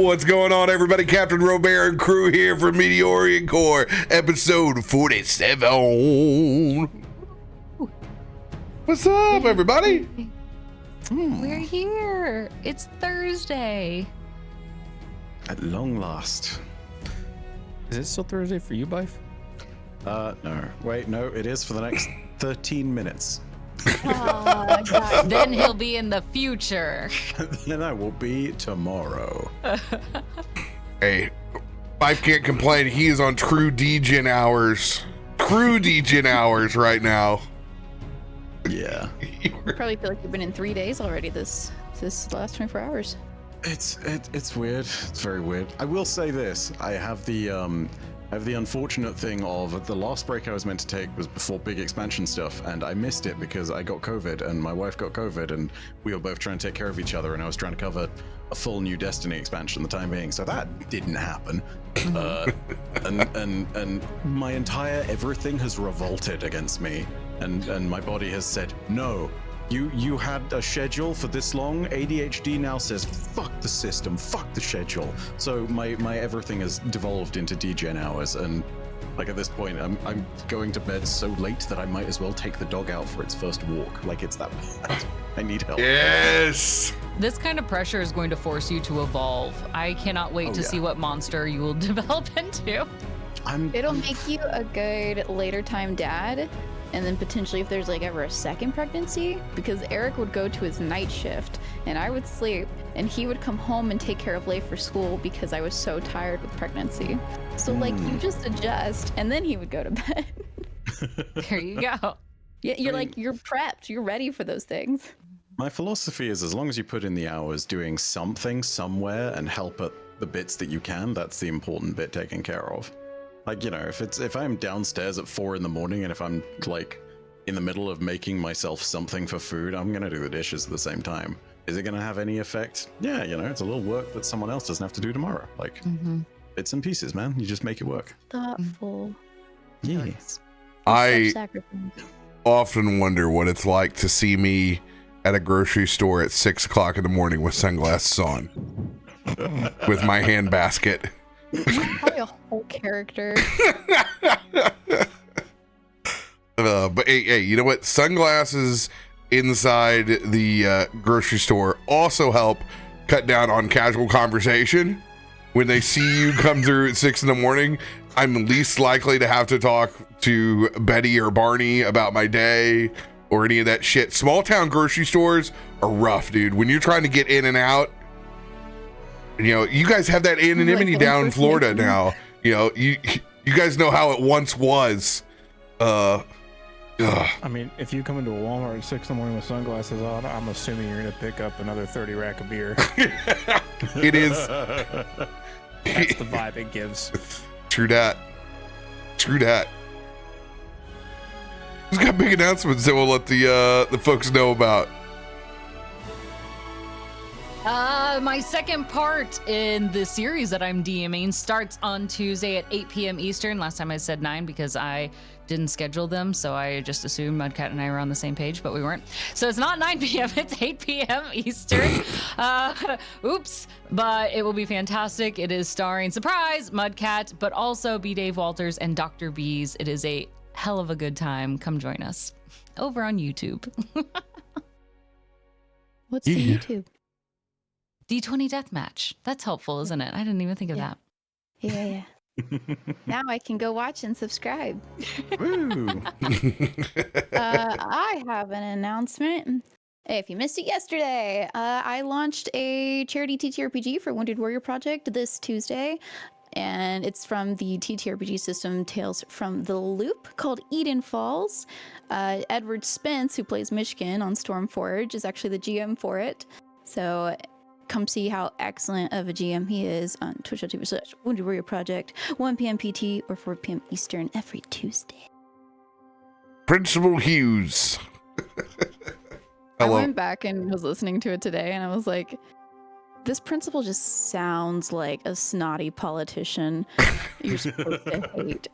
What's going on, everybody? CaptainRoBear and crew here for Meteorian Core, episode 47. What's up, everybody? We're here. It's Thursday. At long last. Is it still Thursday for you, Byf? No. Wait, no, it is for the next 13 minutes. God. Then he'll be in the future. Then I will be tomorrow. Hey, Byf can't complain. He is on true degen hours. True degen hours right now. Yeah. You probably feel like you've been in 3 days already this last 24 hours. It's weird. It's very weird. I will say this. I have the unfortunate thing of the last break I was meant to take was before big expansion stuff, and I missed it because I got COVID and my wife got COVID, and we were both trying to take care of each other, and I was trying to cover a full new Destiny expansion at the time being, so that didn't happen. And my entire everything has revolted against me, and my body has said no. You had a schedule for this long. ADHD now says, fuck the system, fuck the schedule. So my everything has devolved into degen hours, and like at this point, I'm going to bed so late that I might as well take the dog out for its first walk. Like, it's that bad. I need help. Yes. This kind of pressure is going to force you to evolve. I cannot wait to see what monster you will develop into. It'll make you a good later time dad. And then potentially if there's like ever a second pregnancy, because Eric would go to his night shift and I would sleep and he would come home and take care of Leif for school because I was so tired with pregnancy. So like you just adjust and then he would go to bed. There you go. Yeah, you're prepped. You're ready for those things. My philosophy is as long as you put in the hours doing something somewhere and help at the bits that you can, that's the important bit taken care of. Like, you know, if I'm downstairs at 4 in the morning and if I'm like in the middle of making myself something for food, I'm gonna do the dishes at the same time. Is it gonna have any effect? Yeah, you know, it's a little work that someone else doesn't have to do tomorrow. Like bits and pieces, man. You just make it work. Thoughtful. Yeah. I often wonder what it's like to see me at a grocery store at 6 o'clock in the morning with sunglasses on, with my hand basket. Probably a whole character. But hey, you know what? Sunglasses inside the grocery store also help cut down on casual conversation. When they see you come through at 6 in the morning, I'm least likely to have to talk to Betty or Barney about my day or any of that shit. Small town grocery stores are rough, dude. When you're trying to get in and out, you know, you guys have that anonymity down in Florida now. You know, you guys know how it once was. I mean, if you come into a Walmart at 6 in the morning with sunglasses on, I'm assuming you're going to pick up another 30 rack of beer. It is. That's the vibe it gives. True that. Who's got big announcements that we'll let the folks know about? My second part in the series that I'm DMing starts on Tuesday at 8 p.m. Eastern. Last time I said 9 because I didn't schedule them, so I just assumed Mudcat and I were on the same page, but we weren't. So it's not 9 p.m., it's 8 p.m. Eastern. Oops, but it will be fantastic. It is starring, surprise, Mudcat, but also B. Dave Walters and Dr. Bees. It is a hell of a good time. Come join us over on YouTube. What's the YouTube? D20 Deathmatch. That's helpful, isn't it? I didn't even think of that. Yeah. Now I can go watch and subscribe. Woo. I have an announcement. If you missed it yesterday, I launched a charity TTRPG for Wounded Warrior Project this Tuesday. And it's from the TTRPG system Tales from the Loop called Eden Falls. Edward Spence, who plays Mishkin on Stormforge, is actually the GM for it. So come see how excellent of a GM he is on twitch.tv/Wounded Warrior Project, 1 p.m. PT or 4 p.m. Eastern every Tuesday. Principal Hughes. I went back and was listening to it today and I was like, this principal just sounds like a snotty politician you're supposed to hate.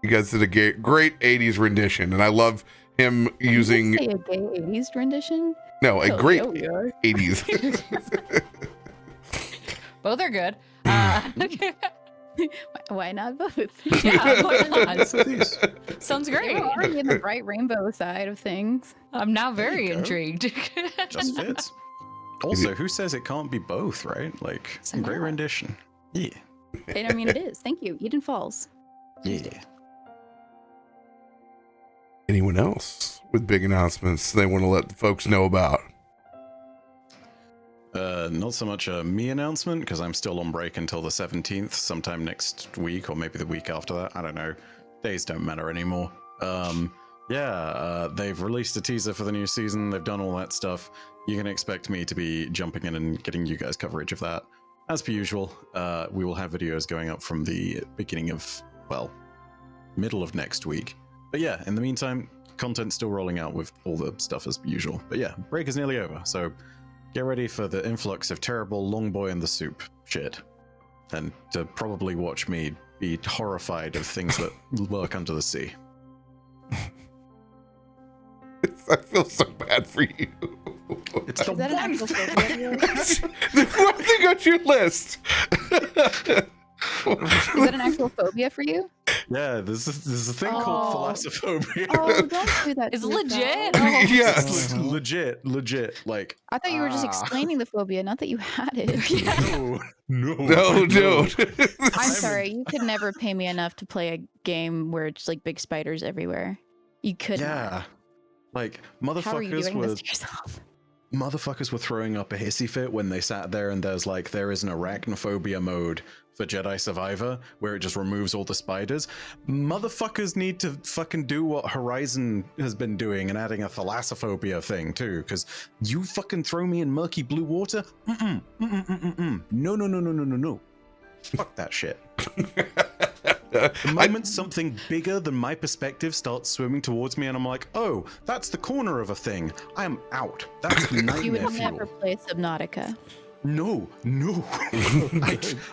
You guys did a great 80s rendition, and I love him using... Did you say a gay 80s rendition? No, a great 80s. Both are good. Why not both? Yeah, why not? Sounds great. We're already in the bright rainbow side of things. I'm now very There you go. intrigued. Just fits. Also, who says it can't be both, right? Like, So great yeah. rendition. Yeah. And I mean, it is. Thank you. Eden Falls. Yeah. Anyone else with big announcements they want to let the folks know about? Not so much a me announcement, because I'm still on break until the 17th, sometime next week, or maybe the week after that. I don't know. Days don't matter anymore. They've released a teaser for the new season. They've done all that stuff. You can expect me to be jumping in and getting you guys coverage of that. As per usual, we will have videos going up from the beginning of, well, middle of next week. But yeah, in the meantime, content's still rolling out with all the stuff as usual. But yeah, break is nearly over, so get ready for the influx of terrible long boy in the soup shit. And to probably watch me be horrified of things that lurk under the sea. I feel so bad for you. It's the Is that an one actual thing. phobia? The one thing on your list. Is that an actual phobia for you? Yeah, there's a thing called thalassophobia. Oh, don't do that. It's to yourself. legit. Oh, Yes. legit. Like, I thought you were just explaining the phobia, not that you had it. No, dude. I'm sorry. You could never pay me enough to play a game where it's like big spiders everywhere. You could Yeah. not. Like, How are you motherfuckers doing were this to yourself? motherfuckers were throwing up a hissy fit when they sat there and there is an arachnophobia mode for Jedi Survivor where it just removes all the spiders. Motherfuckers need to fucking do what Horizon has been doing and adding a thalassophobia thing too, because you fucking throw me in murky blue water? No. Fuck that shit. The moment something bigger than my perspective starts swimming towards me and I'm like, oh, that's the corner of a thing, I am out. That's You nightmare would never fuel. play Subnautica. No.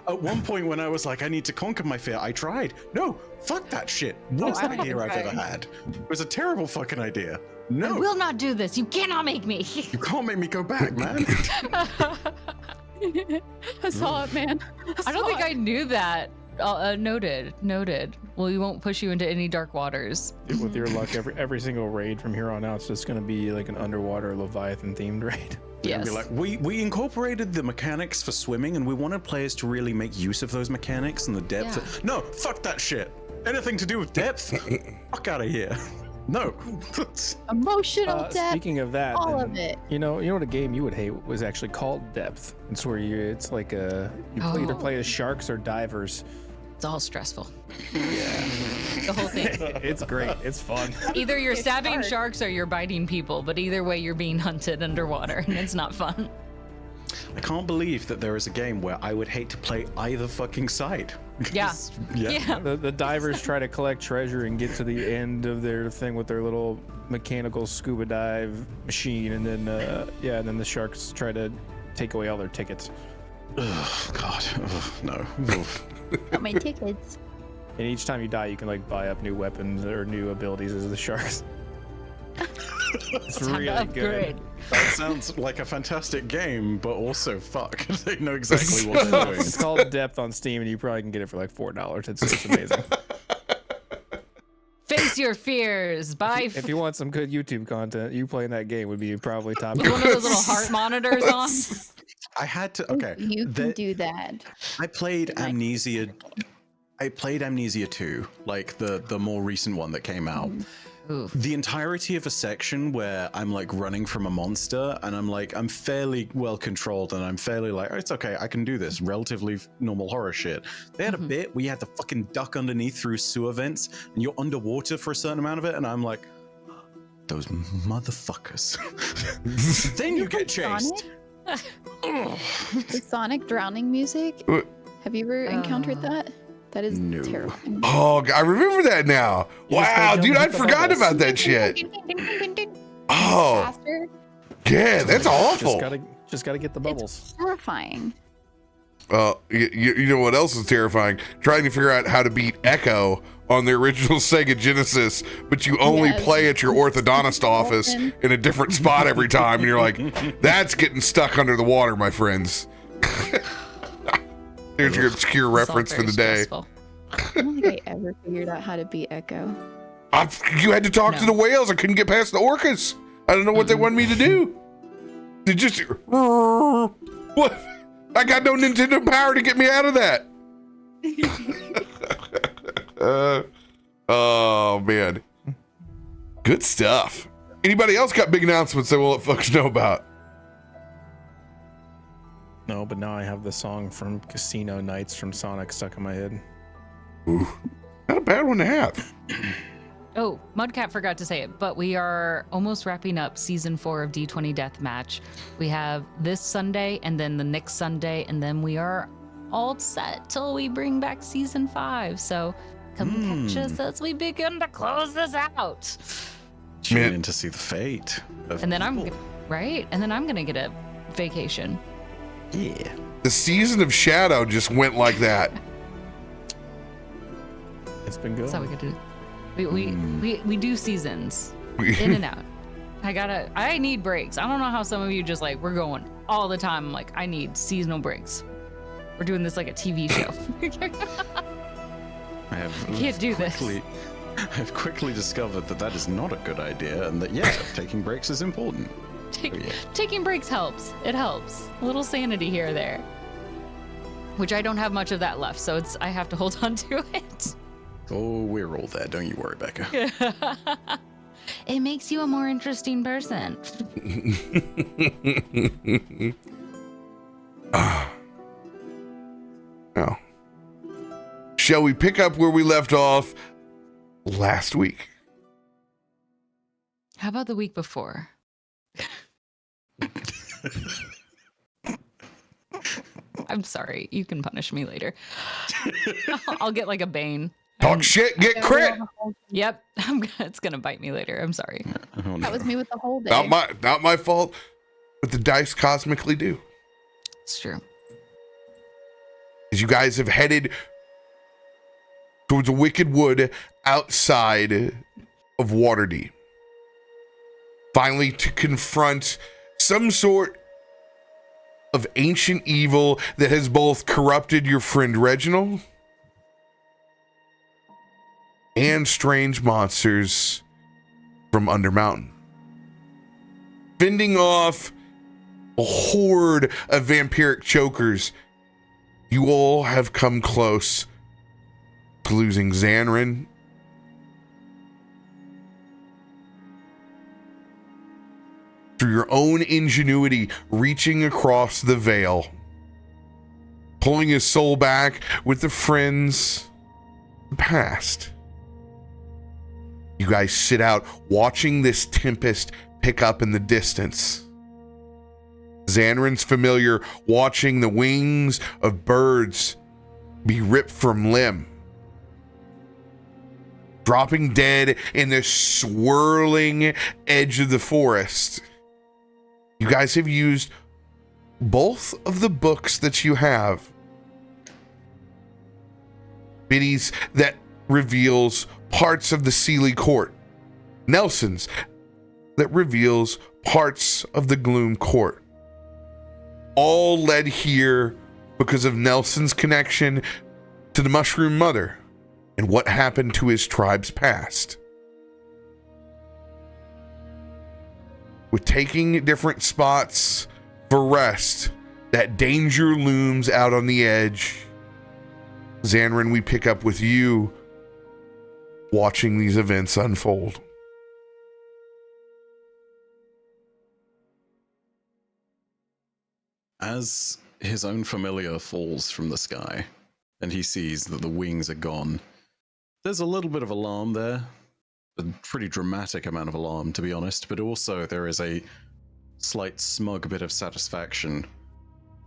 At one point when I was like, I need to conquer my fear, I tried. No, fuck that shit. Worst I haven't idea I've ever tried. had. It was a terrible fucking idea. I No, will not do this. You cannot make me. you can't make me go back, man. I saw it, man. I don't think I knew that. Noted. Well, we won't push you into any dark waters. With your luck, every single raid from here on out is just going to be like an underwater Leviathan themed raid. And Yes. be like, we incorporated the mechanics for swimming and we wanted players to really make use of those mechanics and the depth. Yeah. No, fuck that shit. Anything to do with depth? Fuck out of here. No. Emotional depth. Speaking of that, all then, of it. You know what a game you would hate was actually called Depth. It's where it's like you either play as sharks or divers. It's all stressful. Yeah. The whole thing. It's great. It's fun. Either you're It's stabbing hard. sharks or you're biting people, but either way you're being hunted underwater and it's not fun. I can't believe that there is a game where I would hate to play either fucking side. Yeah. Yeah. The divers try to collect treasure and get to the end of their thing with their little mechanical scuba dive machine, and then and then the sharks try to take away all their tickets. Oh, God. Oh, no. Got my tickets. And each time you die, you can like buy up new weapons or new abilities as the sharks. It's Time to really upgrade. good. That sounds like a fantastic game, but also fuck. They know exactly what they're doing. It's called Depth on Steam, and you probably can get it for like $4. It's amazing. Face your fears. Buy If you want some good YouTube content, you playing that game would be probably top. one of those little heart monitors on. I had to. Okay. You can the- do that. I played Amnesia. I played Amnesia 2, like the more recent one that came out. Ooh. The entirety of a section where I'm like running from a monster and I'm fairly well controlled and I'm fairly like, oh, it's okay, I can do this, relatively normal horror shit. They had a bit where you had to fucking duck underneath through sewer vents and you're underwater for a certain amount of it, and I'm like, those motherfuckers. Then you get chased. The Sonic drowning music. Have you ever encountered that? That is No. terrifying. Oh, I remember that now. You just Wow, gotta dude, jump I'd and hit the forgotten bubbles. about that shit. Oh, Faster. yeah, that's awful. Just gotta get the bubbles. It's horrifying. You know what else is terrifying? Trying to figure out how to beat Echo on the original Sega Genesis, but you only Yes. play at your orthodontist office in a different spot every time, and you're like, that's getting stuck under the water, my friends. There's your obscure It's all reference for very the day. stressful. I don't think I ever figured out how to beat Echo. You had to talk to No. the whales. I couldn't get past the orcas. I don't know what they wanted me to do. They just what? I got no Nintendo power to get me out of that. Oh man, good stuff. Anybody else got big announcements they will let folks know about? No, but now I have the song from Casino Nights from Sonic stuck in my head. Ooh, not a bad one to have. Oh, Mudcat forgot to say it, but we are almost wrapping up season 4 of D20 Deathmatch. We have this Sunday and then the next Sunday, and then we are all set till we bring back season 5. So come catch us as we begin to close this out. Tune Man. in to see the fate of And then people. And then I'm gonna get a vacation. Yeah. The season of Shadow just went like that. It's been good. That's how we could do. We do seasons in and out. I need breaks. I don't know how some of you just like we're going all the time. I'm like, I need seasonal breaks. We're doing this like a TV show. I can't do this. I've quickly discovered that is not a good idea, and that taking breaks is important. Taking breaks helps. It helps. A little sanity here or there. Which I don't have much of that left, so I have to hold on to it. Oh, we're all there. Don't you worry, Becca. It makes you a more interesting person. Now, shall we pick up where we left off last week? How about the week before? I'm sorry. You can punish me later. I'll get like a bane. Talk shit, get crit. Yep. It's going to bite me later. I'm sorry. Oh, That was me with the whole day. Not my fault, but the dice cosmically do. It's true. As you guys have headed towards a wicked wood outside of Waterdeep, finally to confront some sort of ancient evil that has both corrupted your friend Reginald and strange monsters from Undermountain. Fending off a horde of vampiric chokers, you all have come close to losing Zanryn, through your own ingenuity, reaching across the veil, pulling his soul back with the friends of the past. You guys sit out watching this tempest pick up in the distance. Zanryn's familiar watching the wings of birds be ripped from limb, dropping dead in the swirling edge of the forest. You guys have used both of the books that you have. Biddy's that reveals parts of the Sealy Court. Nelson's that reveals parts of the Gloom Court. All led here because of Nelson's connection to the Mushroom Mother and what happened to his tribe's past. With taking different spots for rest, that danger looms out on the edge. Zanryn, we pick up with you watching these events unfold. As his own familiar falls from the sky, and he sees that the wings are gone, there's a little bit of alarm there. A pretty dramatic amount of alarm, to be honest, but also there is a slight smug bit of satisfaction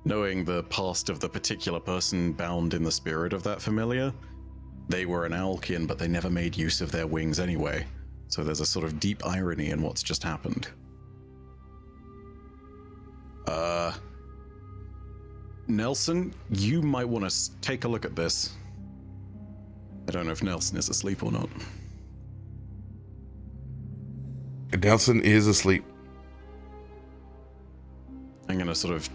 knowing the past of the particular person bound in the spirit of that familiar. They were an Owlkian, but they never made use of their wings anyway. So there's a sort of deep irony in what's just happened. Nelson, you might want to take a look at this. I don't know if Nelson is asleep or not. Nelson is asleep. I'm going to sort of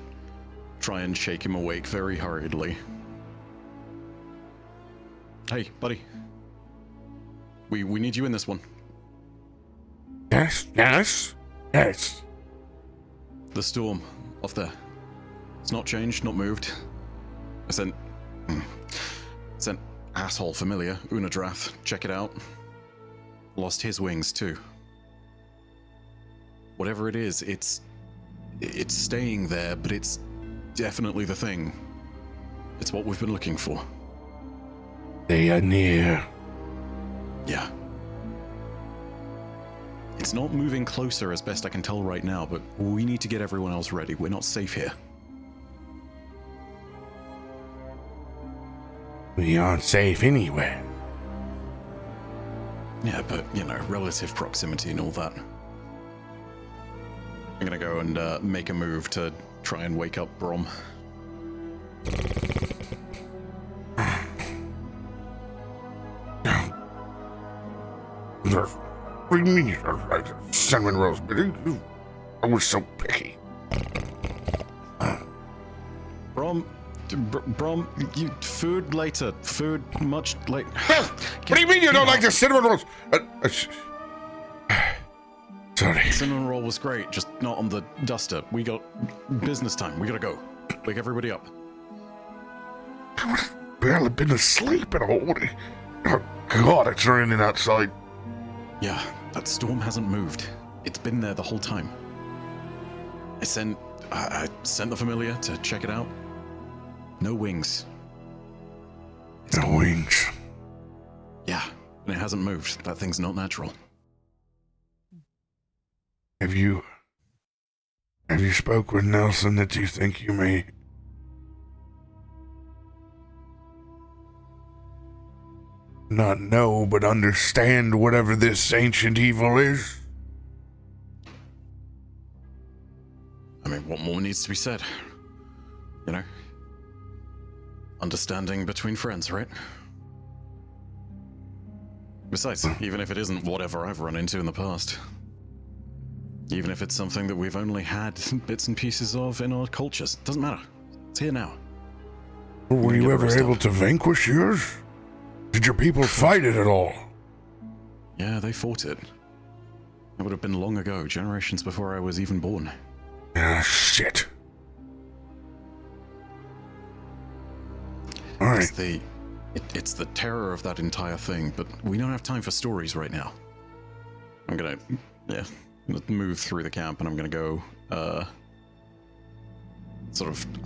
try and shake him awake very hurriedly. Hey, buddy. We need you in this one. Yes, yes, yes. The storm off there. It's not changed, not moved. I sent asshole familiar, Unadrath. Check it out. Lost his wings too. Whatever it is, it's staying there, but it's definitely the thing. It's what we've been looking for. They are near. Yeah. It's not moving closer as best I can tell right now, but we need to get everyone else ready. We're not safe here. We aren't safe anywhere. Yeah, but, relative proximity and all that. I'm gonna go and make a move to try and wake up Brom. What do you mean? Cinnamon rolls, but I was so picky. Brom, you food later. Food much later. What do you mean you don't like the cinnamon rolls? Sorry. Cinnamon roll was great, just not on the duster. We got business time. We gotta go. Wake everybody up. I've barely been asleep at all. Oh God, it's raining outside. Yeah, that storm hasn't moved. It's been there the whole time. I sent the familiar to check it out. No wings. No wings. Yeah, and it hasn't moved. That thing's not natural. Have you spoke with Nelson that you think you may not know but understand whatever this ancient evil is? I mean, what more needs to be said? Understanding between friends, right? Besides, even if it isn't whatever I've run into in the past, even if it's something that we've only had bits and pieces of in our cultures, doesn't matter. It's here now. Were you ever able to vanquish yours? Did your people fight it at all? Yeah, they fought it. That would have been long ago, generations before I was even born. Ah, shit. All right. It's the terror of that entire thing, but we don't have time for stories right now. I'm gonna move through the camp, and I'm gonna go, I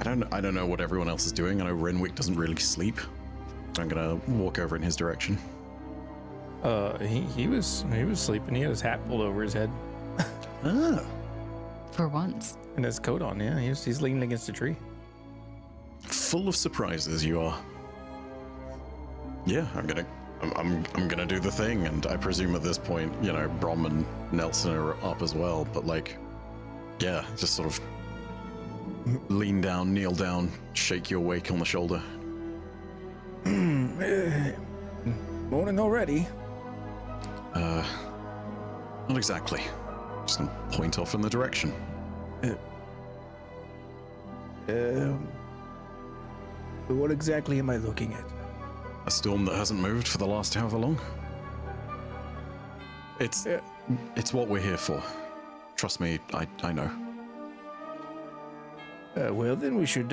don't know what everyone else is doing. I know Renwick doesn't really sleep. I'm gonna walk over in his direction. He was sleeping. He had his hat pulled over his head. Ah. For once. And his coat on, yeah. He's leaning against a tree. Full of surprises you are. Yeah, I'm gonna do the thing, and I presume at this point, Brom and Nelson are up as well, but just sort of lean down, kneel down, shake you awake on the shoulder. Morning already. Not exactly. Just gonna point off in the direction. What exactly am I looking at? A storm that hasn't moved for the last however long. It's what we're here for. Trust me, I know. Well, then we should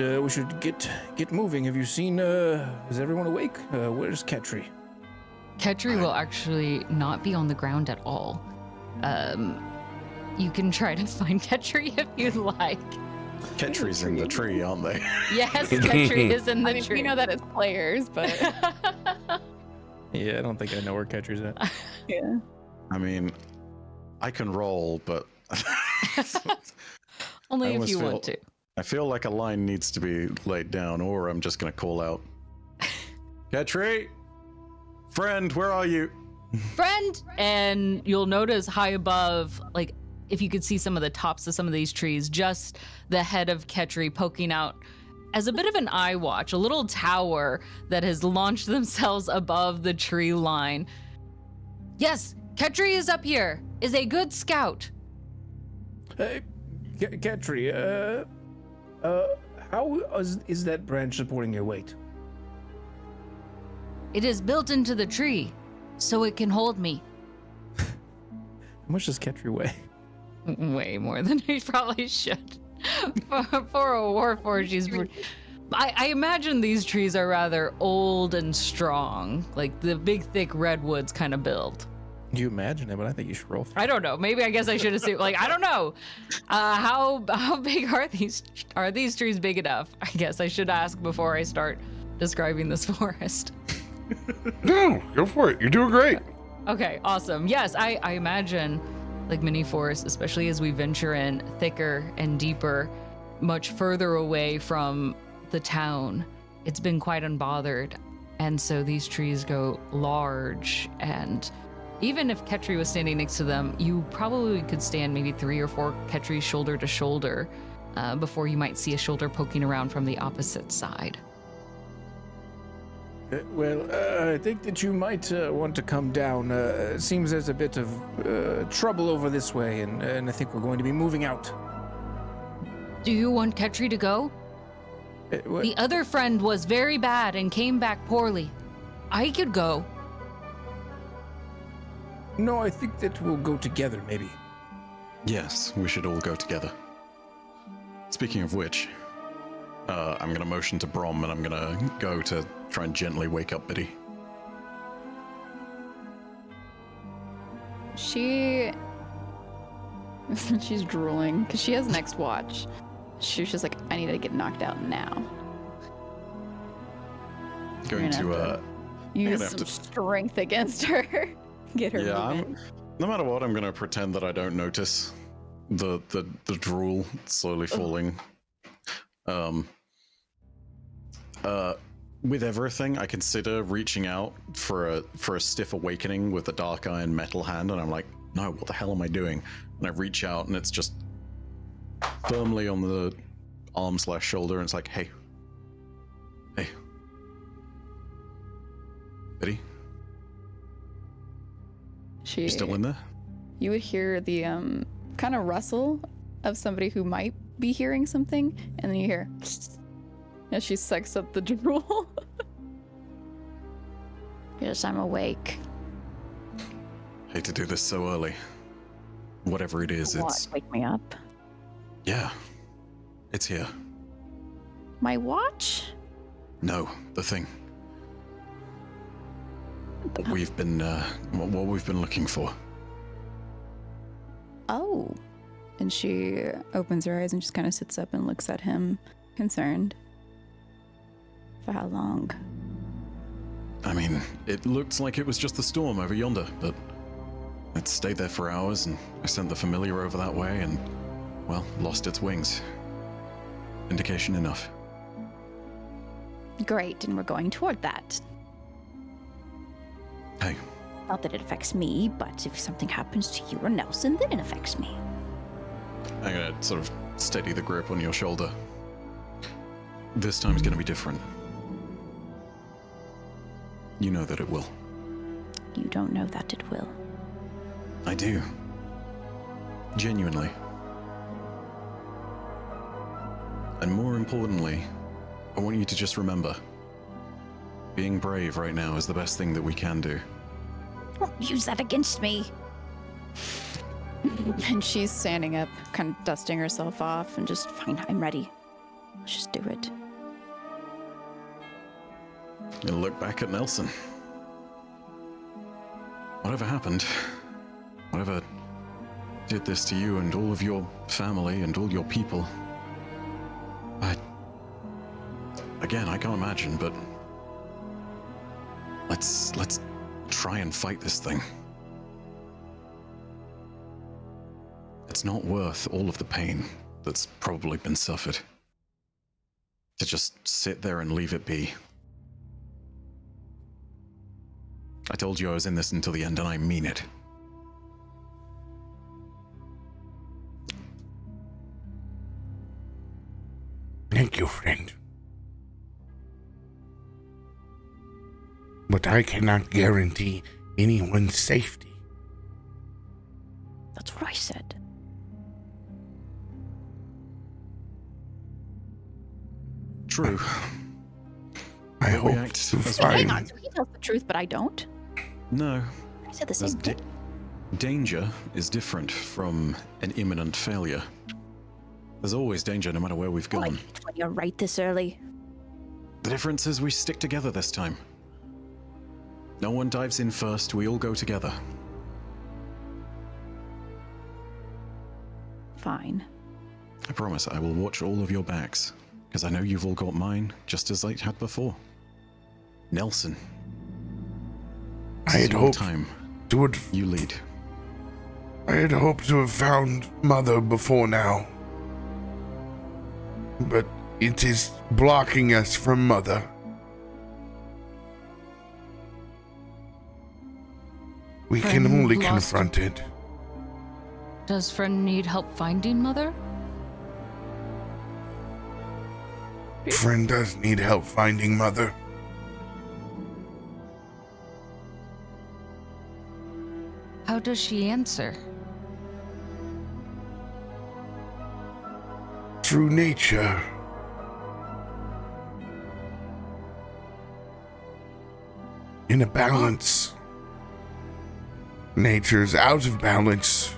get moving. Have you seen? Is everyone awake? Where's Ketri? Ketri will actually not be on the ground at all. You can try to find Ketri if you'd like. Ketri's in the tree, aren't they? Yes, Ketri is in the tree. We know that as players, but Yeah, I don't think I know where Ketri's at. yeah. I mean, I can roll, but Only I if almost you feel- want to. I feel like a line needs to be laid down, or I'm just gonna call out, Ketri, friend, where are you? Friend! And you'll notice high above, like, if you could see some of the tops of some of these trees, just the head of Ketri poking out as a bit of an eye watch, a little tower that has launched themselves above the tree line. Yes, Ketri is up here, is a good scout. Hey, Ketri, how is that branch supporting your weight? It is built into the tree, so it can hold me. How much does Ketri weigh? Way more than he probably should. For a warforged, she's... I imagine these trees are rather old and strong, like the big, thick redwoods kind of build. You imagine it, but I think you should roll. I don't know. Maybe I guess I should assume. Like, I don't know. How big are these? Are these trees big enough? I guess I should ask before I start describing this forest. No, go for it. You're doing great. Okay, awesome. Yes, I imagine like mini forests, especially as we venture in thicker and deeper, much further away from the town. It's been quite unbothered, and so these trees go large, and even if Ketri was standing next to them, you probably could stand maybe 3 or 4 Ketris shoulder to shoulder before you might see a shoulder poking around from the opposite side. I think that you might want to come down. It seems there's a bit of trouble over this way, and I think we're going to be moving out. Do you want Ketri to go? The other friend was very bad and came back poorly. I could go. No, I think that we'll go together, maybe. Yes, we should all go together. Speaking of which, I'm gonna motion to Brom, and I'm gonna go to try and gently wake up Biddy. She's drooling because she has next watch. She's just like, I need to get knocked out now. Going to use some strength against her. Get her moving. No matter what, I'm gonna pretend that I don't notice the drool slowly falling. With everything, I consider reaching out for a stiff awakening with the dark iron metal hand, and I'm like, no, what the hell am I doing? And I reach out, and it's just firmly on the arm/shoulder, and it's like, hey, Biddy, you still in there? You would hear the kind of rustle of somebody who might be hearing something, and then you hear as she sucks up the drool. Yes, I'm awake. Hate to do this so early. Whatever it is, it's... Wake me up. Yeah. It's here. My watch? No, the thing. What we've been looking for. Oh. And she opens her eyes and just kind of sits up and looks at him, concerned. For how long? I mean, it looked like it was just the storm over yonder, but it stayed there for hours, and I sent the familiar over that way, and, well, lost its wings. Indication enough. Great, and we're going toward that. Hey. Not that it affects me, but if something happens to you or Nelson, then it affects me. I'm gonna sort of steady the grip on your shoulder. This time's gonna be different. You know that it will. You don't know that it will. I do. Genuinely. And more importantly, I want you to just remember, being brave right now is the best thing that we can do. Don't use that against me. And she's standing up, kind of dusting herself off, and just, fine, I'm ready. Let's just do it. You look back at Nelson. Whatever happened, whatever did this to you and all of your family and all your people, I can't imagine, but let's try and fight this thing. It's not worth all of the pain that's probably been suffered. To just sit there and leave it be. I told you I was in this until the end, and I mean it. Thank you, friend. But I cannot guarantee anyone's safety. That's what I said. True. I We'll hope react to as Hang find. on, so he tells the truth, but I don't? No, I said the there's same thing. danger is different from an imminent failure. There's always danger no matter where we've Oh, I gone. hate when you're right this early. The difference is we stick together this time. No one dives in first, we all go together. Fine. I promise I will watch all of your backs, because I know you've all got mine, just as I had before. Nelson. I this is had your hoped time. to have, You lead. I had hoped to have found Mother before now. But it is blocking us from Mother. We can Friend only lost- confront it. Does friend need help finding mother? Friend does need help finding Mother. How does she answer? Through nature. In a balance. Nature's out of balance.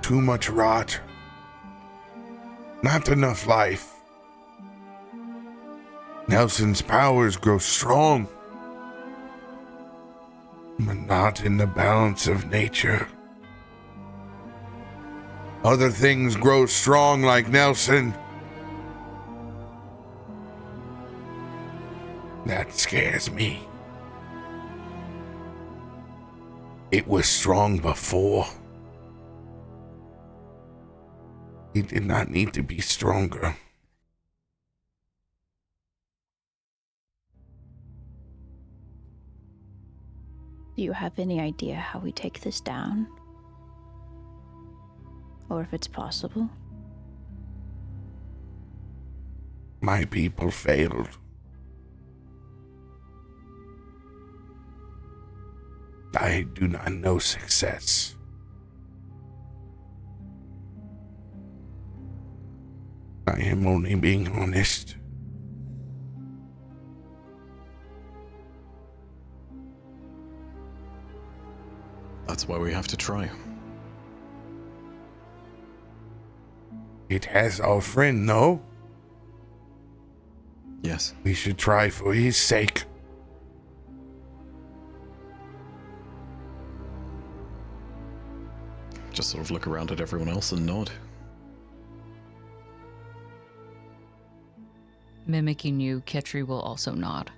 Too much rot. Not enough life. Nelson's powers grow strong, but not in the balance of nature. Other things grow strong like Nelson. That scares me. It was strong before. It did not need to be stronger. Do you have any idea how we take this down? Or if it's possible? My people failed. I do not know success. I am only being honest. That's why we have to try. It has our friend, no? Yes. We should try for his sake. Just sort of look around at everyone else and nod. Mimicking you, Ketri will also nod.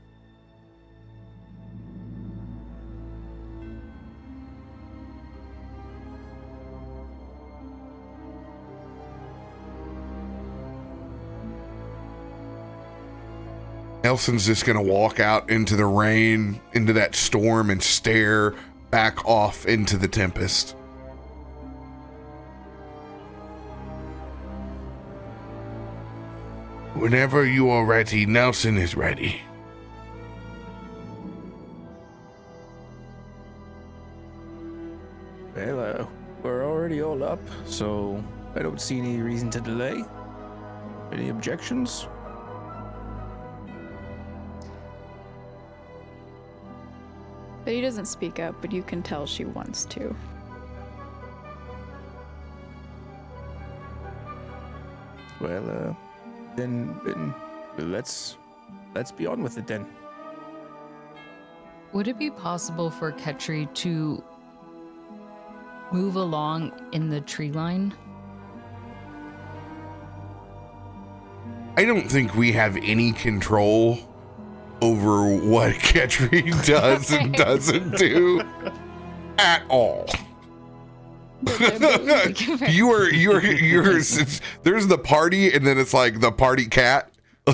Nelson's just gonna walk out into the rain, into that storm, and stare back off into the tempest. Whenever you are ready, Nelson is ready. Well, we're already all up, so I don't see any reason to delay. Any objections? But he doesn't speak up, but you can tell she wants to. Well, then let's be on with it then. Would it be possible for Ketri to move along in the tree line? I don't think we have any control over what Ketri does and doesn't do at all. you're there's the party, and then it's like the party cat.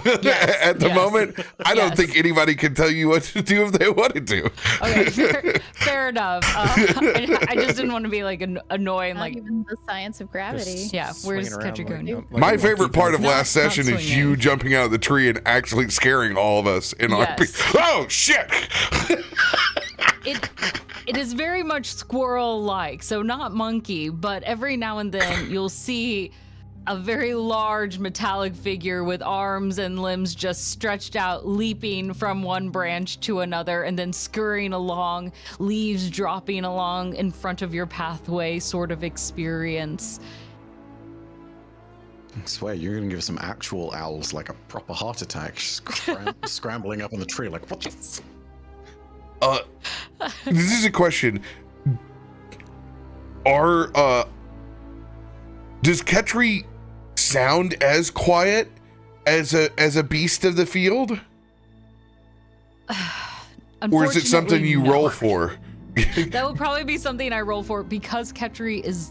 Yes, at the yes, moment, I don't yes. think anybody can tell you what to do if they wanted to. Okay, fair enough. I just didn't want to be like annoying. Not Like, even the science of gravity. yeah, where's Swinging around Ketri like- going? like a My monkey. favorite part of Not- last not session is swinging. you jumping out of the tree and actually scaring all of us in Yes. RP. Oh shit! It is very much squirrel-like, so not monkey, but every now and then you'll see a very large metallic figure with arms and limbs just stretched out, leaping from one branch to another and then scurrying along, leaves dropping along in front of your pathway sort of experience. I swear, you're gonna give some actual owls like a proper heart attack, scrambling up in the tree like, what the This is a question. Does Ketri sound as quiet as a beast of the field? Or is it something you roll for? That would probably be something I roll for because Ketri is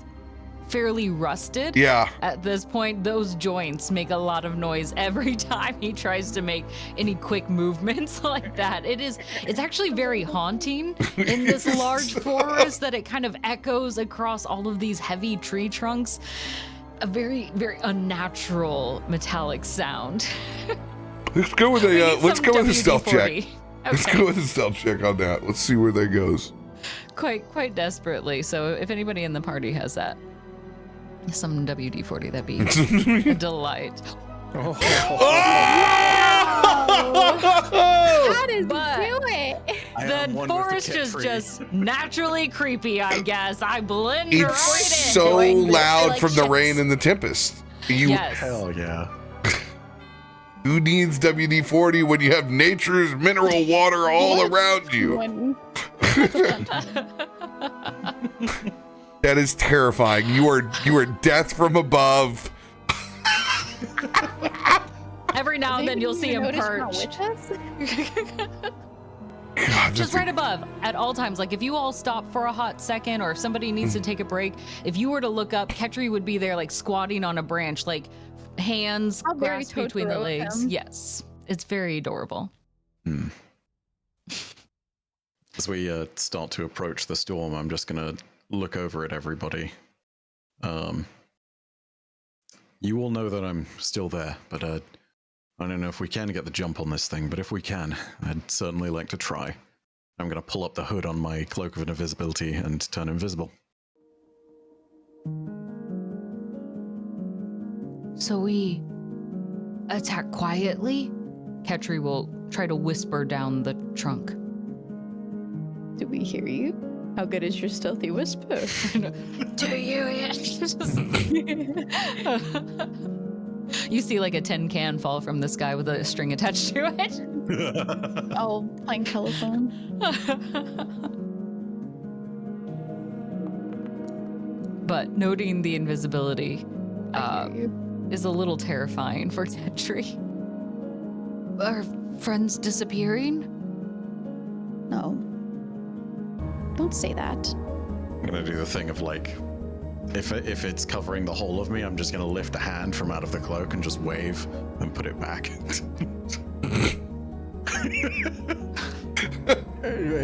fairly rusted. Yeah. At this point, those joints make a lot of noise every time he tries to make any quick movements like that. It's actually very haunting in this large forest that it kind of echoes across all of these heavy tree trunks. A very, very unnatural metallic sound. Let's go with a stealth check. Okay. Let's go with a stealth check on that. Let's see where that goes. Quite desperately. So if anybody in the party has that, some WD-40, that'd be a delight. How does do it? The forest is just naturally creepy, I guess. I blend right in. It's so loud from the rain and the tempest. Yes. hell yeah. Who needs WD-40 when you have nature's mineral water all around you? That is terrifying. You are death from above. Every now and then you'll see him perch. God, Just right above at all times. Like if you all stop for a hot second or if somebody needs to take a break, if you were to look up, Ketri would be there like squatting on a branch, like hands grasped between the legs. Yes. It's very adorable. As we start to approach the storm, I'm just going to look over at everybody. You all know that I'm still there, but I don't know if we can get the jump on this thing, but if we can, I'd certainly like to try. I'm going to pull up the hood on my cloak of invisibility and turn invisible. So we attack quietly? Ketri will try to whisper down the trunk. Do we hear you? How good is your stealthy whisper? Do you? You see like a tin can fall from the sky with a string attached to it. Oh, playing telephone. But noting the invisibility I hear you. is a little terrifying for Ketri. Are friends disappearing? No. Don't say that. I'm going to do the thing of like, if it's covering the whole of me, I'm just going to lift a hand from out of the cloak and just wave and put it back.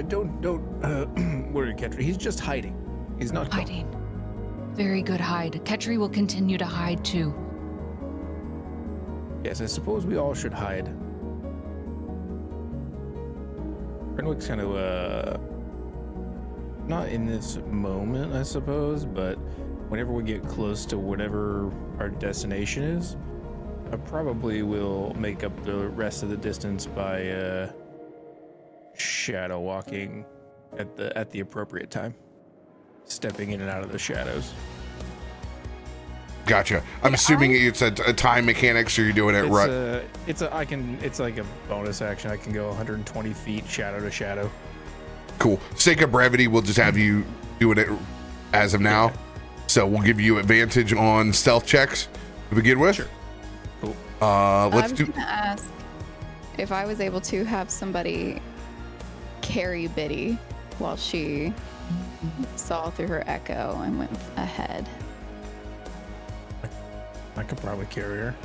Don't worry, Ketri. He's just hiding. He's not hiding. Very good hide. Ketri will continue to hide too. Yes, I suppose we all should hide. Renwick's kind of not in this moment, I suppose, but whenever we get close to whatever our destination is, I probably will make up the rest of the distance by shadow walking at the appropriate time, stepping in and out of the shadows. Gotcha. I'm assuming it's a time mechanic, so you're doing it right. It's like a bonus action. I can go 120 feet shadow to shadow. Cool. Sake of brevity, we'll just have you doing it as of now. So we'll give you advantage on stealth checks to begin with. Sure. Cool. Let's I was gonna ask if I was able to have somebody carry Biddy while she saw through her echo and went ahead. I could probably carry her.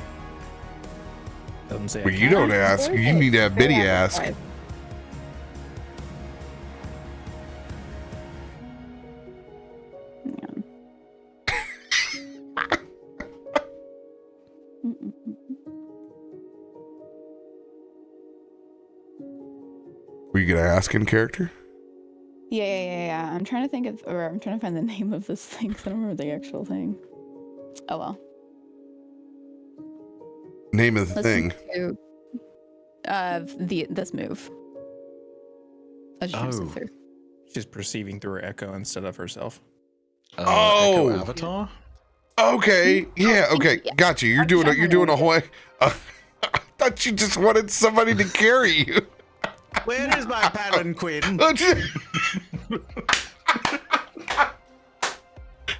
Doesn't say. Well, you don't ask. You need to have Biddy ask. Were you gonna ask in character? Yeah. I'm trying to find the name of this thing because I don't remember the actual thing. Oh well. Name of the thing. This move. I was just trying to sit through. She's perceiving through her echo instead of herself. Echo Avatar? Okay. Yeah. Okay. Yeah. Got you. You're doing a whole. I thought you just wanted somebody to carry you. Where is my palanquin?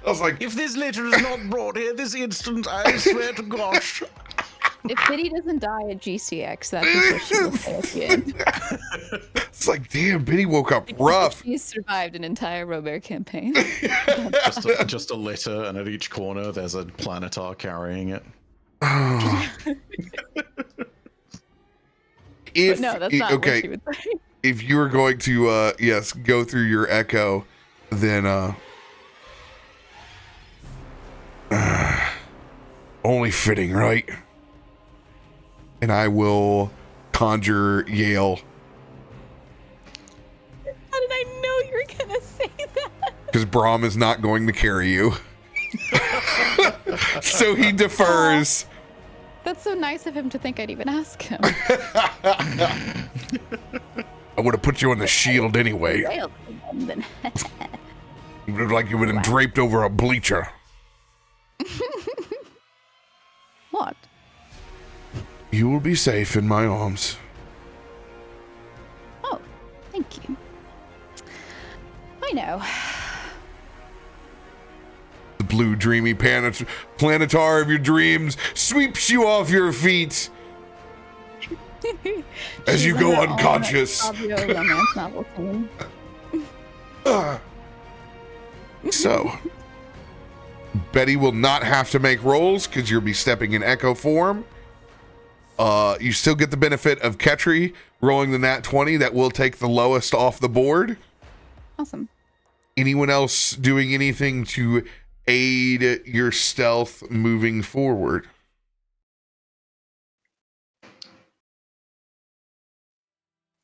I was like, If this litter is not brought here this instant, I swear to gosh. If Biddy doesn't die at GCX, that's what she will say at the end. it's like, damn, Biddy woke up rough. She's survived an entire RoBear campaign. just a litter, and at each corner there's a planetar carrying it. If, no, that's not what she would say. If you were going to, go through your echo, then, only fitting, right? And I will conjure Yale. How did I know you were going to say that? Because Brom is not going to carry you. So he defers. That's so nice of him to think I'd even ask him. I would have put you on the shield anyway. You look like you would have been draped over a bleacher. What? You will be safe in my arms. Oh, thank you. I know. The blue dreamy planetar of your dreams sweeps you off your feet as you go unconscious. Romance novel scene. So, Betty will not have to make rolls because you'll be stepping in echo form. You still get the benefit of Ketri rolling the nat 20. That will take the lowest off the board. Awesome. Anyone else doing anything to aid your stealth moving forward?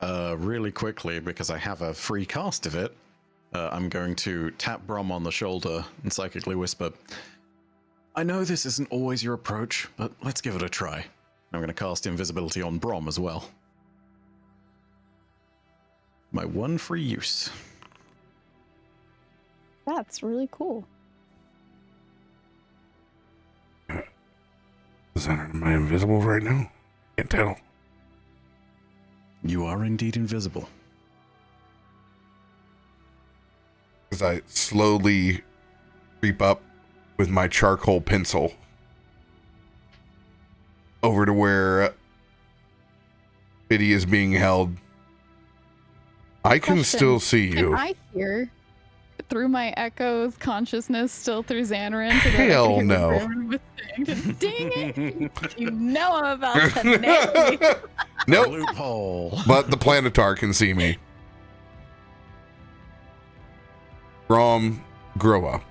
Really quickly, because I have a free cast of it, I'm going to tap Brom on the shoulder and psychically whisper, I know this isn't always your approach, but let's give it a try. I'm going to cast invisibility on Brom as well. My one free use. That's really cool. Am I invisible right now? Can't tell. You are indeed invisible. As I slowly creep up with my charcoal pencil over to where Biddy is being held. I can still see you. Can I hear through my echoes consciousness still through Zanryn? Hell no. Dang it! You know I'm about to nail you. Nope. Loophole. But the planetar can see me. Brom, grow up.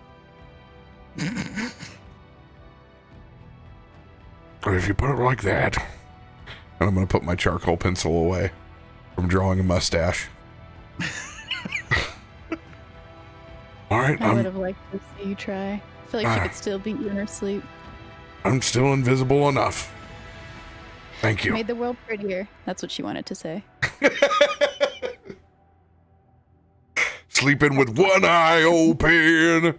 Or if you put it like that, and I'm going to put my charcoal pencil away from drawing a mustache. All right. I would have liked to see you try. I feel like she could still beat you in her sleep. I'm still invisible enough. Thank you. Made the world prettier. That's what she wanted to say. Sleeping with one eye open.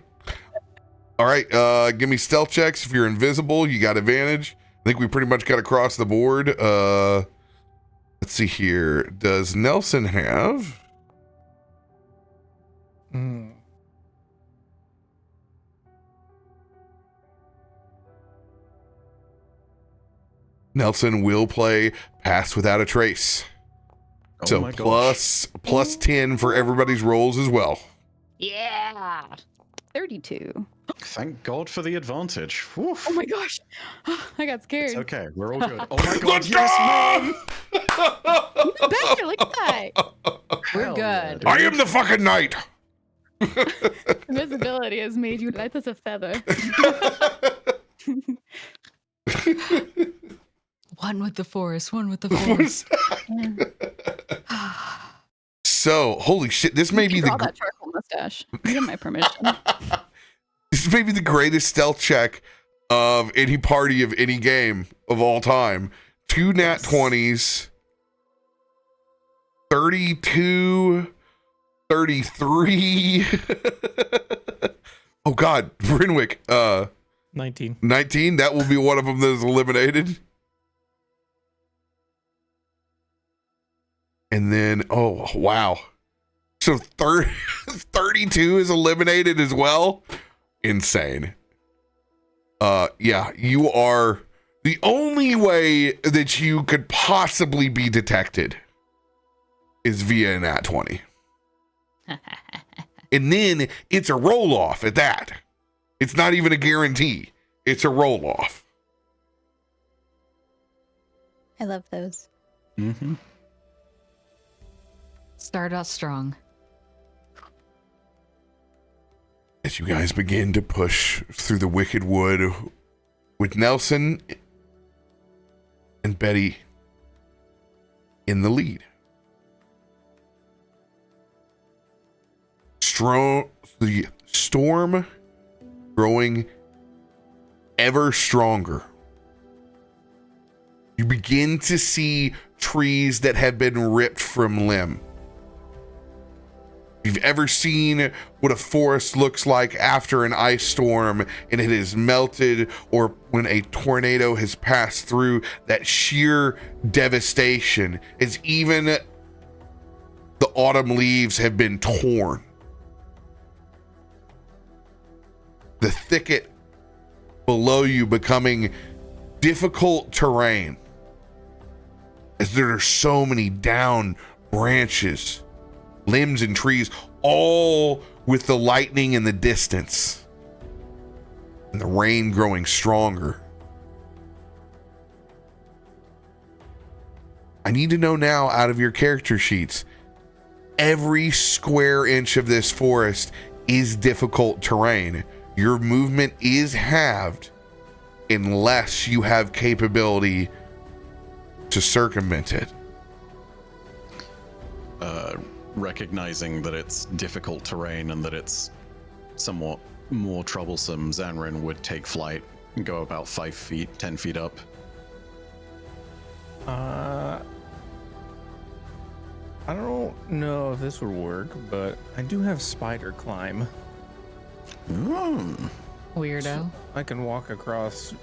All right, give me stealth checks. If you're invisible, you got advantage. I think we pretty much got across the board. Let's see here. Does Nelson have? Nelson will play Pass Without a Trace. Oh So my gosh. plus 10 for everybody's rolls as well. Yeah. 32. Thank God for the advantage. Woof. Oh my gosh. I got scared. It's okay, we're all good. Oh my God, Let's yes, go! Mom! Even better, look at that. We're Hell yeah, good. dude. I am the fucking knight. Invisibility has made you light as a feather. One with the forest, one with the forest. So, holy shit, this may be Draw the that charcoal mustache. You have my permission. this may be the greatest stealth check of any party of any game of all time. 2 nat 20s, 32, 33. Oh God, Renwick, 19. 19. That will be one of them that is eliminated. And then, oh wow, so 32 is eliminated as well. Insane. Yeah, you are the only way that you could possibly be detected is via an nat 20. And then it's a roll off at that. It's not even a guarantee. It's a roll off. I love those. Mm-hmm. Start out strong. As you guys begin to push through the wicked wood with Nelson and Betty in the lead. The storm growing ever stronger. You begin to see trees that have been ripped from limb. If you've ever seen what a forest looks like after an ice storm and it has melted, or when a tornado has passed through, that sheer devastation, as even the autumn leaves have been torn. The thicket below you becoming difficult terrain, as there are so many down branches, limbs and trees, all with the lightning in the distance and the rain growing stronger. I need to know now, out of your character sheets, every square inch of this forest is difficult terrain. Your movement is halved unless you have capability to circumvent it. Recognizing that it's difficult terrain and that it's somewhat more troublesome, Zanryn would take flight and go about 5 feet, 10 feet up. I don't know if this would work, but I do have spider climb. Weirdo. I can walk across,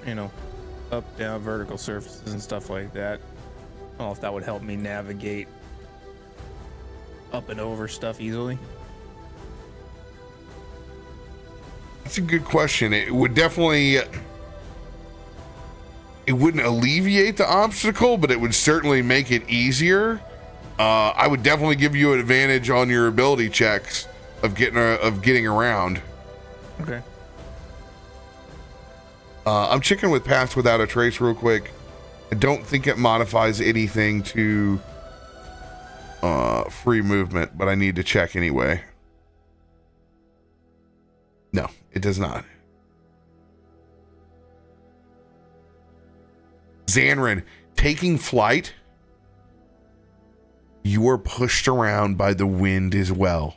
up, down, vertical surfaces and stuff like that. I don't know if that would help me navigate up and over stuff easily. That's a good question. It would definitely, it wouldn't alleviate the obstacle, but it would certainly make it easier. I would definitely give you an advantage on your ability checks of getting around. Okay. I'm checking with Pass Without a Trace real quick. I don't think it modifies anything to free movement, but I need to check anyway. No, it does not. Zanryn, taking flight, you are pushed around by the wind as well.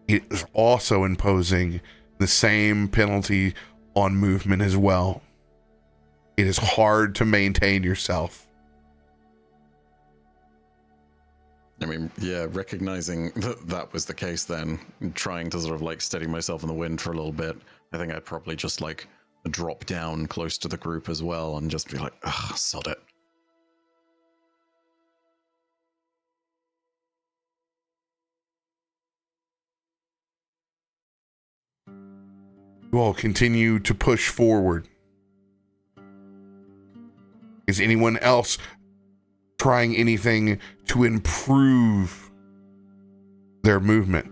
It is also imposing the same penalty on movement as well. It is hard to maintain yourself. I mean, yeah, recognizing that was the case then, and trying to sort of like steady myself in the wind for a little bit, I think I'd probably just like drop down close to the group as well and just be like, ugh, sod it. You all continue to push forward. Is anyone else trying anything to improve their movement?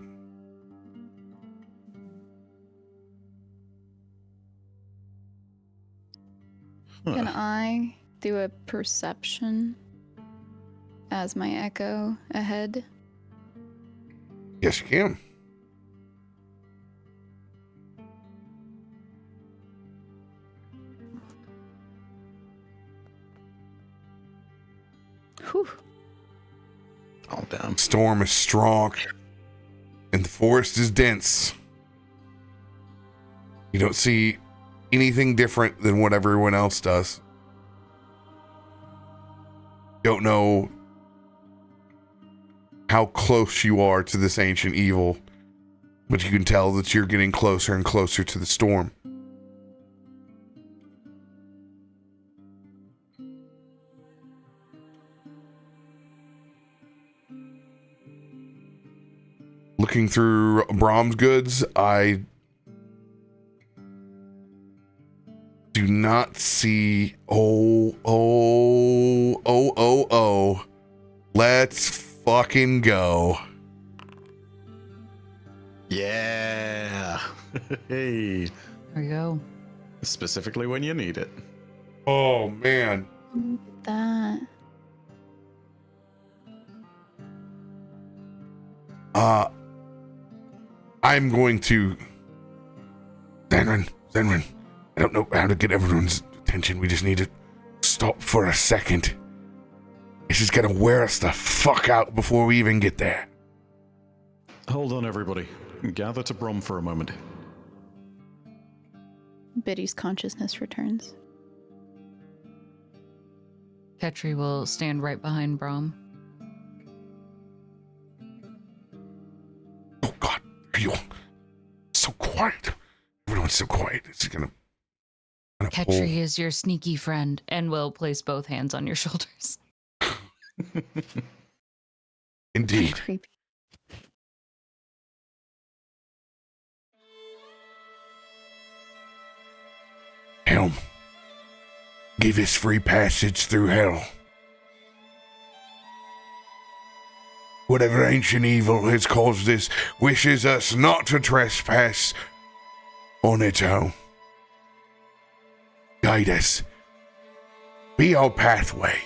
Can I do a perception as my echo ahead? Yes, you can. Whew. Oh, damn. Storm is strong and the forest is dense. You don't see anything different than what everyone else does. Don't know how close you are to this ancient evil, but you can tell that you're getting closer and closer to the storm. Looking through Brom's goods, I do not see. Oh. Let's fucking go. Yeah. Hey. There we go. Specifically when you need it. Oh, man. That. I'm going to... Zanryn, I don't know how to get everyone's attention. We just need to stop for a second. This is gonna wear us the fuck out before we even get there. Hold on, everybody. Gather to Brom for a moment. Biddy's consciousness returns. Ketri will stand right behind Brom. Oh God, are you so quiet? Everyone's so quiet. It's gonna Ketri is your sneaky friend and will place both hands on your shoulders. Indeed. Creepy. Helm, give us free passage through hell. Whatever ancient evil has caused this wishes us not to trespass on its own. Guide us. Be our pathway.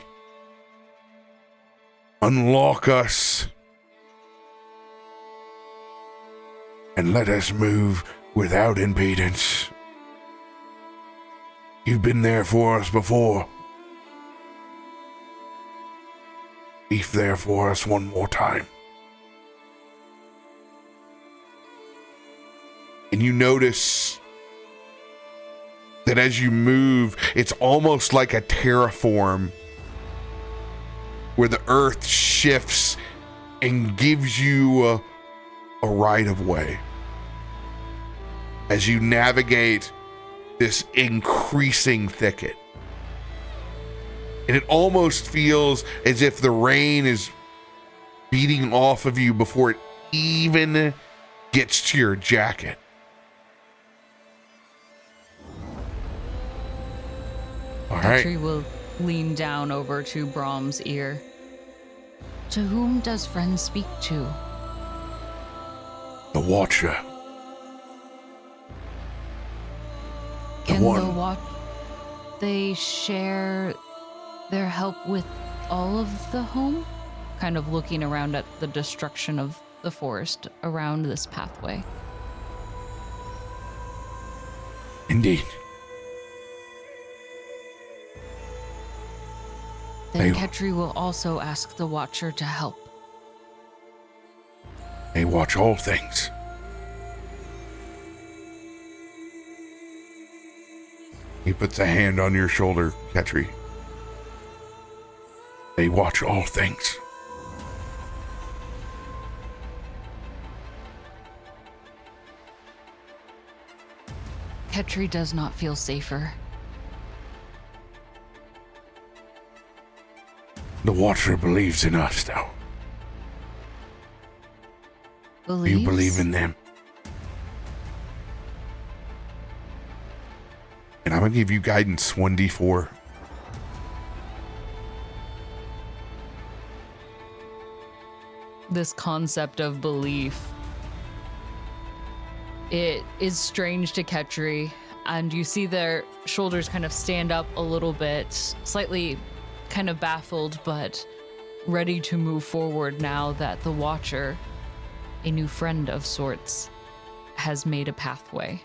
Unlock us. And let us move without impedance. You've been there for us before. Be there for us one more time. And you notice that as you move, it's almost like a terraform where the earth shifts and gives you a right of way as you navigate this increasing thicket. And it almost feels as if the rain is beating off of you before it even gets to your jacket. All right. Ketri will lean down over to Brom's ear. To whom does friend speak to? The Watcher. Can the they share their help with all of the home? Kind of looking around at the destruction of the forest around this pathway. Indeed. Then Ketri will also ask the Watcher to help. They watch all things. He puts a hand on your shoulder, Ketri. They watch all things. Ketri does not feel safer. The Watcher believes in us, though. Believes? You believe in them. And I'm going to give you guidance 1d4. This concept of belief. It is strange to Ketri, and you see their shoulders kind of stand up a little bit, slightly kind of baffled, but ready to move forward now that the Watcher, a new friend of sorts, has made a pathway.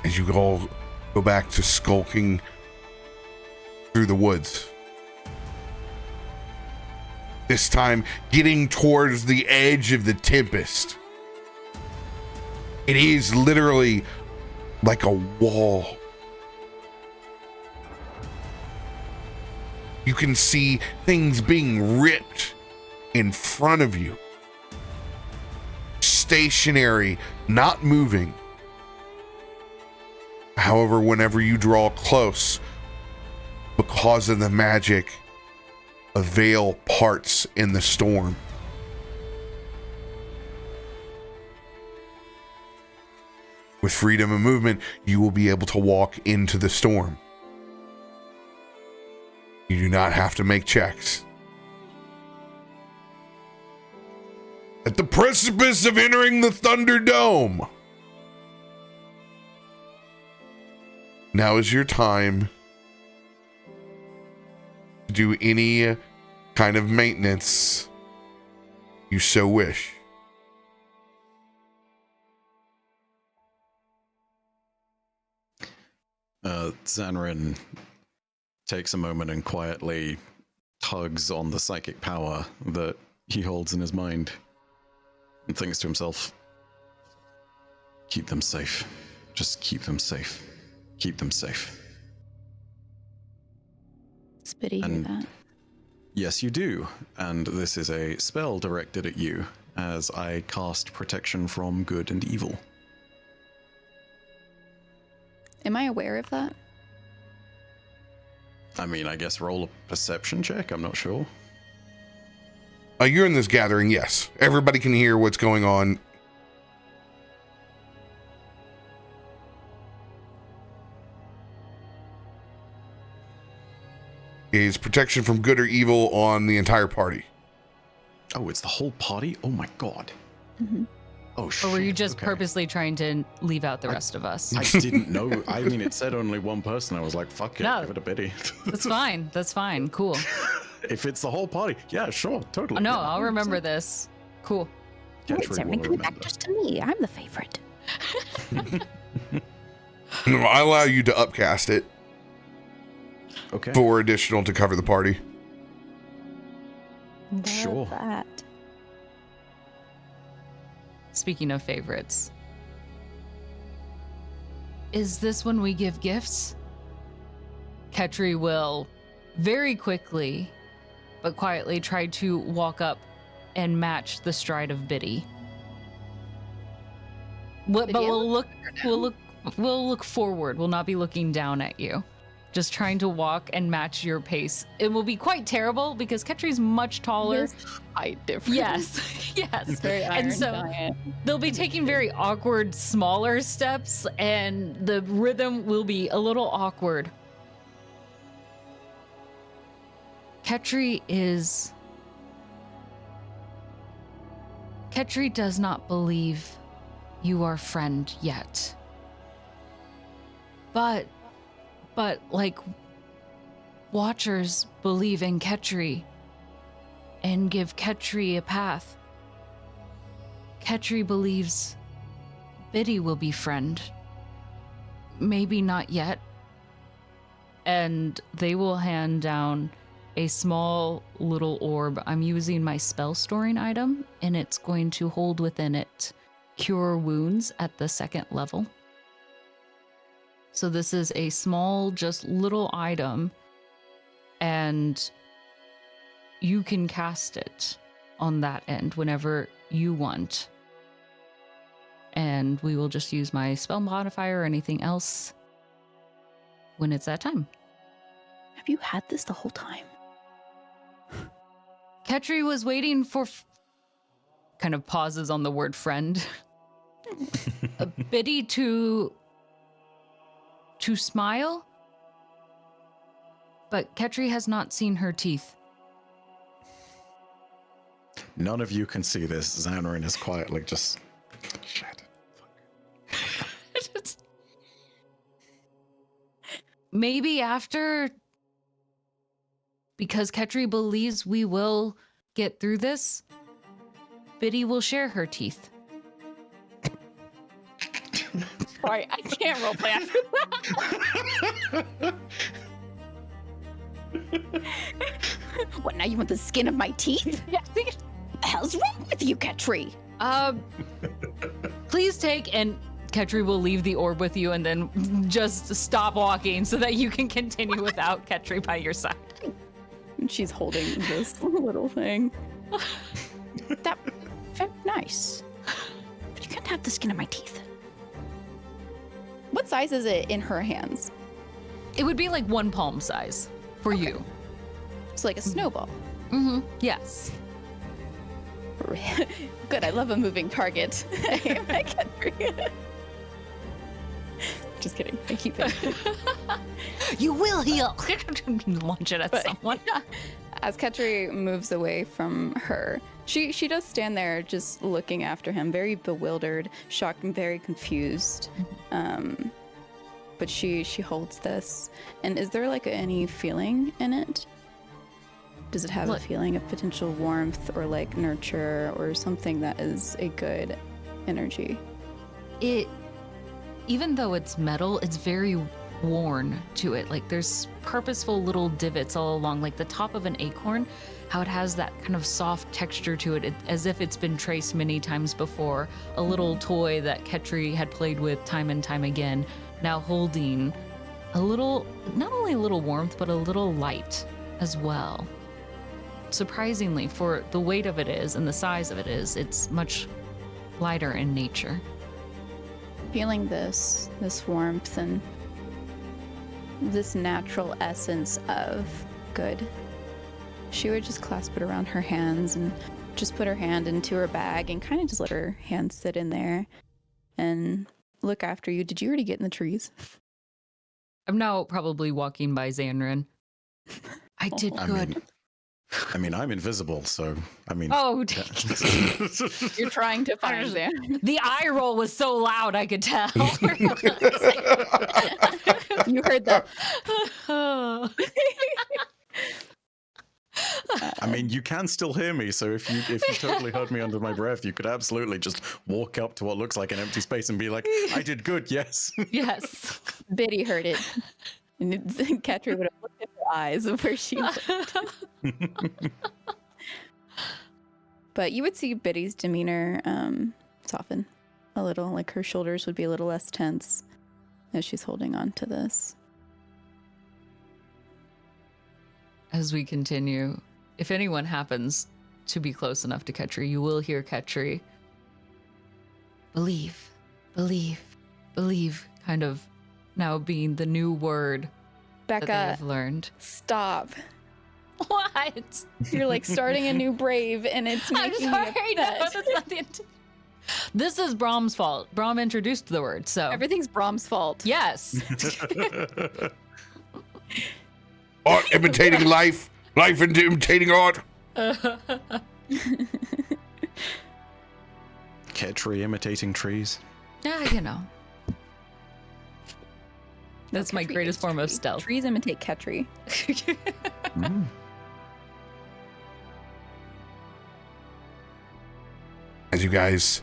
As you all go back to skulking through the woods, This time getting towards the edge of the tempest. It is literally like a wall. You can see things being ripped in front of you. Stationary, not moving. However, whenever you draw close, because of the magic, a veil parts in the storm. With freedom of movement, you will be able to walk into the storm. You do not have to make checks. At the precipice of entering the Thunderdome, now is your time to do any kind of maintenance you so wish. Zanryn takes a moment and quietly tugs on the psychic power that he holds in his mind and thinks to himself, keep them safe. Just keep them safe. Keep them safe. Spitty, hear that? Yes, you do. And this is a spell directed at you as I cast protection from good and evil. Am I aware of that? I mean, I guess roll a perception check. I'm not sure. You're in this gathering, yes. Everybody can hear what's going on. Is protection from good or evil on the entire party. Oh, it's the whole party? Oh my god. Mm-hmm. Oh shit. Or were you just okay. purposely trying to leave out the rest of us? I didn't know. I mean, it said only one person. I was like, fuck it, No. give it a biddy. That's fine. That's fine. Cool. If it's the whole party, yeah, sure, totally. No, Yeah, I'll 100%. remember this. Cool. Wait, Catchery Zanryn, will give it back remember. just to me. I'm the favorite. I allow you to upcast it Okay. 4 additional to cover the party. Sure. Love that. Speaking of favorites, is this when we give gifts? Ketri will very quickly but quietly try to walk up and match the stride of Biddy. But we'll look forward. We'll not be looking down at you. Just trying to walk and match your pace. It will be quite terrible because Ketri's much taller. Height difference. Yes, yes. It's very Iron And so Giant. they'll be taking very awkward, smaller steps, and the rhythm will be a little awkward. Ketri does not believe you are friend yet. But like Watchers believe in Ketri and give Ketri a path. Ketri believes Biddy will be friend. Maybe not yet. And they will hand down a small little orb. I'm using my spell storing item, and it's going to hold within it Cure Wounds at the 2nd level. So this is a small, just little item, and you can cast it on that end whenever you want. And we will just use my spell modifier or anything else when it's that time. Have you had this the whole time? Ketri was waiting for kind of pauses on the word friend. A Biddy to smile, but Ketri has not seen her teeth. None of you can see this. Zanryn is quietly just shit. Maybe after, because Ketri believes we will get through this, Biddy will share her teeth. Sorry, I can't roleplay after that. What, now you want the skin of my teeth? What the hell's wrong with you, Ketri? Please take, and Ketri will leave the orb with you and then just stop walking so that you can continue without Ketri by your side. And she's holding this little thing. That felt nice. But you can't have the skin of my teeth. What size is it in her hands? It would be like one palm size for you. It's like a snowball. Mm-hmm. Yes. Good, I love a moving target. I can't forget. Just kidding. I keep it. You will heal. Launch it at someone. As Ketri moves away from her, she does stand there just looking after him, very bewildered, shocked, and very confused. But she holds this. And is there like any feeling in it? Does it have a feeling of potential warmth or like nurture or something that is a good energy? Even though it's metal, it's very worn to it. Like there's purposeful little divots all along, like the top of an acorn, how it has that kind of soft texture to it, as if it's been traced many times before. A little toy that Ketri had played with time and time again, now holding a little, not only a little warmth, but a little light as well. Surprisingly, for the weight of it is and the size of it is, it's much lighter in nature. Feeling this warmth and this natural essence of good, she would just clasp it around her hands and just put her hand into her bag and kind of just let her hand sit in there and look after you. Did you already get in the trees? I'm now probably walking by Zanryn. I did good. I mean, I'm invisible, so I mean. Oh, you're trying to find them. The eye roll was so loud, I could tell. You heard that. I mean, you can still hear me, so if you totally heard me under my breath, you could absolutely just walk up to what looks like an empty space and be like, "I did good, yes." Yes. Biddy heard it. And Ketri would have looked at her eyes of where she looked. But you would see Biddy's demeanor soften a little, like her shoulders would be a little less tense as she's holding on to this. As we continue, if anyone happens to be close enough to Ketri, you will hear Ketri. Believe, believe, believe, kind of now being the new word Becca, that they've learned. Stop. What? You're like starting a new brave and it's making I'm sorry, me no, upset. that's not the intent. This is Brom's fault. Brom introduced the word, so. Everything's Brom's fault. Yes. Art imitating life, life imitating art. Ketri imitating trees. Yeah, you know. That's my greatest form of stealth. Trees imitate Ketri. As you guys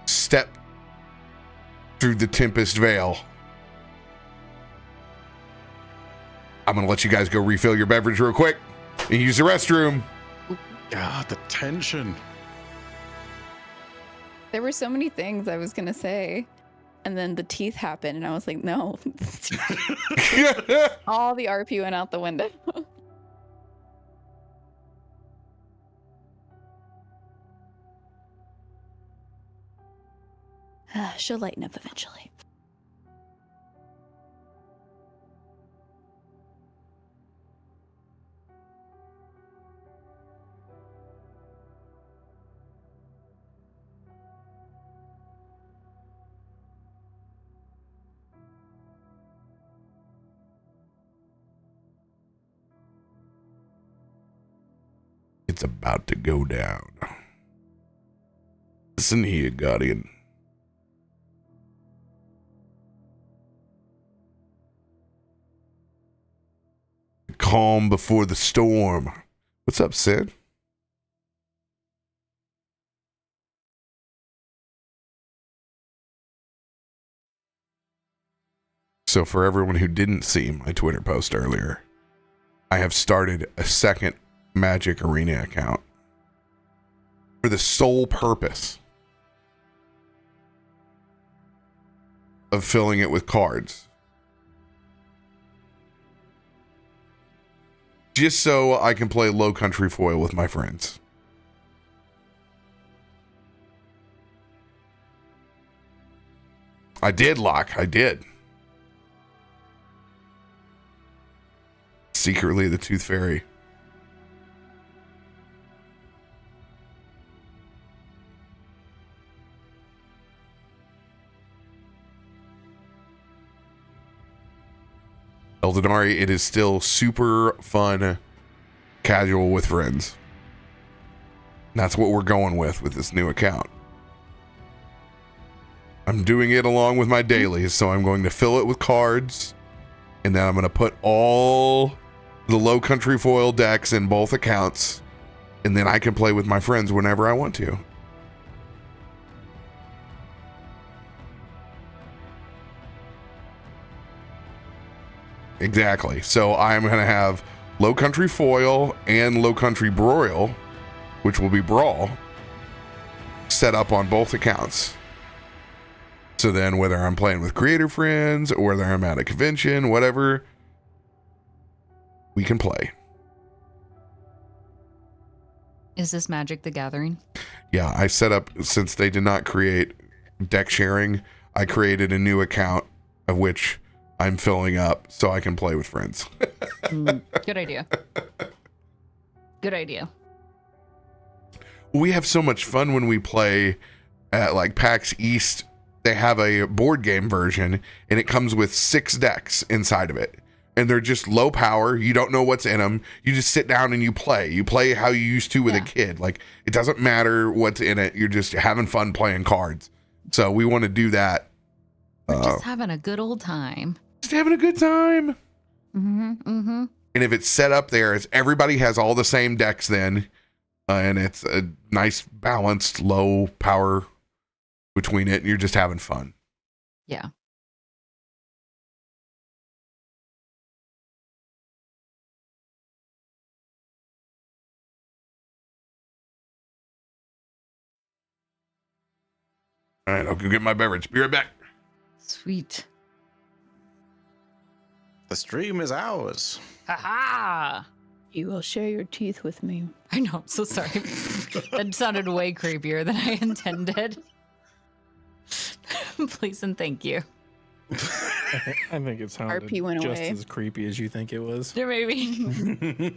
step through the Tempest Veil, I'm going to let you guys go refill your beverage real quick and use the restroom. God, the tension. There were so many things I was going to say. And then the teeth happened, and I was like, no. All the RP went out the window. She'll lighten up eventually. It's about to go down. Listen here, Guardian. Calm before the storm. What's up, Sid? So for everyone who didn't see my Twitter post earlier, I have started a second Magic Arena account for the sole purpose of filling it with cards. Just so I can play Low Country Foil with my friends. I did, Locke. I did. Secretly the Tooth Fairy. Eldenari, it is still super fun, casual with friends. And that's what we're going with this new account. I'm doing it along with my dailies, so I'm going to fill it with cards, and then I'm going to put all the Low Country Foil decks in both accounts, and then I can play with my friends whenever I want to. Exactly. So I'm going to have Low Country Foil and Low Country Broil, which will be Brawl, set up on both accounts. So then whether I'm playing with creator friends or whether I'm at a convention, whatever, we can play. Is this Magic the Gathering? Yeah, I set up, since they did not create deck sharing, I created a new account of which I'm filling up so I can play with friends. Good idea. Good idea. We have so much fun when we play at like PAX East. They have a board game version and it comes with 6 decks inside of it. And they're just low power. You don't know what's in them. You just sit down and you play. You play how you used to with a kid. Like, it doesn't matter what's in it. You're just having fun playing cards. So we want to do that. We're just having a good old time. Just having a good time. Mm-hmm. Mm-hmm. And if it's set up there, it's everybody has all the same decks then. And it's a nice balanced low power between it. And you're just having fun. Yeah. All right, I'll go get my beverage. Be right back. Sweet. The stream is ours. Ha-ha! You will share your teeth with me. I know, I'm so sorry. That sounded way creepier than I intended. Please and thank you. I think it sounded RP went just away. as creepy as you think it was. There may be.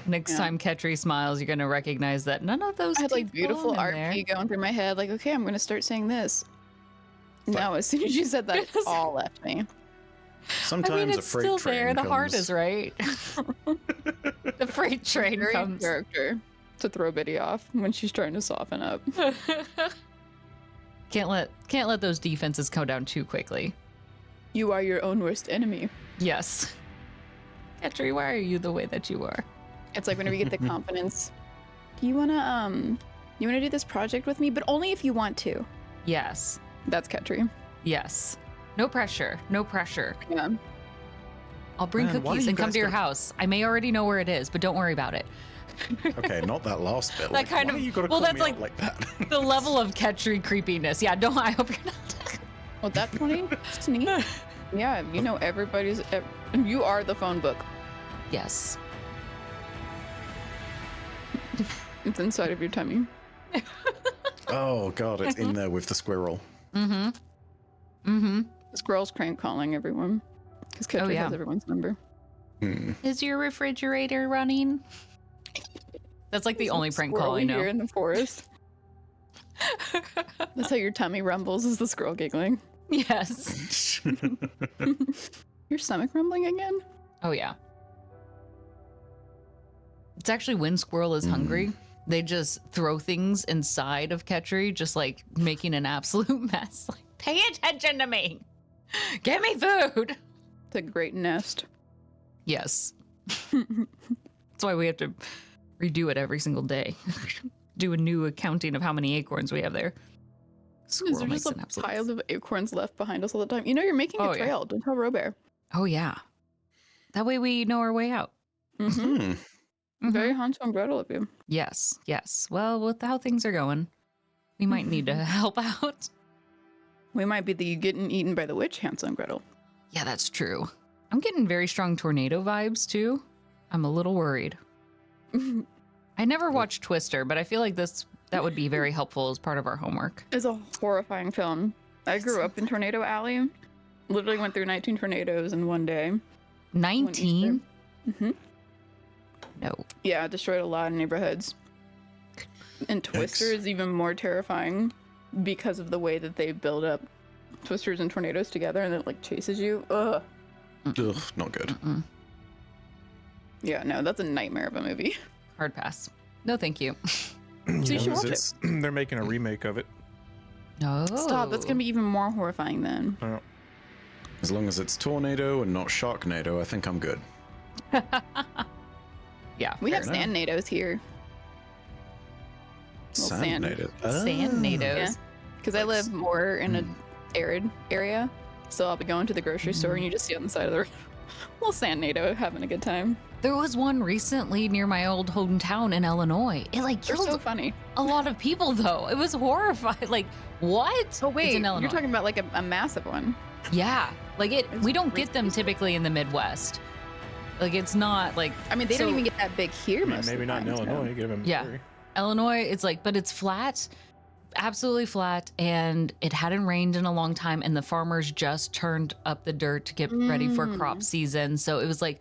Next time Ketri smiles, you're going to recognize that none of those I had like teeth beautiful belong in RP going through my head. Like, okay, I'm gonna start saying this. Now, as soon as you said that, it all left me. Sometimes I mean, a it's freight still train there. The heart comes- is right. The freight train Very comes. character to throw Biddy off when she's trying to soften up. Can't let those defenses come down too quickly. You are your own worst enemy. Yes. Ketri, why are you the way that you are? It's like whenever you get the confidence. Do you wanna do this project with me? But only if you want to. Yes. That's Ketri. Yes. No pressure. No pressure. Yeah. I'll bring Man, why cookies you and come guys to your gotta- house. I may already know where it is, but don't worry about it. Okay, not that last bit. That Like, kind why of- you gotta well, call that's me out like that. The level of Ketri creepiness. Yeah, don't. I hope you're not. Well, that's funny. Sneak. Yeah, you know everybody's. You are the phone book. Yes. It's inside of your tummy. Oh god, it's in there with the squirrel. Mm-hmm. Mm-hmm. The squirrel's crank calling everyone. Because Ketri yeah. has everyone's number. Is your refrigerator running? That's like the There's only a prank call squirrel I know. here in the forest. That's how your tummy rumbles, is the squirrel giggling. Yes. Your stomach rumbling again? Oh yeah. It's actually when Squirrel is hungry, they just throw things inside of Ketri, just like making an absolute mess. Like, pay attention to me. Get me food. It's a great nest. Yes. That's why we have to redo it every single day. Do a new accounting of how many acorns we have there. Is Squirrel there makes just an a absolute pile of acorns left behind us all the time? You know, you're making Oh, a yeah. trail. Don't tell RoBear. Oh yeah. That way we know our way out. Mm-hmm. Hmm. Very Hansel and Gretel of you. Yes, yes. Well, with how things are going, we might need to help out. We might be the getting eaten by the witch Hansel and Gretel. Yeah, that's true. I'm getting very strong tornado vibes too. I'm a little worried. I never watched Twister, but I feel like that would be very helpful as part of our homework. It's a horrifying film. I grew up in Tornado Alley. Literally went through 19 tornadoes in one day. 19? Mm-hmm. No. Yeah, it destroyed a lot of neighborhoods. And Twister is even more terrifying because of the way that they build up twisters and tornadoes together, and it like chases you. Ugh. Ugh, not good. Mm-mm. Yeah, no, that's a nightmare of a movie. Hard pass. No, thank you. So you should watch it. They're making a remake of it. No. Stop. That's gonna be even more horrifying then. As long as it's tornado and not sharknado, I think I'm good. Yeah. We have enough. sand-nados here. Little sand. Sandnado. Sand nados. Yeah. Because I live more in an arid area, so I'll be going to the grocery store and you just see on the side of the road little sand-nado having a good time. There was one recently near my old hometown in Illinois. It like They're killed so funny. a lot of people though. It was horrifying. Like, what? Oh wait, It's in Illinois. you're talking about like a massive one. Yeah. Like It's we don't crazy. get them typically in the Midwest. Like it's not like I mean, they So- don't even get that big here most Maybe of the not in time, so- Illinois. Get them in Yeah. Missouri. Illinois, it's like, but it's flat, absolutely flat, and it hadn't rained in a long time, and the farmers just turned up the dirt to get ready for crop season. So it was like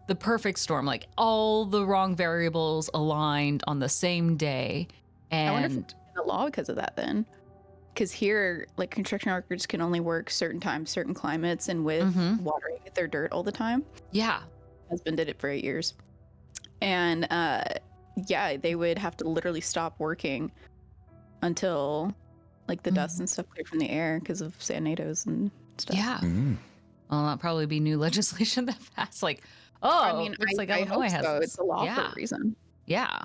the perfect storm, like all the wrong variables aligned on the same day. I wonder if And it's the law because of that then. Because here, like construction workers can only work certain times, certain climates, and with Mhm. watering their dirt all the time. yeah, Husband did it for 8 years. And yeah, they would have to literally stop working until like the dust and stuff cleared from the air because of sandnados and stuff. yeah. Mm. Well, that'll probably be new legislation that passed. Like, oh, I mean, looks like I Illinois hope has so. this. It's a law for Yeah, a reason. yeah.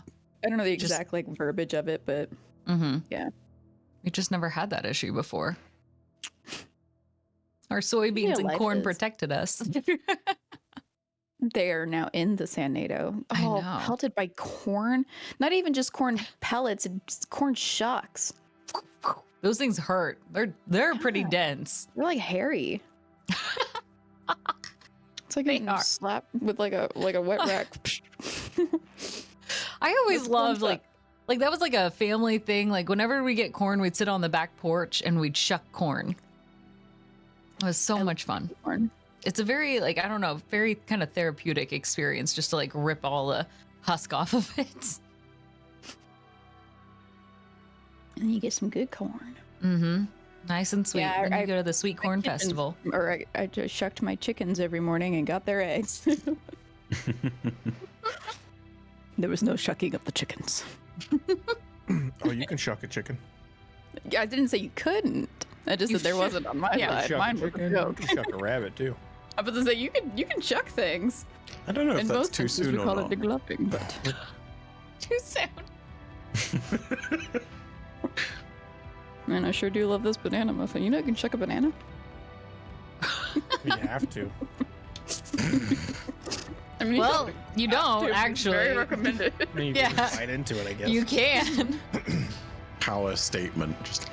I don't know the Just- exact like verbiage of it, but Mm-hmm. Yeah. We just never had that issue before. Our soybeans and life corn is. protected us. they are now in the sandnado. I Oh, know. pelted by corn. Not even just corn pellets, it's corn shucks. Those things hurt. They're pretty Yeah. dense. They're like hairy. It's like They getting are. slapped with like a wet rack. I always That's loved corn like that was like a family thing. Like whenever we get corn, we'd sit on the back porch and we'd shuck corn. It was so much fun. corn. It's a very like I don't know, very kind of therapeutic experience just to like rip all the husk off of it. And then you get some good corn. Mm-hmm. Nice and sweet. Yeah, then you I- go to the sweet corn chickens- festival. Or I just shucked my chickens every morning and got their eggs. There was no shucking of the chickens. Oh, you can shuck a chicken. Yeah, I didn't say you couldn't. I just You said there should. wasn't on my Yeah. side. Shuck a Mine was a chicken. You joke. can shuck a rabbit too. I was gonna say you can shuck things. I don't know if In that's most too instances, soon we or call not. it deglumping, but Too soon. man, I sure do love this banana muffin. You know you can shuck a banana? You have to. I mean, Well, you don't Very actually. recommended. I mean, you Yeah. can just bite into it, I guess. You can. Power statement. Just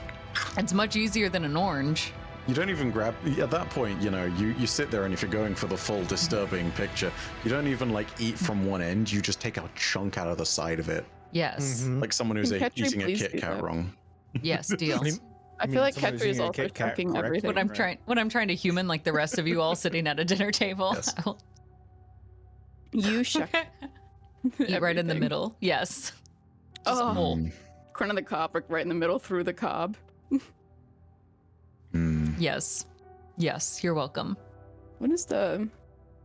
It's much easier than an orange. you don't even grab at that point, you know, you sit there and if you're going for the full disturbing picture, you don't even like eat from one end, you just take a chunk out of the side of it. Yes. Mhm. Like someone who's Can Ketri eating a please Kit do Kat that? wrong. Yes, deal. I feel like someone who's Ketri is eating a also Kit Kat shucking correctly. everything. When I'm trying to human like the rest of you all sitting at a dinner table. Yes. I will You shuck eat right in the everything. middle. Yes. Just Oh. whole. Corner of the cob, like right in the middle through the cob. Mm. Yes. Yes, you're welcome. What is the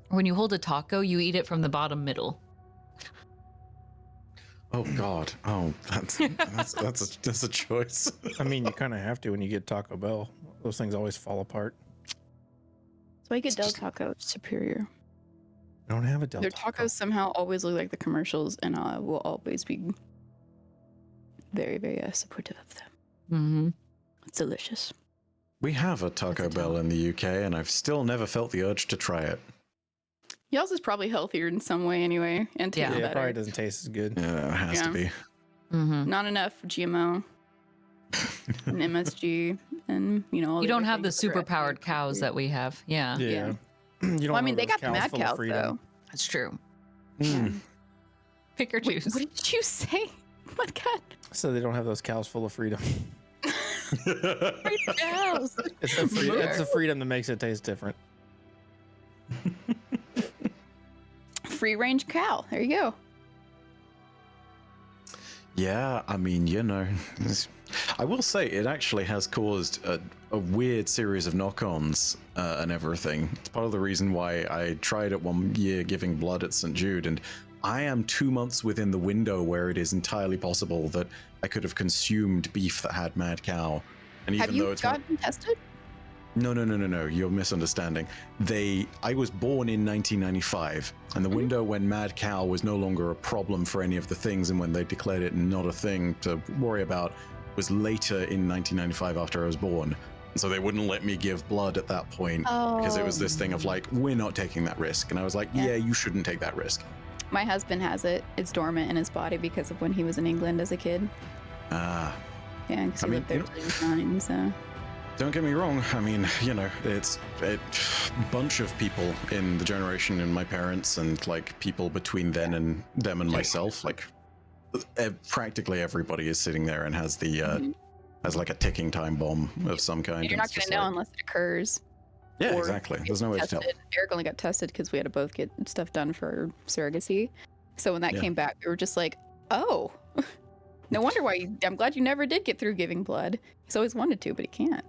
When you hold a taco, you eat it from the bottom middle. Oh God. Oh, that's a choice. I mean, you kind of have to when you get Taco Bell. Those things always fall apart. so I get Del Taco Superior. I don't have a Del Their Taco. tacos somehow always look like the commercials, and I will always be very, very supportive of them. Mm-hmm. It's delicious. We have a Taco That's a Bell tell. in the UK, and I've still never felt the urge to try it. Y'all's is probably healthier in some way anyway, and tastes Yeah, it better. probably doesn't taste as good. Yeah, it has to be. Mm-hmm. Not enough GMO and MSG, and all You the don't other have the things that are superpowered cows that we have. Yeah, Yeah. You don't Well, I mean, have they those got the mad full of cows freedom. though. that's true. Mm. Pick or Wait, choose. what did you say, Mudcat? So they don't have those cows full of freedom. Cows. It's the freedom. It's the freedom that makes it taste different. Free range cow. There you go. Yeah, I mean, I will say it actually has caused a weird series of knock-ons and everything. It's part of the reason why I tried it 1 year giving blood at St. Jude, and I am 2 months within the window where it is entirely possible that I could have consumed beef that had mad cow. And even Have you though it's gotten tested? No, you're misunderstanding. I was born in 1995, and the window when mad cow was no longer a problem for any of the things, and when they declared it not a thing to worry about, was later in 1995 after I was born. And so they wouldn't let me give blood at that point because it was this thing of like, we're not taking that risk. And I was like, yeah, you shouldn't take that risk. My husband has it. It's dormant in his body because of when he was in England as a kid. Ah. Yeah, because he I mean, lived there till he was 9, so. Don't get me wrong. I mean, it's a bunch of people in the generation in my parents and like people between then and them and myself. Like practically everybody is sitting there and has the has like a ticking time bomb of some kind. And you're not It's going just to know like- unless it occurs. Yeah, or exactly. There's no way to tell. tested. Eric only got tested because we had to both get stuff done for surrogacy. So when that Yeah. came back, we were just like, oh, no wonder why. I'm glad you never did get through giving blood. He's always wanted to, but he can't.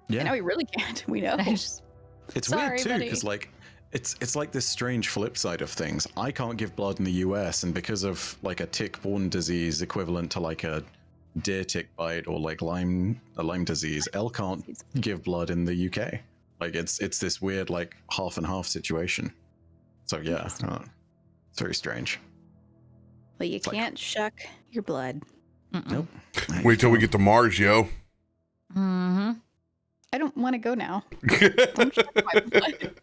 And Yeah, now he really can't. We know. Nice. it's Sorry, weird too buddy. because like it's like this strange flip side of things. I can't give blood in the US, and because of like a tick-borne disease equivalent to like a deer tick bite or like Lyme disease, Elle can't give blood in the UK. Like it's this weird like half and half situation. So yeah, it's very strange. Well, you It's like- can't shuck your blood. Nope. Wait till we get to Mars, yo. Mm-hmm. I don't want to go now. Don't shuck my blood.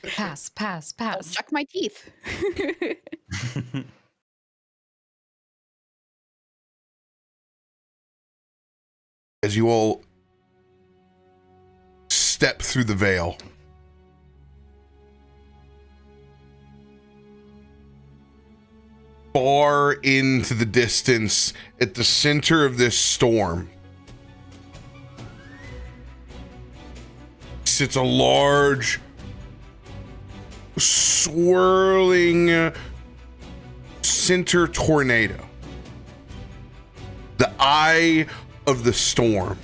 Pass. I'll shuck my teeth. As you all step through the veil, far into the distance, at the center of this storm, sits a large, swirling center tornado. The eye of the storm.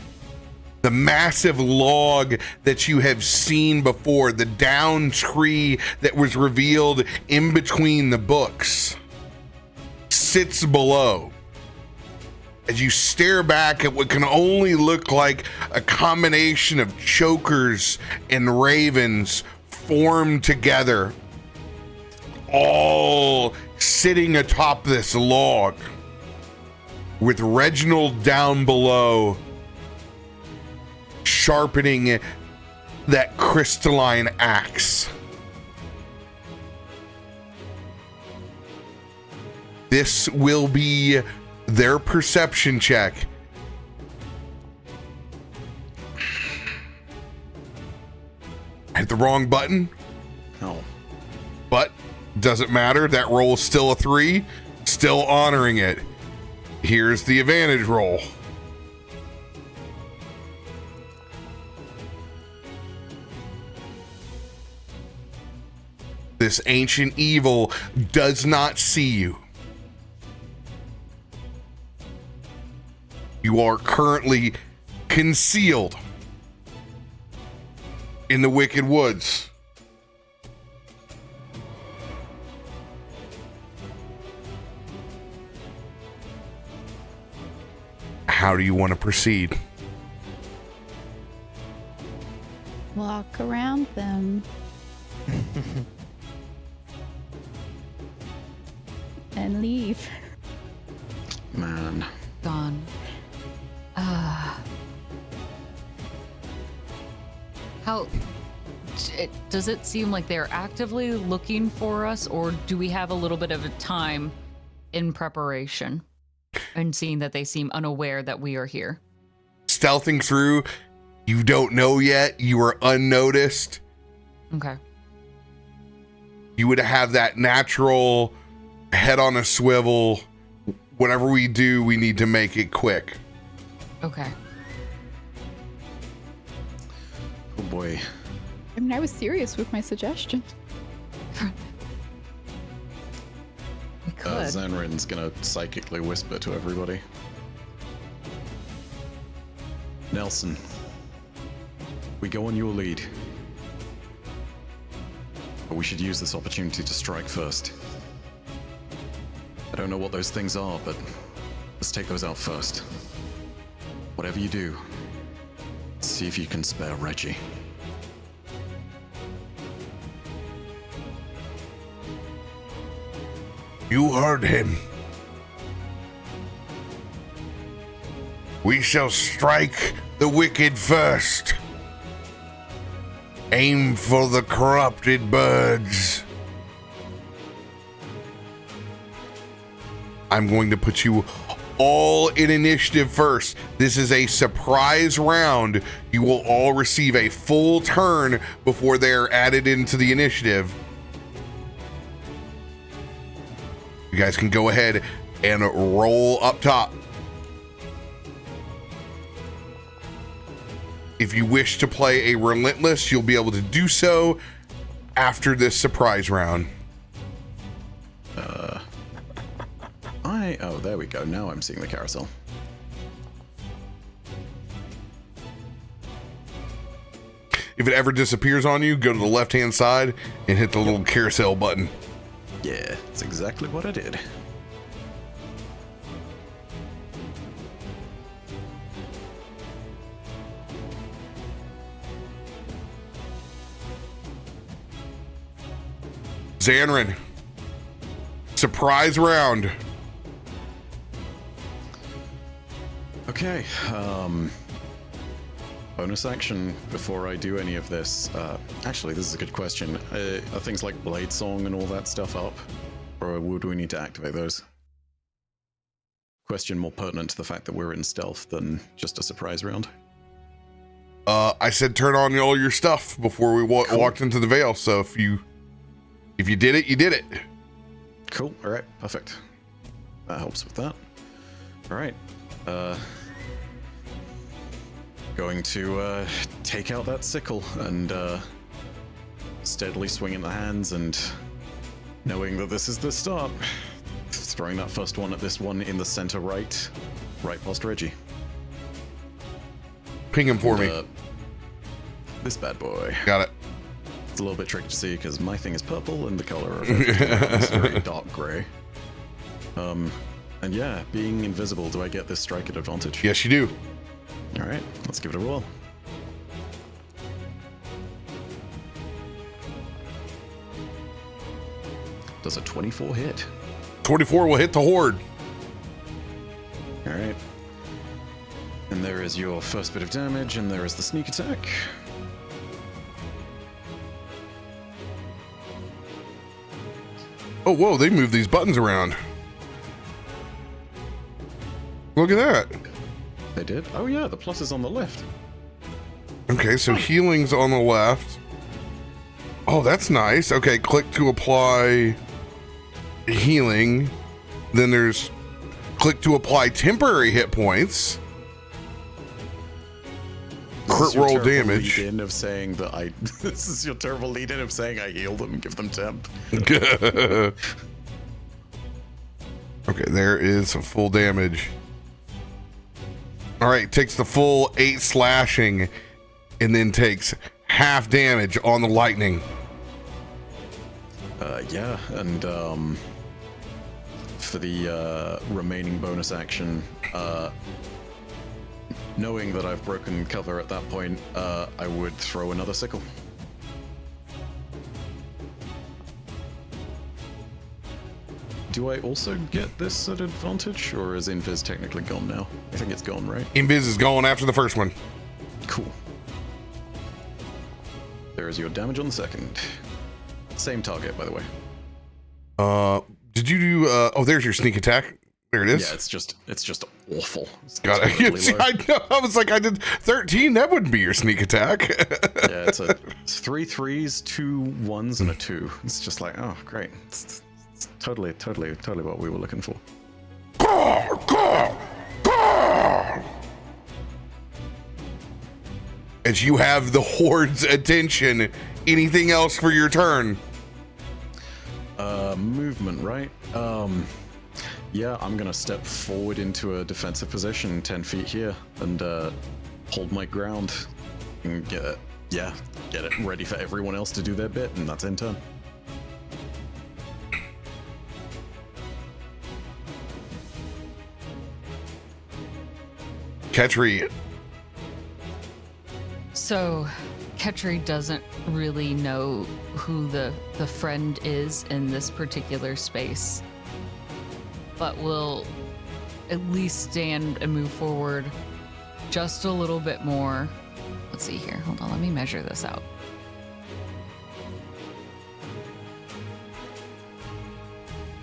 The massive log that you have seen before, the down tree that was revealed in between the books, sits below. As you stare back at what can only look like a combination of chokers and ravens formed together, all sitting atop this log, with Reginald down below, sharpening that crystalline axe. This will be their perception check. I hit the wrong button, Oh. but doesn't matter. That roll is still a 3, still honoring it. Here's the advantage roll. This ancient evil does not see you. You are currently concealed in the Wicked Woods. How do you want to proceed? Walk around them. And leave. Man. Gone. How does it seem like they're actively looking for us, or do we have a little bit of a time in preparation and seeing that they seem unaware that we are here? Stealthing through, you don't know yet. You are unnoticed. Okay. You would have that natural head on a swivel. Whatever we do, we need to make it quick. Okay. Oh boy. I mean, I was serious with my suggestion. We could. Zanryn's gonna psychically whisper to everybody. Nelson, we go on your lead. But we should use this opportunity to strike first. I don't know what those things are, but let's take those out first. Whatever you do, see if you can spare Reggie. You heard him. We shall strike the wicked first. Aim for the corrupted birds. I'm going to put you all in initiative first. This is a surprise round. You will all receive a full turn before they're added into the initiative. You guys can go ahead and roll up top. If you wish to play a relentless, you'll be able to do so after this surprise round. Oh, there we go. Now I'm seeing the carousel. If it ever disappears on you, go to the left-hand side and hit the little carousel button. Yeah, that's exactly what I did. Zanryn, surprise round. Okay, bonus action before I do any of this. Actually, this is a good question. Are things like Blade Song and all that stuff up? Or would we need to activate those? Question more pertinent to the fact that we're in stealth than just a surprise round. I said turn on all your stuff before we walked into the Veil, so if you did it, you did it. Cool, alright, perfect. That helps with that. Alright. Going to take out that sickle and steadily swing in the hands, and knowing that this is the start, throwing that first one at this one in the center right past Reggie. Ping him for me. This bad boy. Got it. It's a little bit tricky to see because my thing is purple and the color of it is very dark gray. And yeah, being invisible, do I get this strike at advantage? Yes, you do. All right, let's give it a roll. Does a 24 hit? 24 will hit the horde. All right. And there is your first bit of damage, and there is the sneak attack. Oh, whoa, they moved these buttons around. Look at that. They did? Oh yeah, the plus is on the left. Okay, so healing's on the left. Oh, that's nice. Okay, click to apply healing. Then there's click to apply temporary hit points. Crit roll damage. Lead-in of saying that I. This is your terrible lead-in of saying I heal them, give them temp. Okay, there is some full damage. All right, takes the full 8 slashing, and then takes half damage on the lightning. Yeah, and for the remaining bonus action, knowing that I've broken cover at that point, I would throw another sickle. Do I also get this at advantage, or is Invis technically gone now? I think it's gone, right? Invis is gone after the first one. Cool. There is your damage on the second. Same target, by the way. Did you do? Oh, there's your sneak attack. There it is. Yeah, it's just awful. It's Got it. I know. I was like, I did 13. That wouldn't be your sneak attack. Yeah, it's 3 3s, 2 1s, and a 2. It's just like, oh, great. It's totally what we were looking for. As you have the Horde's attention, anything else for your turn? Movement, right? Yeah, I'm gonna step forward into a defensive position 10 feet here and hold my ground and get it ready for everyone else to do their bit, and that's in turn. Ketri. So, Ketri doesn't really know who the friend is in this particular space, but will at least stand and move forward just a little bit more. Let's see here. Hold on, let me measure this out.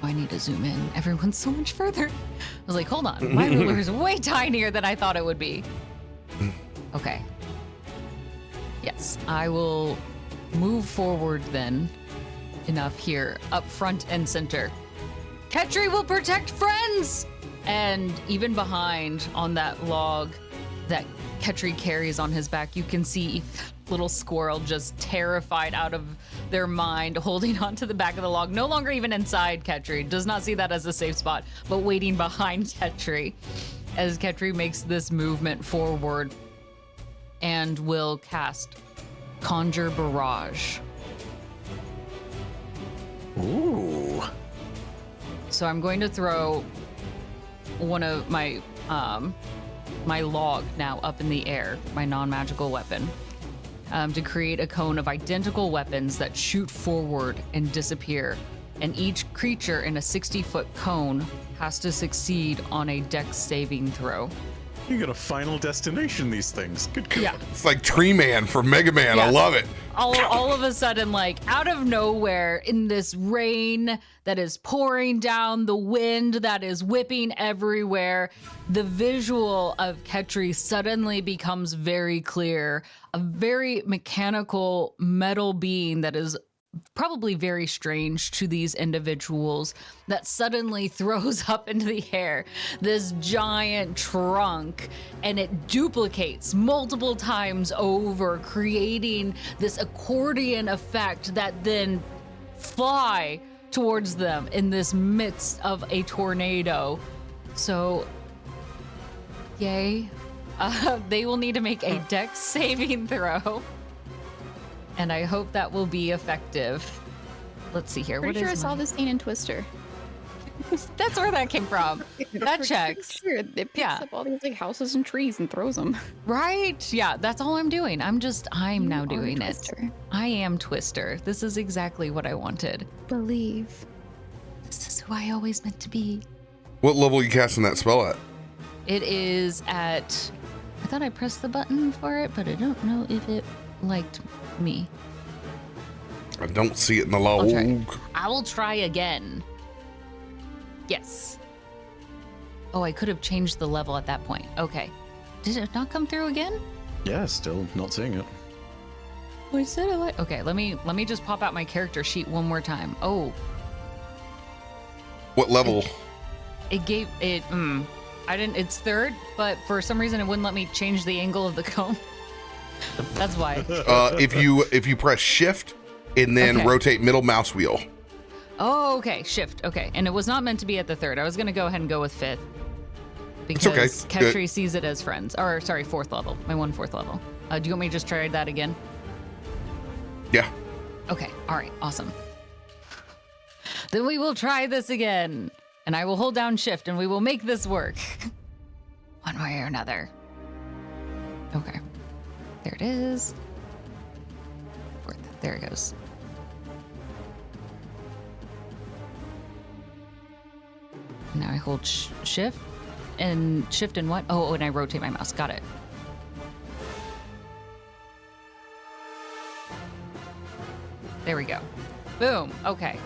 Oh, I need to zoom in. Everyone's so much further. I was like, hold on, my ruler is way tinier than I thought it would be. Okay. Yes, I will move forward then enough here, up front and center. Ketri will protect friends! And even behind on that log that Ketri carries on his back, you can see little squirrel just terrified out of their mind, holding onto the back of the log, no longer even inside Ketri, does not see that as a safe spot, but waiting behind Ketri as Ketri makes this movement forward and will cast Conjure Barrage. Ooh. So I'm going to throw one of my my log now up in the air, my non-magical weapon, to create a cone of identical weapons that shoot forward and disappear. And each creature in a 60-foot cone has to succeed on a dex saving throw. You got a final destination, these things. Good God. Yeah. It's like Tree Man from Mega Man. Yeah. I love it. All of a sudden, like out of nowhere, in this rain that is pouring down, the wind that is whipping everywhere, the visual of Ketri suddenly becomes very clear. A very mechanical metal being that is probably very strange to these individuals that suddenly throws up into the air this giant trunk, and it duplicates multiple times over, creating this accordion effect that then fly towards them in this midst of a tornado. So yay. They will need to make a dex saving throw. And I hope that will be effective. Let's see here. Pretty sure I saw this scene in Twister. That's where that came from. That checks. Sure. It picks up all these like houses and trees and throws them. Right? Yeah, that's all I'm doing. I'm now doing it. Twister. I am Twister. This is exactly what I wanted. Believe. This is who I always meant to be. What level are you casting that spell at? It is at... I thought I pressed the button for it, but I don't know if it liked me. I don't see it in the log. I will try again. Yes. Oh, I could have changed the level at that point. Okay. Did it not come through again? Yeah, still not seeing it. Oh, I said I like. Okay, let me just pop out my character sheet one more time. Oh. What level? It gave it. I didn't. It's third, but for some reason it wouldn't let me change the angle of the cone. That's why. If you press shift and then rotate middle mouse wheel. Oh, okay. Shift. Okay. And it was not meant to be at the third. I was going to go ahead and go with fifth. Because it's okay. Ketri sees it as friends. Or, sorry, fourth level. My fourth level. Do you want me to just try that again? Yeah. Okay. All right. Awesome. Then we will try this again. And I will hold down shift and we will make this work. One way or another. Okay. There it is. Fourth. There it goes. Now I hold shift and what? Oh, and I rotate my mouse. Got it. There we go. Boom. Okay.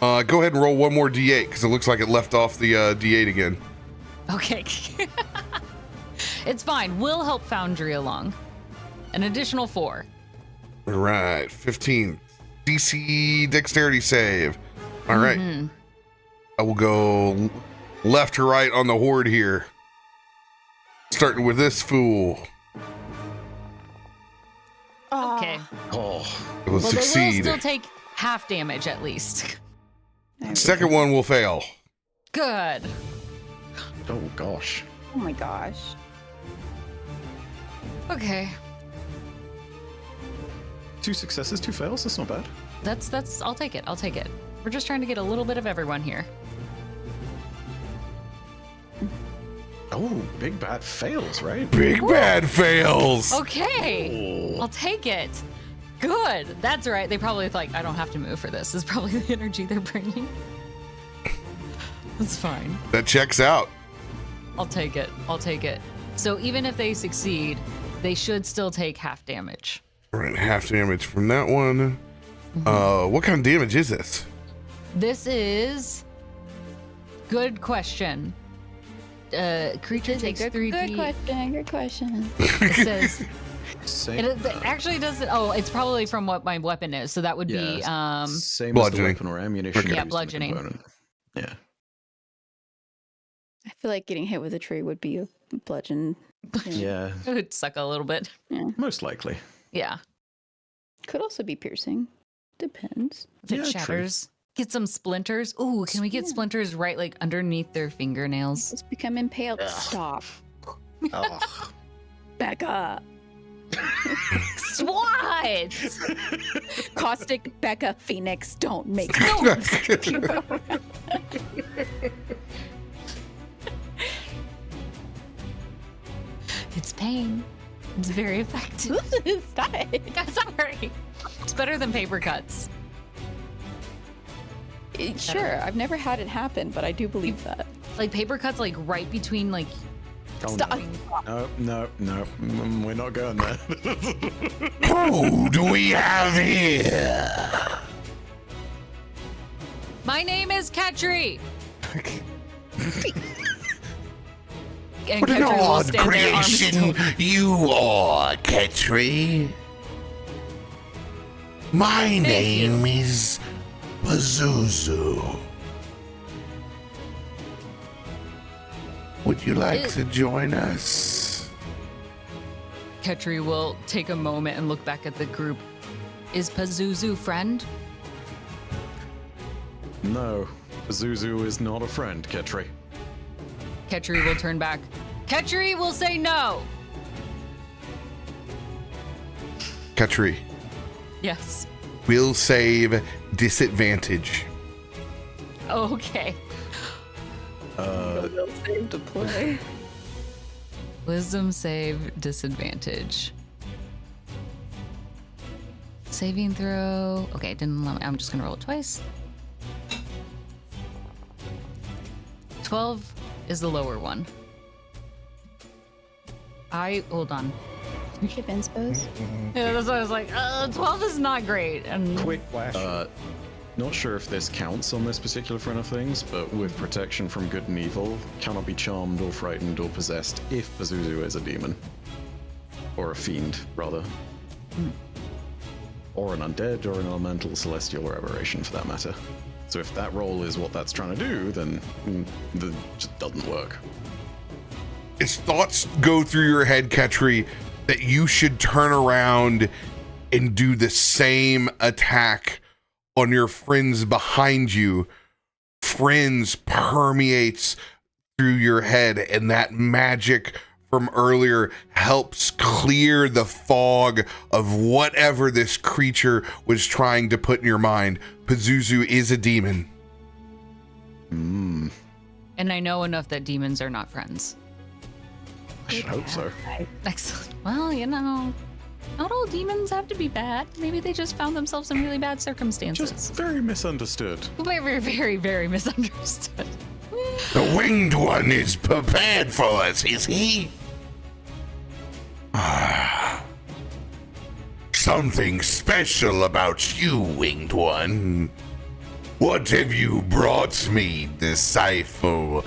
Go ahead and roll one more D8 because it looks like it left off the D8 again. Okay. It's fine. We'll help Foundry along. An additional 4. All right, 15. DC dexterity save. All right. I will go left to right on the horde here. Starting with this fool. Okay. Oh, It will Well, succeed. they will still take half damage at least. Second one will fail. Good. oh gosh. Oh my gosh. Okay. 2 successes, 2 fails. That's not bad. That's I'll take it. I'll take it. We're just trying to get a little bit of everyone here. Oh, big bad fails, right? Big bad fails. Okay. Oh. I'll take it. Good. That's right. They probably like, I don't have to move for this. This is probably the energy they're bringing. That's fine. That checks out. I'll take it. I'll take it. So even if they succeed, they should still take half damage. All right, half damage from that one. What kind of damage is this? This is good question. Creature takes 3d. Good question. Good question. It says Same, it actually doesn't. Oh, it's probably from what my weapon is. So that would be same as the bludgeoning. weapon or ammunition. Okay. used Yeah, in the bludgeoning. component. Yeah. I feel like getting hit with a tree would be a bludgeon. Yeah, it would suck a little bit. most likely. Yeah. Could also be piercing. Depends. If it Yeah, true. shatters, get some splinters. Ooh, can we get splinters right like underneath their fingernails? Let's become impaled. Ugh. Stop. Oh. Back up. What? Caustic Becca Phoenix. Don't make No. It's pain. It's very effective. Stop it. Sorry. It's better than paper cuts. Sure, I've never had it happen, but I do believe that. Like paper cuts, like right between like. Oh, Stop. no, we're not going there. Who do we have here? My name is Ketri. And What an Ketri will odd stand there, arms creation still. you are, Ketri. My name is Pazuzu. Would you like to join us? Ketri will take a moment and look back at the group. Is Pazuzu friend? No, Zuzu is not a friend, Ketri. Ketri will turn back. Ketri will say no. Ketri, Yes. we'll save disadvantage. Okay. They'll save to play. Wisdom save disadvantage. Saving throw. Okay, didn't allow me. I'm just gonna roll it twice. 12 is the lower one. Hold on. Ship inspos. Yeah, that's why I was like, 12 is not great. And Quick flash. Not sure if this counts on this particular front of things, but with protection from good and evil, cannot be charmed or frightened or possessed if Pazuzu is a demon. Or a fiend, rather. Or an undead, or an elemental, celestial, or aberration for that matter. So if that role is what that's trying to do, then it just doesn't work. As thoughts go through your head, Ketri, that you should turn around and do the same attack on your friends behind you, friends permeates through your head, and that magic from earlier helps clear the fog of whatever this creature was trying to put in your mind. Pazuzu is a demon. and I know enough that demons are not friends. I should hope so. Excellent. Well, you know, not all demons have to be bad. Maybe they just found themselves in really bad circumstances. Just very misunderstood. Very, very, very misunderstood. The winged one is prepared for us, is he? something special about you, Winged One. What have you brought me, disciple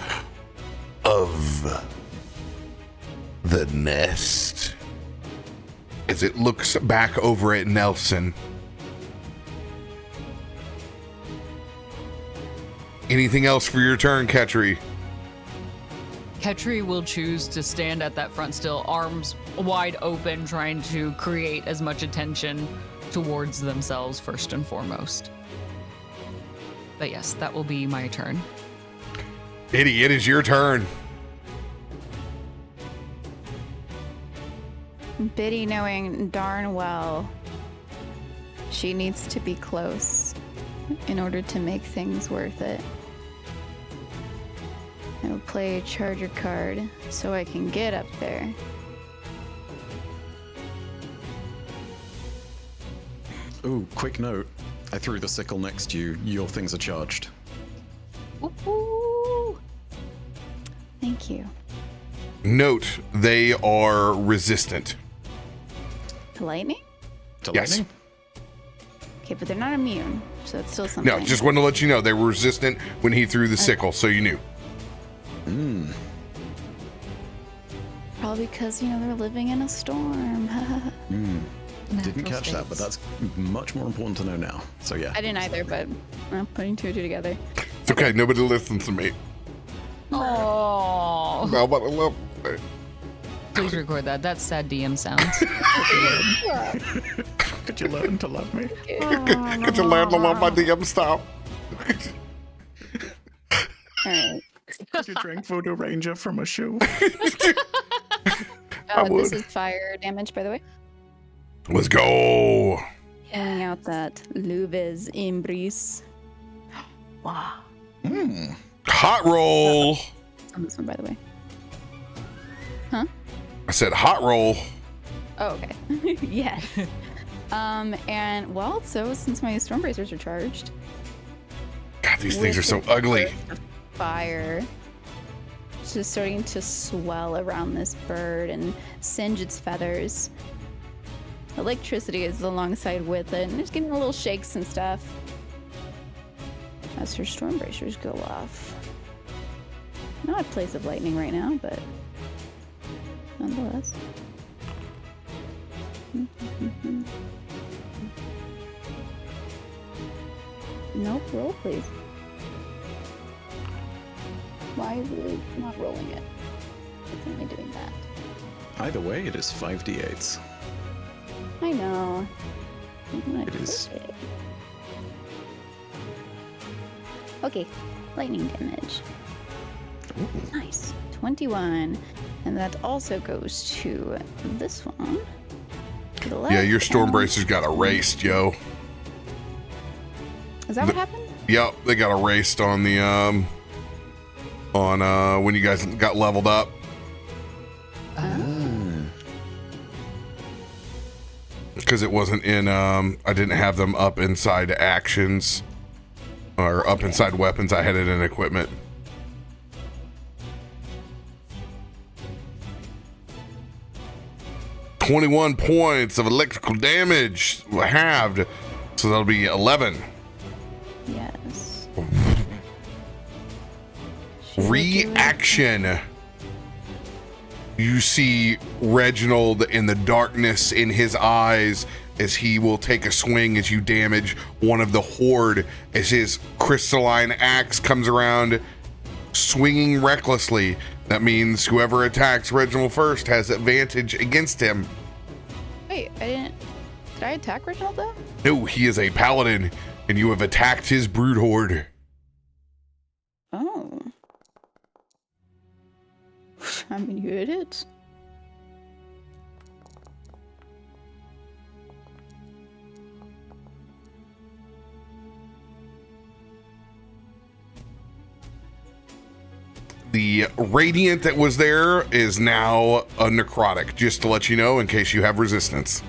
of the nest? As it looks back over at Nelson. Anything else for your turn, Ketri? Ketri will choose to stand at that front still, arms wide open, trying to create as much attention towards themselves first and foremost. But yes, that will be my turn. Biddy, it is your turn. Biddy, knowing darn well she needs to be close in order to make things worth it. I'll play a charger card so I can get up there. Ooh, quick note. I threw the sickle next to you. Your things are charged. Ooh. Thank you. Note, they are resistant. To lightning? To Yes. lightning? Okay, but they're not immune, so it's still something. No, just wanted to let you know they were resistant when he threw the sickle, so you knew. Probably because, they're living in a storm. Didn't catch that, but that's much more important to know now. So yeah. I didn't either, but I'm putting two and two together. It's okay, nobody listens to me. Oh, Nobody listens to me. please record that. That's sad DM sounds. Could you learn to love me? Could you learn to love my DM style? Alright. Could you drink Voodoo Ranger from a shoe? This is fire damage, by the way. Let's go. Pulling out that Luves Imbris. Wow. Hot roll. It's on this one, by the way. I said hot roll. Oh, okay. Yes. And well, so since my storm bracers are charged, God, these things are with so the ugly. burst of fire, it's just starting to swell around this bird and singe its feathers. Electricity is alongside with it, and it's getting a little shakes and stuff as her storm bracers go off. Not a place of lightning right now, but nonetheless. Nope, roll please. Why is it not rolling it? It's only doing that. Either way, it is 5d8s. I know. It is. Okay, lightning damage. Nice. 21. And that also goes to this one. To the left. Yeah, your storm and- bracers got erased, yo. Is that what happened? Yep, they got erased on the when you guys got leveled up. Because it wasn't in I didn't have them up inside actions or up inside weapons. I had it in equipment. $21 points of electrical damage halved, so that'll be 11. Yes. Reaction. You see Reginald in the darkness in his eyes as he will take a swing as you damage one of the horde as his crystalline axe comes around swinging recklessly. That means whoever attacks Reginald first has advantage against him. Wait, did I attack Reginald though? No, he is a paladin and you have attacked his brood horde. Oh. I mean, you hit it. The radiant that was there is now a necrotic, just to let you know in case you have resistance.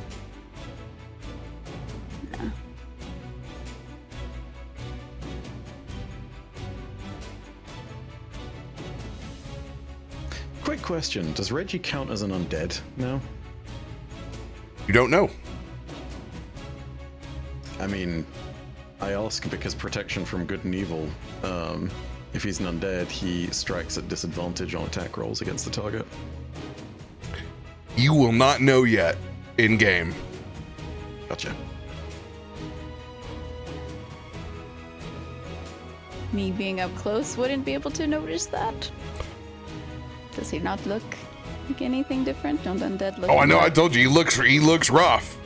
Quick question: does Reggie count as an undead now? You don't know. I mean, I ask because protection from good and evil. If he's an undead, he strikes at disadvantage on attack rolls against the target. You will not know yet in game. Gotcha. Me being up close wouldn't be able to notice that. Does he not look like anything different? Don't undead look? Oh, I know. I like- told you he looks rough.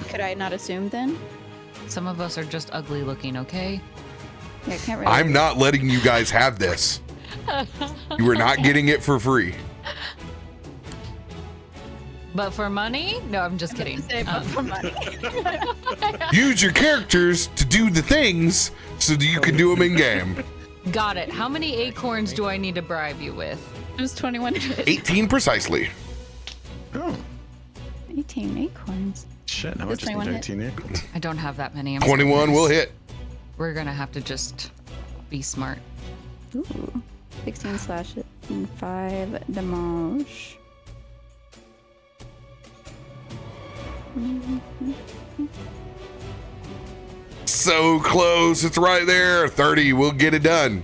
Could I not assume then? Some of us are just ugly looking, okay? Yeah, I can't really. I'm not letting you guys have this. You are not getting it for free. But for money? No, I'm just kidding. For money. Use your characters to do the things so that you can do them in game. Got it. How many acorns do I need to bribe you with? It was 21 hits. 18 precisely. Oh, 18 acorns. shit. Now I Does just need 21 hit? 18 acorns. I don't have that many. I'm 21 sorry. will hit. We're gonna have to just be smart. Ooh. 16 slashes and 5 damage. So close. It's right there. 30. We'll get it done.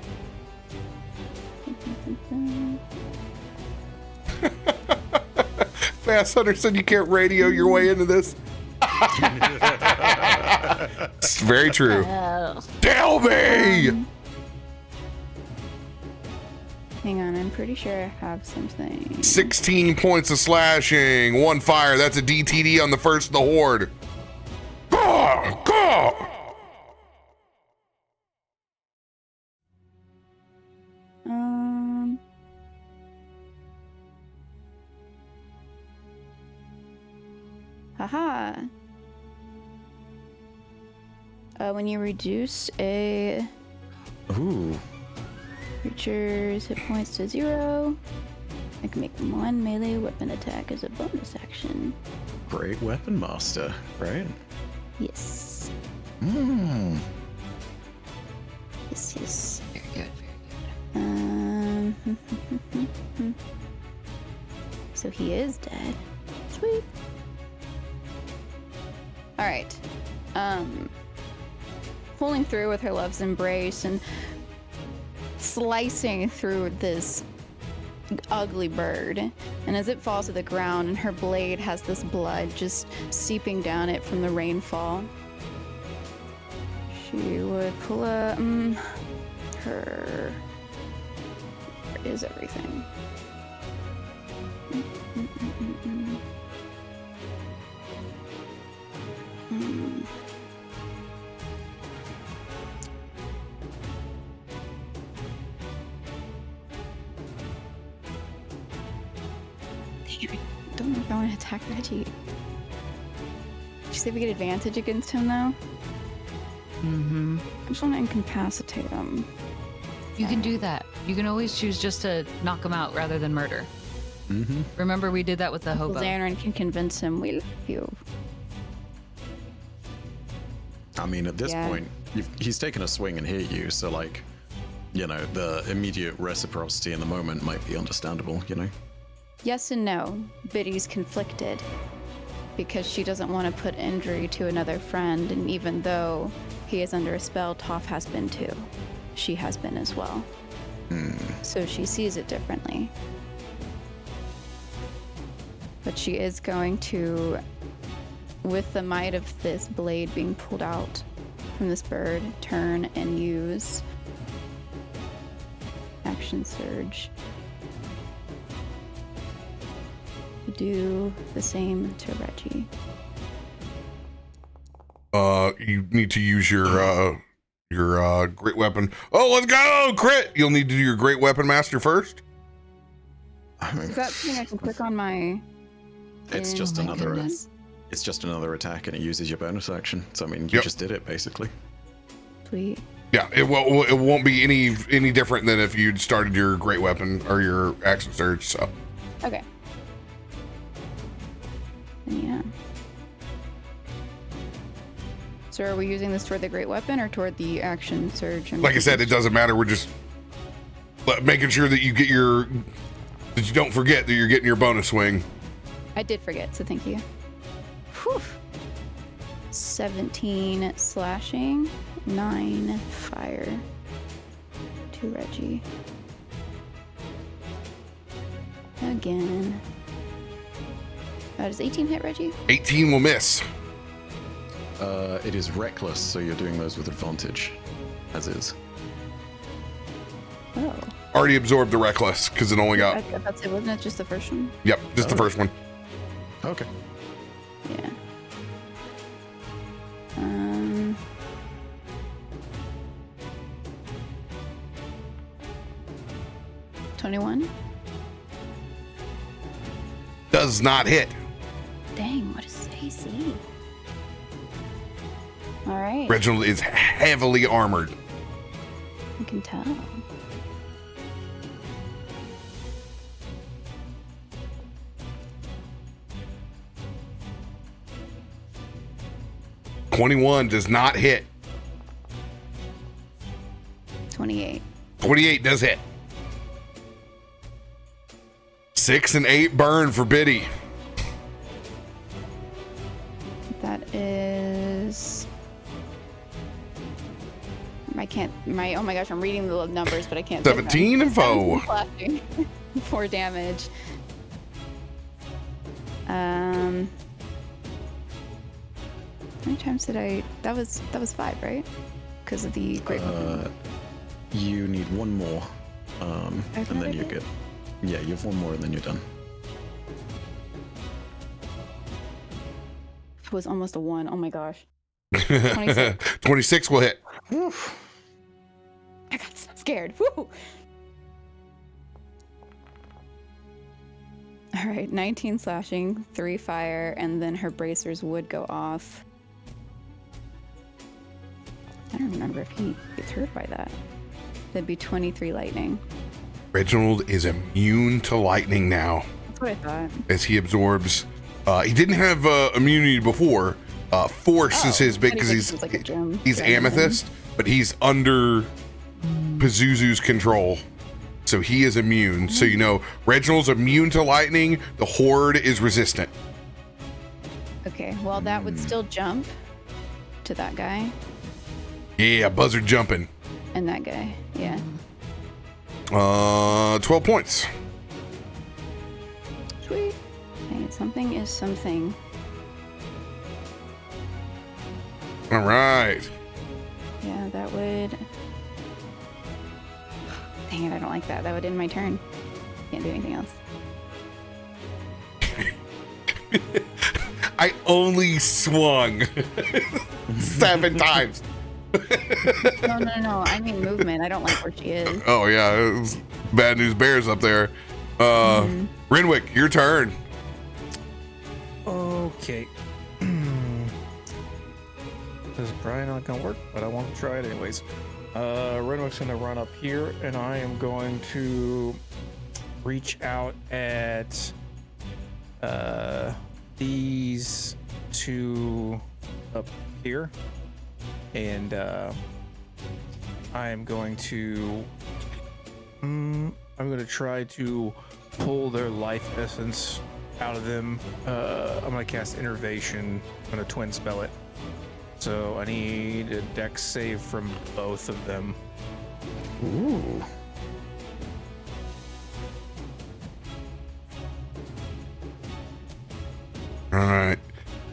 Fast Hunter said you can't radio your way into this. It's very true. Tell me! Hang on, I'm pretty sure I have something. 16 points of slashing. One fire. That's a DTD on the first of the horde. Go! Go! Haha. When you reduce a Ooh. creature's hit points to 0, I can make one melee weapon attack as a bonus action. Great weapon master, right? Yes. Hmm. Yes, yes. Very good, very good. So he is dead. Sweet. All right. Pulling through with her love's embrace and slicing through this ugly bird. And as it falls to the ground and her blade has this blood just seeping down it from the rainfall, she would pull a her. Where is everything? I don't know if I want to attack Reggie. Did you say we get advantage against him though? Mm-hmm. I just want to incapacitate him. You can do that. You can always choose just to knock him out rather than murder. Mm-hmm. Remember, we did that with the hobo. Zanryn can convince him we love you. I mean, at this Yeah. point, he's taken a swing and hit you, so like, you know, the immediate reciprocity in the moment might be understandable, you know? Yes and no. Biddy's conflicted because she doesn't want to put injury to another friend, and even though he is under a spell, Toff has been too. She has been as well. So she sees it differently. But she is going to, with the might of this blade being pulled out from this bird, turn and use action surge to do the same to Reggie. You need to use your great weapon. Oh, let's go! Crit! You'll need to do your great weapon master first. Is that something I can click on my... It's just my another. goodness. It's just another attack, and it uses your bonus action. So I mean, you Yep. just did it basically. Tweet? Yeah, it won't be any different than if you'd started your great weapon or your action surge. So Okay. And yeah. So are we using this toward the great weapon or toward the action surge? like I said, it doesn't matter. We're just making sure that you get that you don't forget that you're getting your bonus swing. I did forget, so thank you. Whew. 17 slashing, 9 fire to Reggie. Again. Does 18 hit Reggie? 18 will miss. It is reckless, so you're doing those with advantage, as is. Oh. Already absorbed the reckless because it only got. That's it, wasn't it just the first one? Yep, just the first one. Okay. Yeah. 21. Does not hit. Dang, what is AC? All right. Reginald is heavily armored. I can tell. $21 does not hit. 28. 28 does hit. 6 and 8 burn for Biddy. That is. Oh my gosh, I'm reading the numbers, but I can't. 17 and 4. 4 damage. How many times did I? That was 5, right? Because of the great weapon. You need one more, and then you're did? good. Yeah, you have one more, and then you're done. It was almost a 1. Oh my gosh. 26. 26 will hit. Whew. I got so scared. Woo! All right, 19 slashing, 3 fire, and then her bracers would go off. I don't remember if he gets hurt by that. That'd be 23 lightning. Reginald is immune to lightning now That's what I thought. as he absorbs. He didn't have immunity before. Force is his big because he's amethyst, but he's under Pazuzu's control. So he is immune. So you know, Reginald's immune to lightning. The horde is resistant. Okay, well that would still jump to that guy Yeah, buzzard jumping. and that guy. Yeah. 12 points. Sweet. Okay, something is something. All right. Yeah, that would. Dang it, I don't like that. That would end my turn. Can't do anything else. I only swung 7 times. No. I mean movement. I don't like where she is. Oh yeah, it was bad news bears up there. Renwick, your turn. Okay. This is probably not gonna work, but I want to try it anyways. Renwick's gonna run up here, and I am going to reach out at these two up here, and I am going to I'm gonna try to pull their life essence out of them. I'm gonna cast Innervation. I'm gonna twin spell it. So I need a dex save from both of them. Ooh. All right.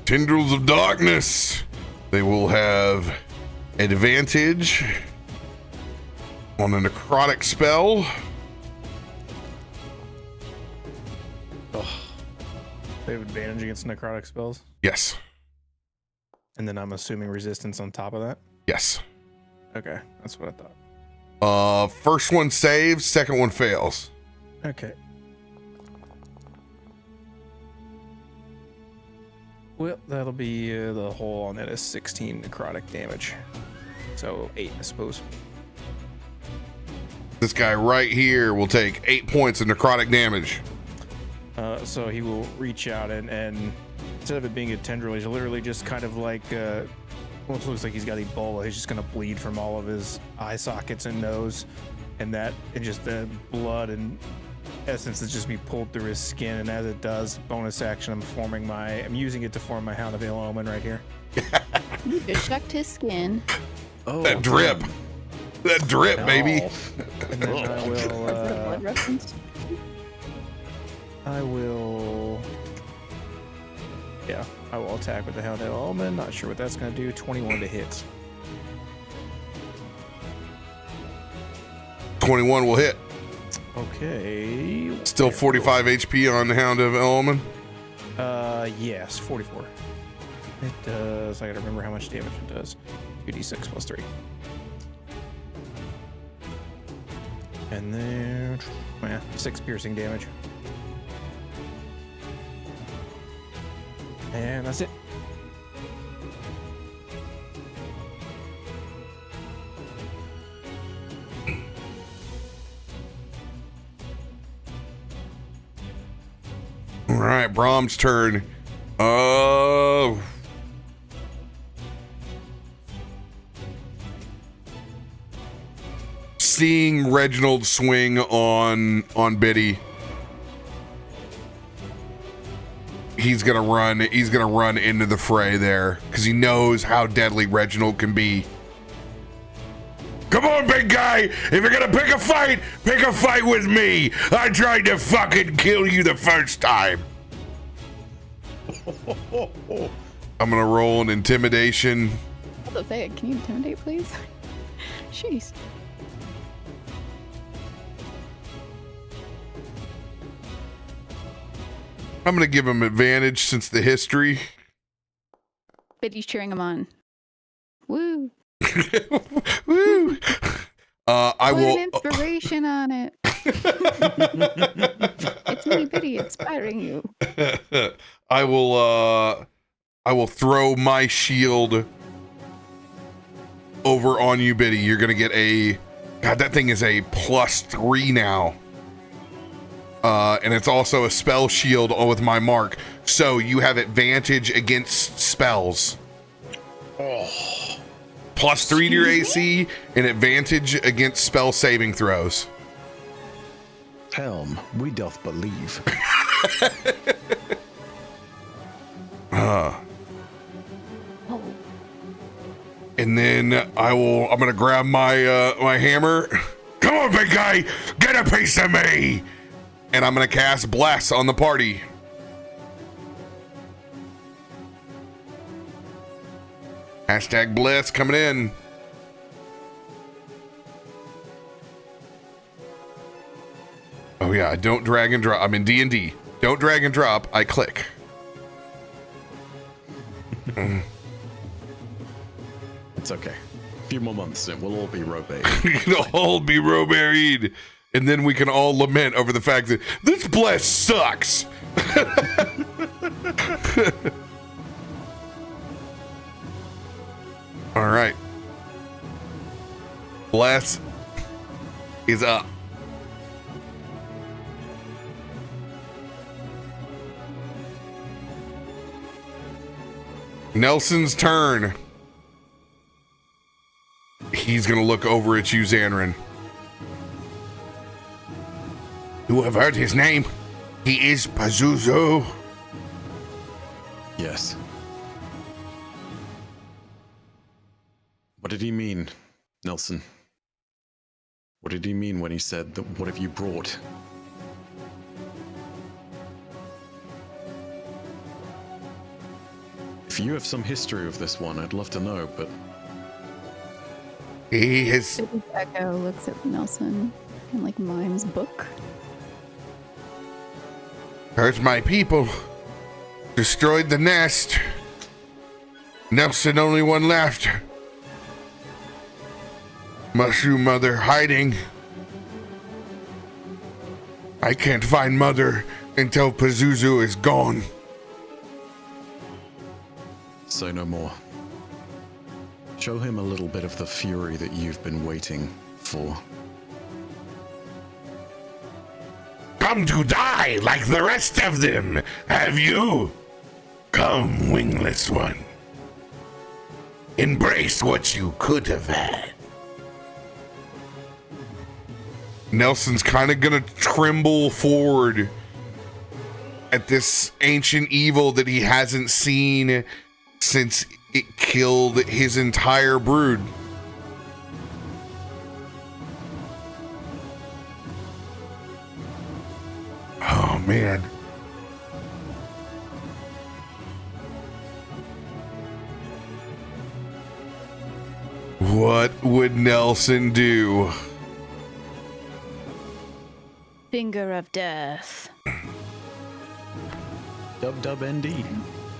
Tendrils of Darkness. They will have advantage on a necrotic spell. They have advantage against necrotic spells, Yes. and then I'm assuming resistance on top of that. Yes. Okay, that's what I thought. First one saves, second one fails. Okay. Well, that'll be the whole on that is 16 necrotic damage. So 8, I suppose. This guy right here will take 8 points of necrotic damage. So he will reach out and instead of it being a tendril, he's literally just kind of like, well, it looks like he's got Ebola. He's just going to bleed from all of his eye sockets and nose, and just the blood and essence is just be pulled through his skin, and as it does, bonus action, I'm using it to form my Hound of Ill Omen right here. You just shucked his skin. Oh, That drip. That drip, baby. And then I Is it a will. blood reference? Yeah, I will attack with the Hound of Ill Omen. Not sure what that's gonna do. 21 to hit. 21 will hit. Okay. Still 45 HP on the Hound of Elman. Yes, 44. It does. I gotta remember how much damage it does. 2d6 plus 3. And then 6 piercing damage. And that's it. All right, Brom's turn. Oh. Seeing Reginald swing on Biddy, he's gonna run into the fray there because he knows how deadly Reginald can be. Come on, big guy! If you're gonna pick a fight with me! I tried to fucking kill you the first time! I'm gonna roll an intimidation. I was about to say, can you intimidate, please? Jeez. I'm gonna give him advantage since the history. Biddy's cheering him on. Woo! Woo! I Put will. an inspiration on it. It's me, Biddy, inspiring you. I will throw my shield over on you, Biddy. You're gonna get a. God, that thing is a +3 now. And it's also a spell shield with my mark, so you have advantage against spells. Oh. +3 to your AC and advantage against spell saving throws. Helm, we doth believe. And then I'm gonna grab my my hammer. Come on, big guy, get a piece of me. And I'm gonna cast Bless on the party. Hashtag Bless coming in. Oh yeah, don't drag and drop. I'm in D&D. Don't drag and drop. I click. It's okay. A few more months and we'll all be RoBear. We'll all be RoBear, and then we can all lament over the fact that this Bless sucks. All right. Bless is up. Nelson's turn. He's gonna look over at you, Zanryn. You have heard his name. He is Pazuzu. Yes. What did he mean, Nelson? What did he mean when he said that what have you brought? If you have some history of this one, I'd love to know, but... He has... Biddy's Echo looks at Nelson and like mimes book. hurt my people. Destroyed the nest. Nelson only one left. Mushroom Mother hiding. I can't find Mother until Pazuzu is gone. Say no more. Show him a little bit of the fury that you've been waiting for. Come to die like the rest of them, have you? Come, wingless one. Embrace what you could have had. Nelson's kind of gonna tremble forward at this ancient evil that he hasn't seen since it killed his entire brood. Oh man. What would Nelson do? Finger of death. Dub ND.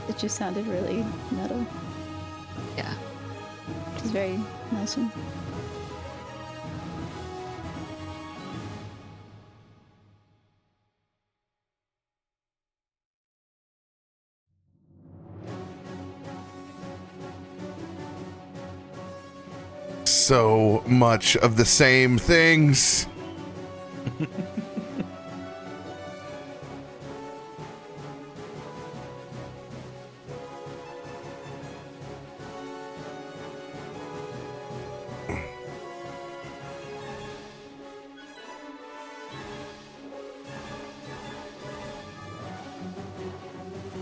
It just sounded really metal. Yeah. Which is very Nelson. So much of the same things.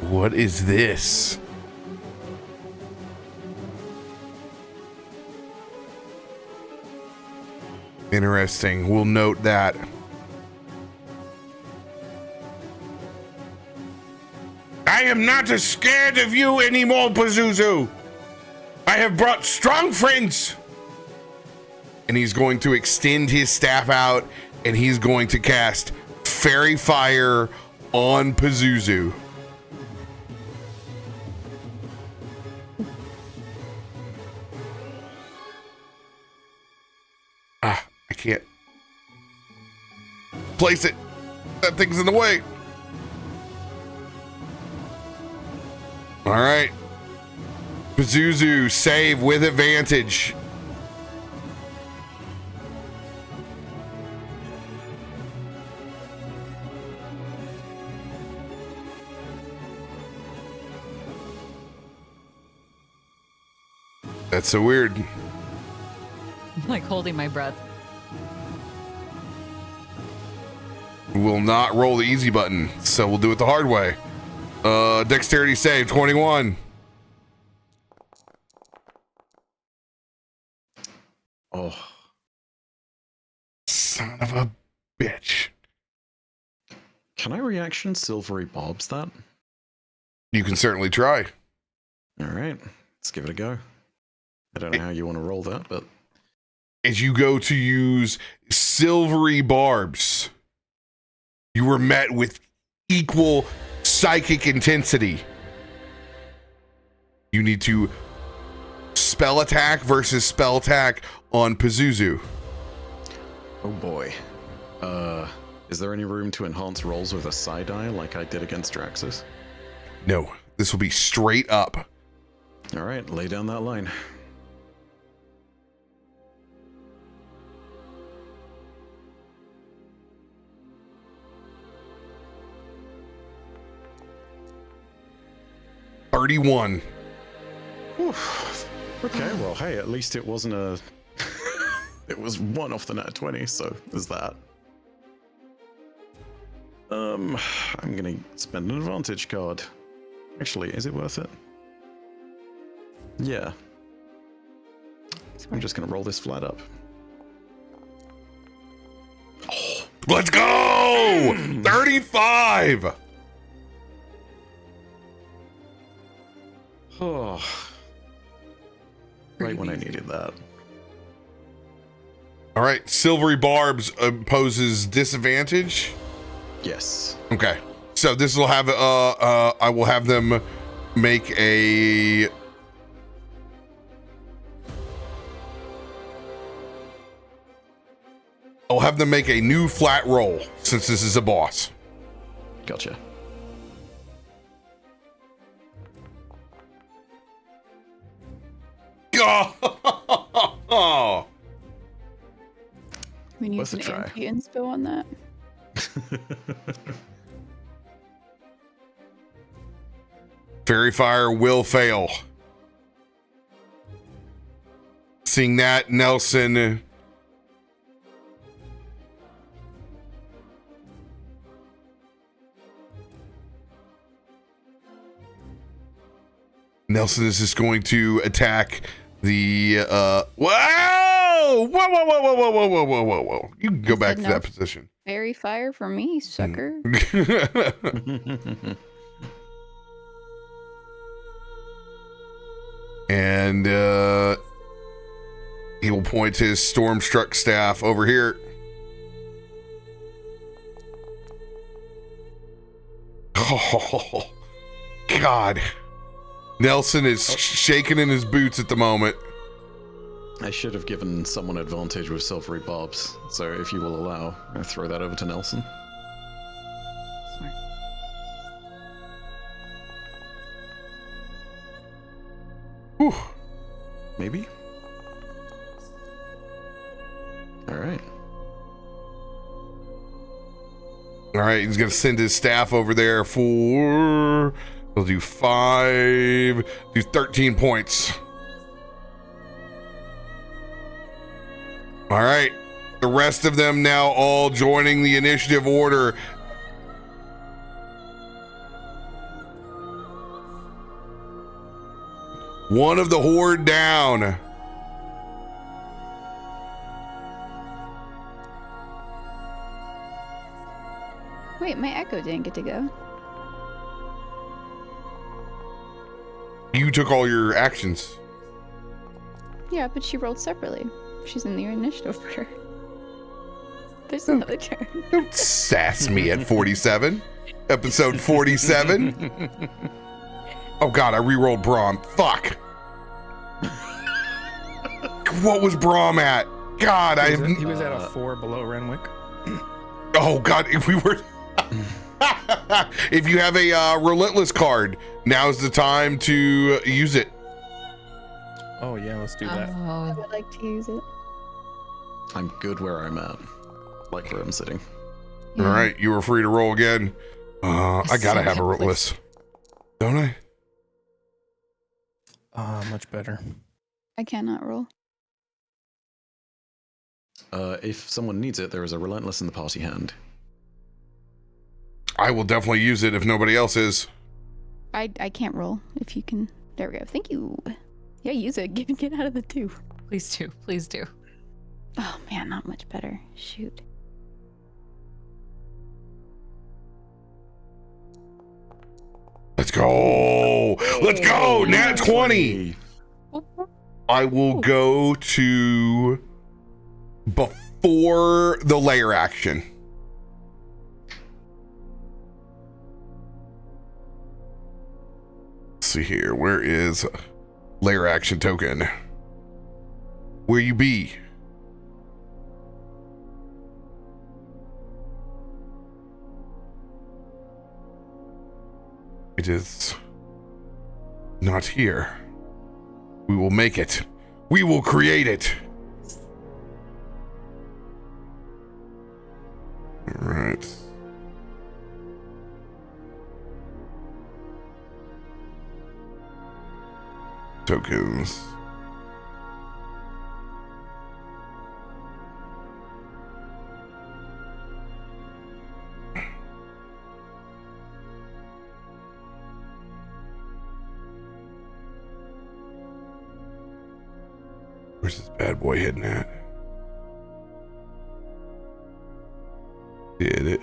What is this? Interesting. We'll note that. I am not as scared of you anymore, Pazuzu. I have brought strong friends. And he's going to extend his staff out, and he's going to cast Fairy Fire on Pazuzu. I can't place it. That thing's in the way. All right. Pazuzu, save with advantage. That's so weird. I'm like holding my breath. Will not roll the easy button, so we'll do it the hard way. Dexterity save 21. Oh, Son of a bitch. can I reaction silvery barbs that? You can certainly try. All right, let's give it a go. I don't know how you want to roll that, but As you go to use silvery barbs, you were met with equal psychic intensity. You need to spell attack versus spell attack on Pazuzu. oh boy. Is there any room to enhance rolls with a side eye like I did against Draxus? No, this will be straight up. All right, lay down that line. $31. Oof. Okay, well, hey, at least it wasn't a... it was one off the nat 20, so there's that. I'm gonna spend an advantage card. Actually, is it worth it? Yeah. I'm just gonna roll this flat up. Let's go! 35! Oh. Right when I needed that. All right, silvery barbs poses disadvantage. Yes. Okay, so this will have I will have them make a I'll have them make a new flat roll since this is a boss. Gotcha. Oh. We need Worth a an try. MP inspo on that. Fairy Fire will fail. Seeing that, Nelson Nelson is just going to attack the whoa. You can go back to that position. Fairy fire for me, sucker. And he will point his storm-struck staff over here. Oh, God. Nelson is shaking in his boots at the moment. I should have given someone advantage with silvery barbs, so if you will allow, I'll throw that over to Nelson. Smart. Whew. Maybe? Alright. All right, he's going to send his staff over there for... He'll do 5, do 13 points. All right, the rest of them now all joining the initiative order. One of the horde down. Wait, my echo didn't get to go. You took all your actions. Yeah, but she rolled separately. She's in the initiative order. There's another turn. Don't sass me at 47. Episode 47. Oh God, I re-rolled Brom. Fuck. What was Brom at? God, he was at a 4 below Renwick. Oh God, if we were... If you have a relentless card, now's the time to use it. Oh yeah, let's do that. I would like to use it. I'm good where I'm at. Like where I'm sitting. All right, you were free to roll again. I gotta have a relentless, don't I? Much better. I cannot roll. If someone needs it, there is a relentless in the party hand. I will definitely use it if nobody else is. I can't roll. If you can. There we go. Thank you. Yeah, use it. Get out of the 2. Please do. Please do. Oh man, not much better. Shoot. Let's go. Let's go. Nat 20. I will go to before the layer action. Let's see here. Where is layer action token? Where you be? It is not here. We will make it. We will create it. All right. Tokens. Where's this bad boy heading at? Did it?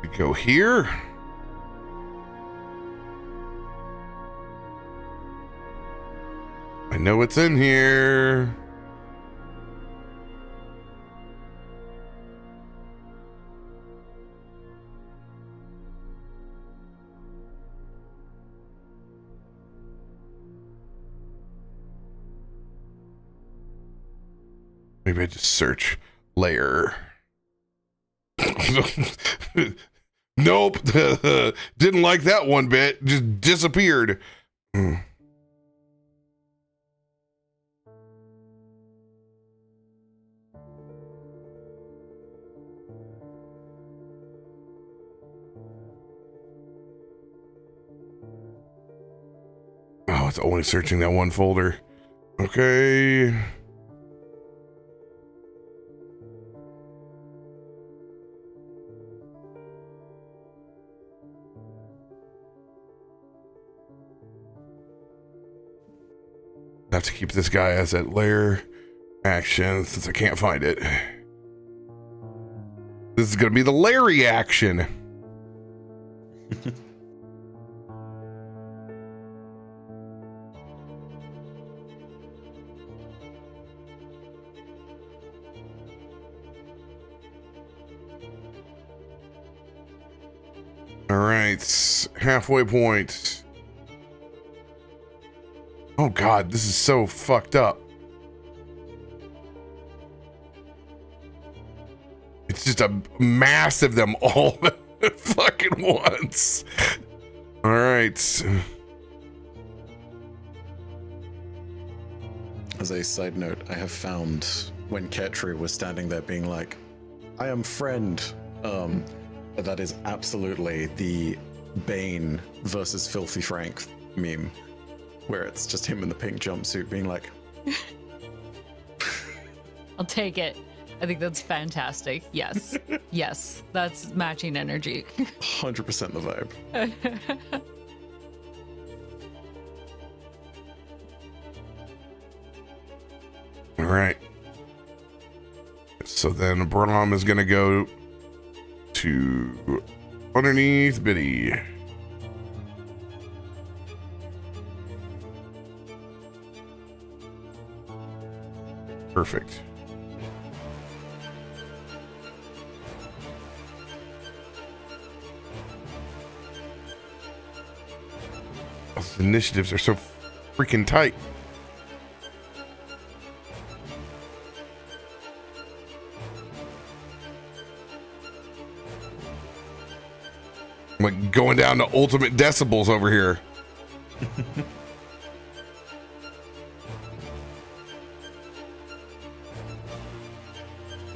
We go here. I know it's in here. Maybe I just search layer. Nope. Didn't like that one bit. Just disappeared. Oh, it's only searching that one folder. Okay. I have to keep this guy as that lair action since I can't find it. This is going to be the Larry action. All right, halfway point. Oh God, this is so fucked up. It's just a mass of them all at fucking once. All right. As a side note, I have found when Ketri was standing there being like, I am friend, that is absolutely the Bane versus Filthy Frank meme, where it's just him in the pink jumpsuit being like, I'll take it. I think that's fantastic. Yes. Yes. That's matching energy. 100% the vibe. All right. So then Brom is going to go to underneath Biddy. Perfect. Those initiatives are so freaking tight. I'm like going down to ultimate decibels over here.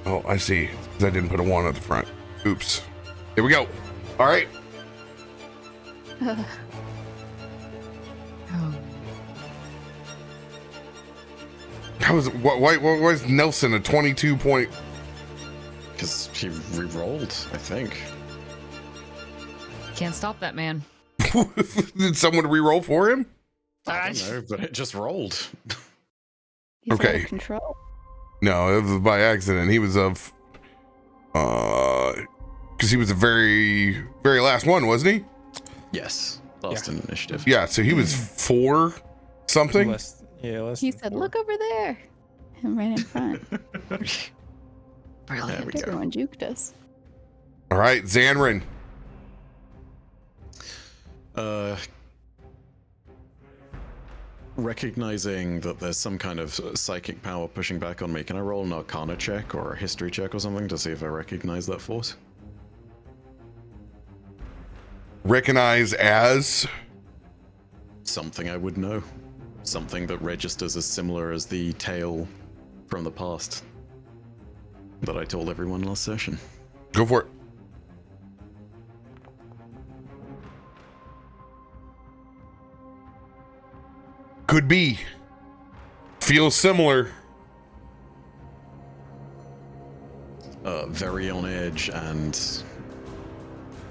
Oh, I see. 'Cause I didn't put a 1 at the front. Oops. Here we go. All right. Oh. How was why was Nelson a 22 point? Because he re-rolled, I think. Can't stop that man. Did someone re-roll for him? I don't know, but it just rolled. He's Okay. out of control. No, it was by accident. He was of because he was the very last one, wasn't he? Yes, last initiative. Yeah, so he was 4 something. Less He than said, 4. "Look over there," and right in front. There we go. Everyone juked us. All right, Zanryn. Recognizing that there's some kind of psychic power pushing back on me, can I roll an Arcana check or a History check or something to see if I recognize that force? Recognize as Something I would know. Something that registers as similar as the tale from the past that I told everyone last session. go for it. Could be. Feels similar. Very on edge and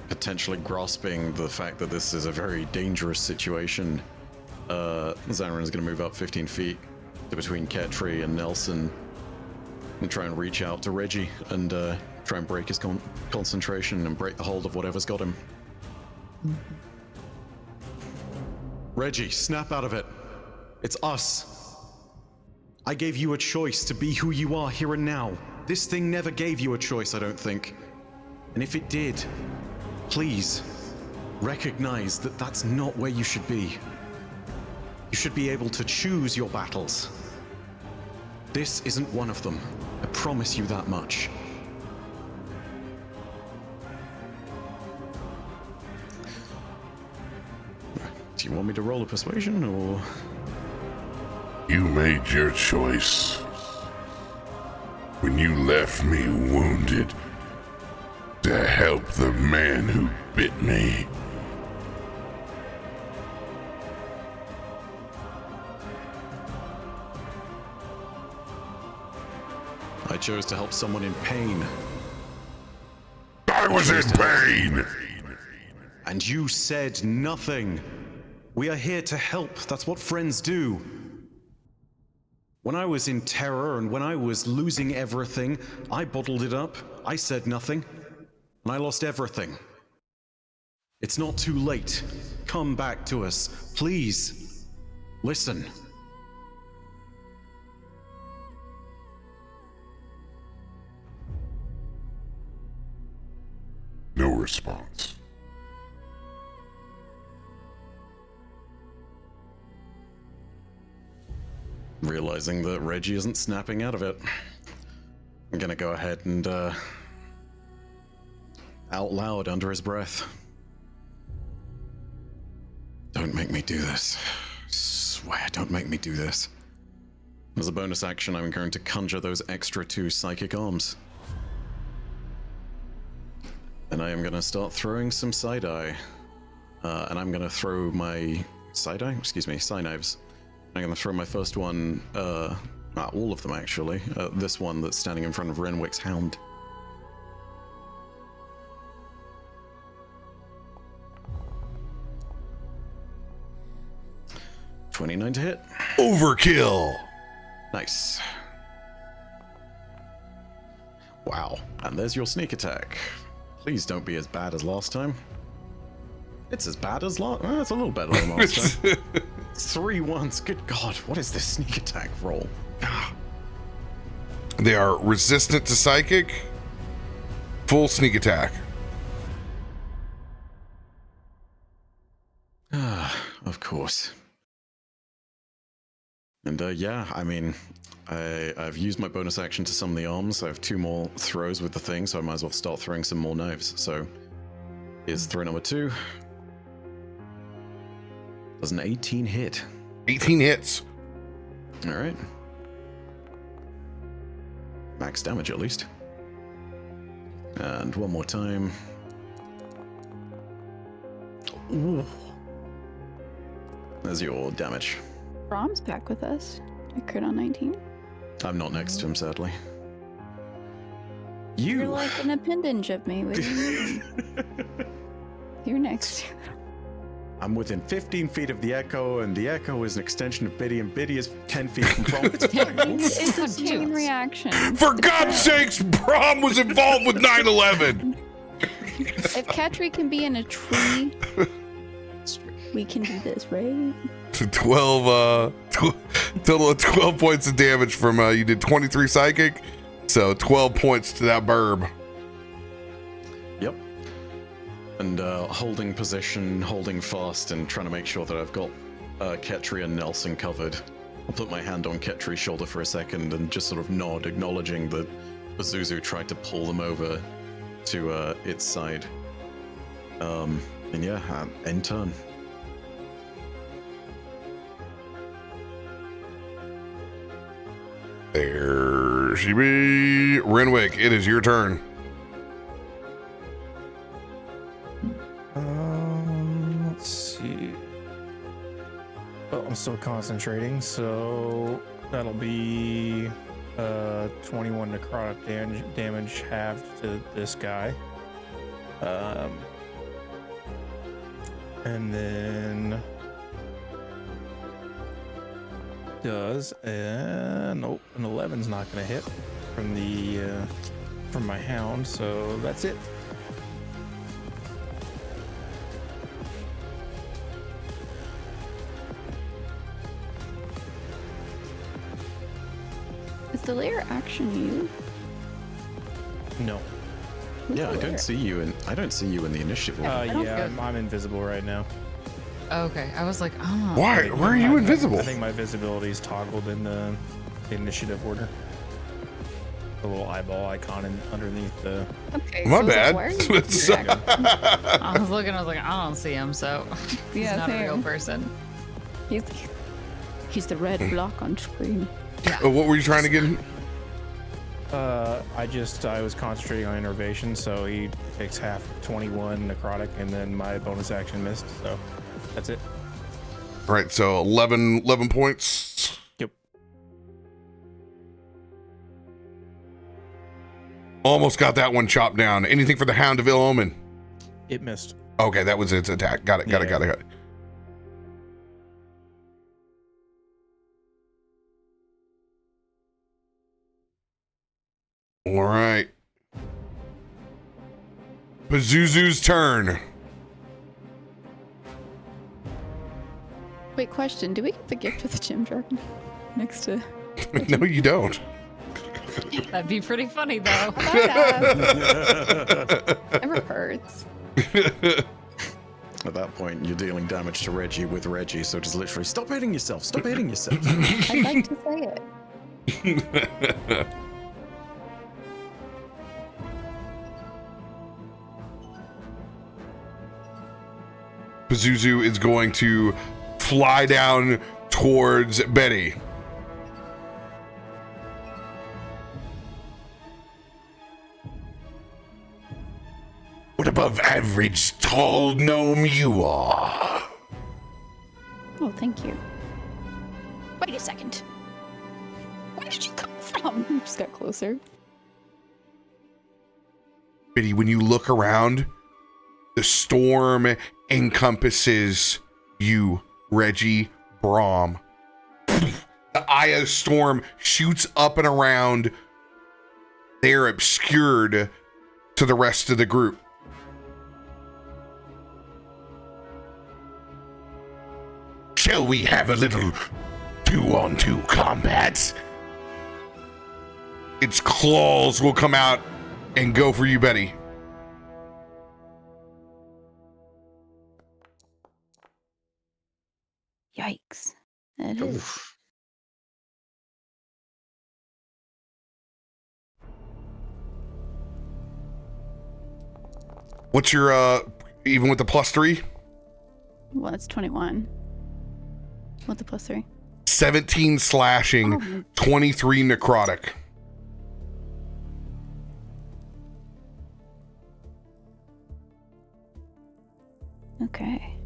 potentially grasping the fact that this is a very dangerous situation. Zanryn is going to move up 15 feet to between Ketri and Nelson and try and reach out to Reggie and try and break his concentration and break the hold of whatever's got him. Reggie, snap out of it. It's us. I gave you a choice to be who you are here and now. This thing never gave you a choice, I don't think. And if it did, please recognize that that's not where you should be. You should be able to choose your battles. This isn't one of them. I promise you that much. Do you want me to roll a persuasion or? You made your choice. When you left me wounded to help the man who bit me. I chose to help someone in pain. I was in pain! And you said nothing. We are here to help. That's what friends do. When I was in terror and when I was losing everything, I bottled it up. I said nothing. And I lost everything. It's not too late. Come back to us. Please. Listen. No response. Realizing that Reggie isn't snapping out of it, I'm gonna go ahead and, out loud under his breath. Don't make me do this. Swear, don't make me do this. As a bonus action, I'm going to conjure those extra 2 psychic arms. And I am gonna start throwing some side-eye. And I'm gonna throw my side-eye? Excuse me, side-knives. I'm gonna throw my first one, all of them actually. This one that's standing in front of Renwick's hound. $29 to hit. Overkill. Nice. Wow. And there's your sneak attack. Please don't be as bad as last time. It's as bad as last. It's a little better than last time. 3 ones. Good God, what is this sneak attack roll? They are resistant to psychic. Full sneak attack. Of course. And yeah, I mean, I've used my bonus action to summon the arms. I have 2 more throws with the thing, so I might as well start throwing some more knives. So here's throw number 2. Does an 18 hit? 18 hits. All right. Max damage at least. And one more time. Ooh. There's your damage. Brom's back with us. I crit on 19. I'm not next to him, sadly. You're like an appendage of me. What do you mean? You're next. I'm within 15 feet of the Echo, and the Echo is an extension of Biddy, and Biddy is 10 feet from Brom. It's a chain reaction. For God's sakes, Brom was involved with 9/11. If Katri can be in a tree, we can do this, right? 12, total of 12 points of damage from, you did 23 psychic, so 12 points to that burb. Yep. And holding position, holding fast, and trying to make sure that I've got Ketri and Nelson covered. I'll put my hand on Ketri's shoulder for a second and just sort of nod, acknowledging that Pazuzu tried to pull them over to its side. And yeah, end turn. There she be. Renwick, it is your turn. Let's see. Well, I'm still concentrating, so that'll be 21 necrotic damage halved to this guy. And then does nope, an 11's not gonna hit from the from my hound, so that's it. Is the layer action you? No. Yeah, I don't see you in the initiative order. Yeah, I'm invisible right now. Okay, I was like, oh. Why? Why are you invisible? I think my visibility is toggled in the initiative order. The little eyeball icon underneath the. Okay. My so bad. I was looking, I was like, I don't see him, so he's Yeah, not a real same. person. He's the red block on screen. What were you trying to get? I was concentrating on innervation, so he takes half of 21 necrotic, and then my bonus action missed, so that's it. All right, so 11 points. Yep. Almost got that one chopped down. Anything for the Hound of Ill Omen? It missed. Okay, that was its attack. Got it. All right. Pazuzu's turn. Wait, question. Do we get the gift of the gym dragon next to... No, you don't. That'd be pretty funny, though. Never hurts. At that point, you're dealing damage to Reggie with Reggie, so just literally stop hitting yourself. Stop hitting yourself. I'd like to say it. Pazuzu is going to fly down towards Betty. What above average tall gnome you are? Oh, thank you. Wait a second. Where did you come from? Just got closer. Betty, when you look around, the storm encompasses you, Reggie, Brom. The eye of the storm shoots up and around. They're obscured to the rest of the group. Shall we have a little 2-on-2 combat? Its claws will come out and go for you, Betty. Yikes. That is. What's your, even with the +3? Well, that's 21. What's the +3? 17 slashing, 23 necrotic. Okay.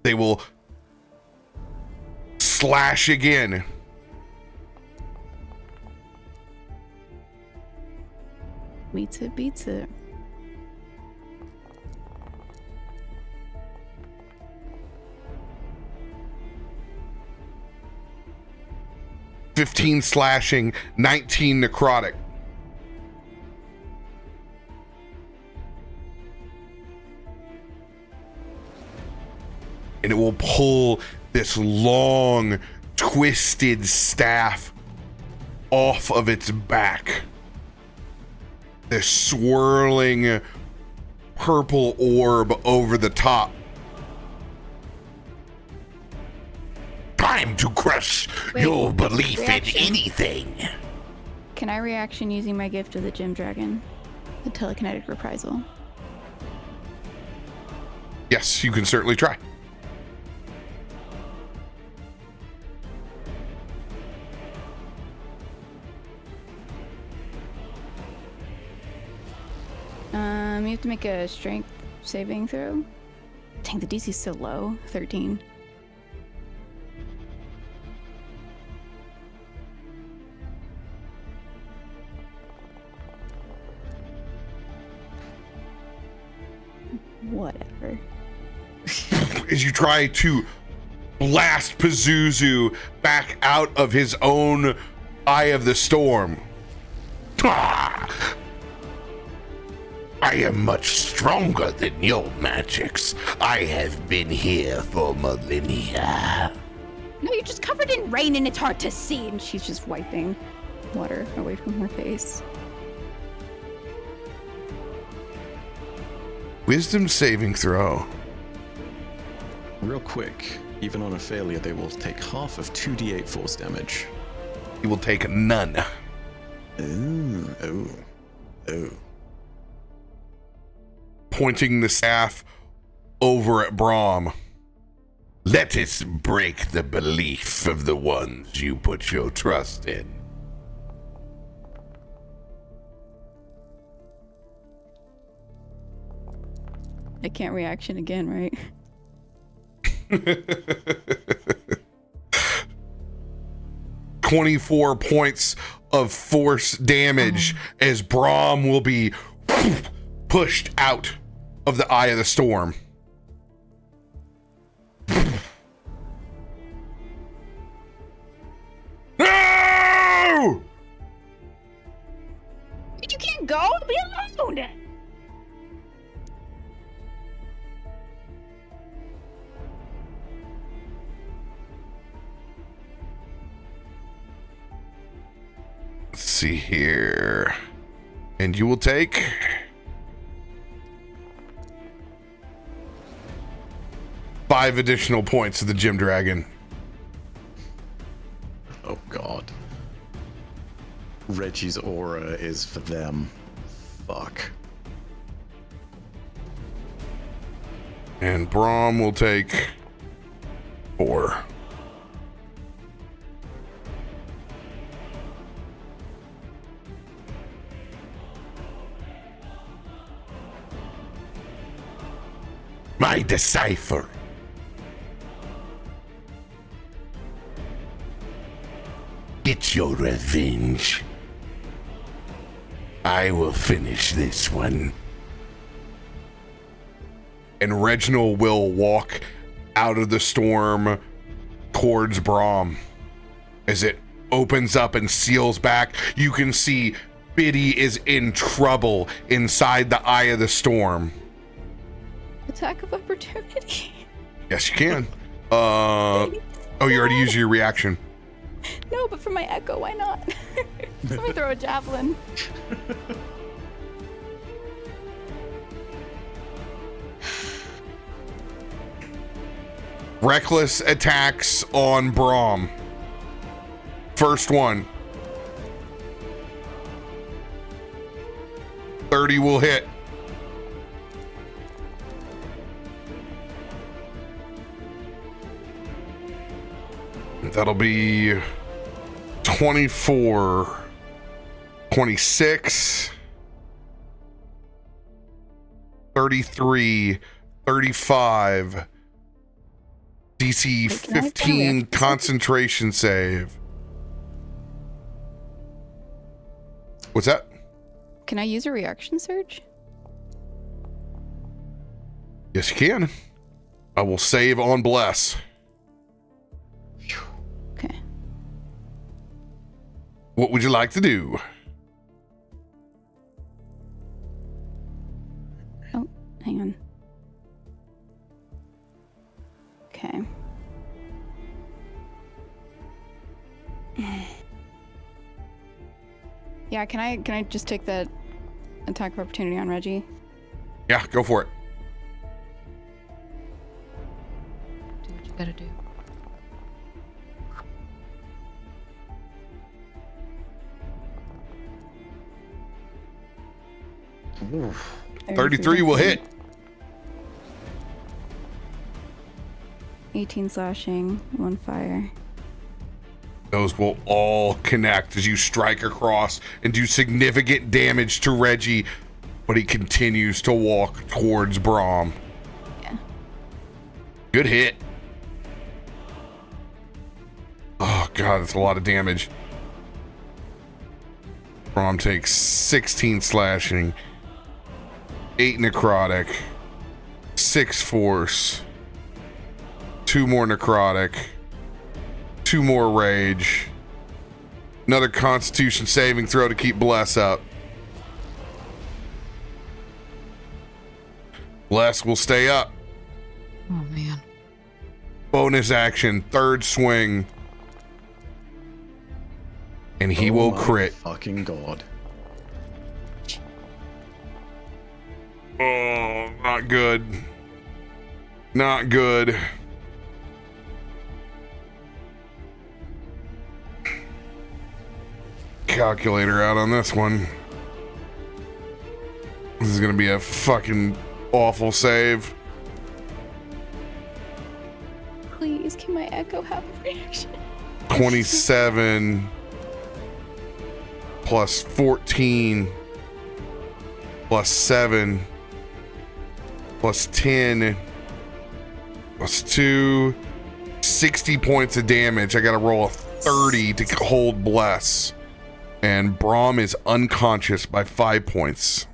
They will slash again. Meets it, beats it. $15 slashing, 19 necrotic. And it will pull this long, twisted staff off of its back. This swirling purple orb over the top. Time to crush your belief reaction. in anything. Can I reaction using my gift of the gym dragon? The telekinetic reprisal. Yes, you can certainly try. You have to make a strength saving throw. Dang, the DC's so low. 13. Whatever. As you try to blast Pazuzu back out of his own eye of the storm. Ah! I am much stronger than your magics. I have been here for millennia. No, you're just covered in rain and it's hard to see. And she's just wiping water away from her face. Wisdom saving throw. Real quick, even on a failure, they will take half of 2d8 force damage. You will take none. Oh. Pointing the staff over at Brom. Let us break the belief of the ones you put your trust in. I can't reaction again, right? 24 points of force damage as Brom will be pushed out of the eye of the storm. Ah! go. Be alone. Let's see here. And you will take 5 additional points to the Gym Dragon. Oh god. Reggie's aura is for them. Fuck. And Brom will take 4. My decipher. Get your revenge. I will finish this one. And Reginald will walk out of the storm towards Brom. As it opens up and seals back, you can see Biddy is in trouble inside the eye of the storm. Attack of opportunity. Yes, you can. Oh, you already used your reaction. No, but for my echo, why not? Let me throw a javelin. Reckless attacks on Brom. First one. 30 will hit. That'll be 24, 26, 33, 35, DC 15 concentration save. What's that? Can I use a reaction surge? Yes, you can. I will save on Bless. Okay. What would you like to do? Oh, hang on. Okay. Yeah, can I just take that attack of opportunity on Reggie? Yeah, go for it. Do what you gotta do. Oof. 33 will hit. 18 slashing, 1 fire. Those will all connect as you strike across and do significant damage to Reggie, but he continues to walk towards Brom. Yeah. Good hit. Oh god, that's a lot of damage. Brom takes 16 slashing, 8 necrotic, 6 force, 2 more necrotic, 2 more rage, another constitution saving throw to keep Bless up. Bless will stay up. Oh man. Bonus action, third swing. And he will my crit. Fucking god. Oh, not good. Not good. Calculator out on this one. This is gonna be a fucking awful save. Please, can my echo have a reaction? 27 plus 14 plus 7 plus 10 plus 2, 60 points of damage. I gotta roll a 30 to hold Bless. And Brom is unconscious by 5 points.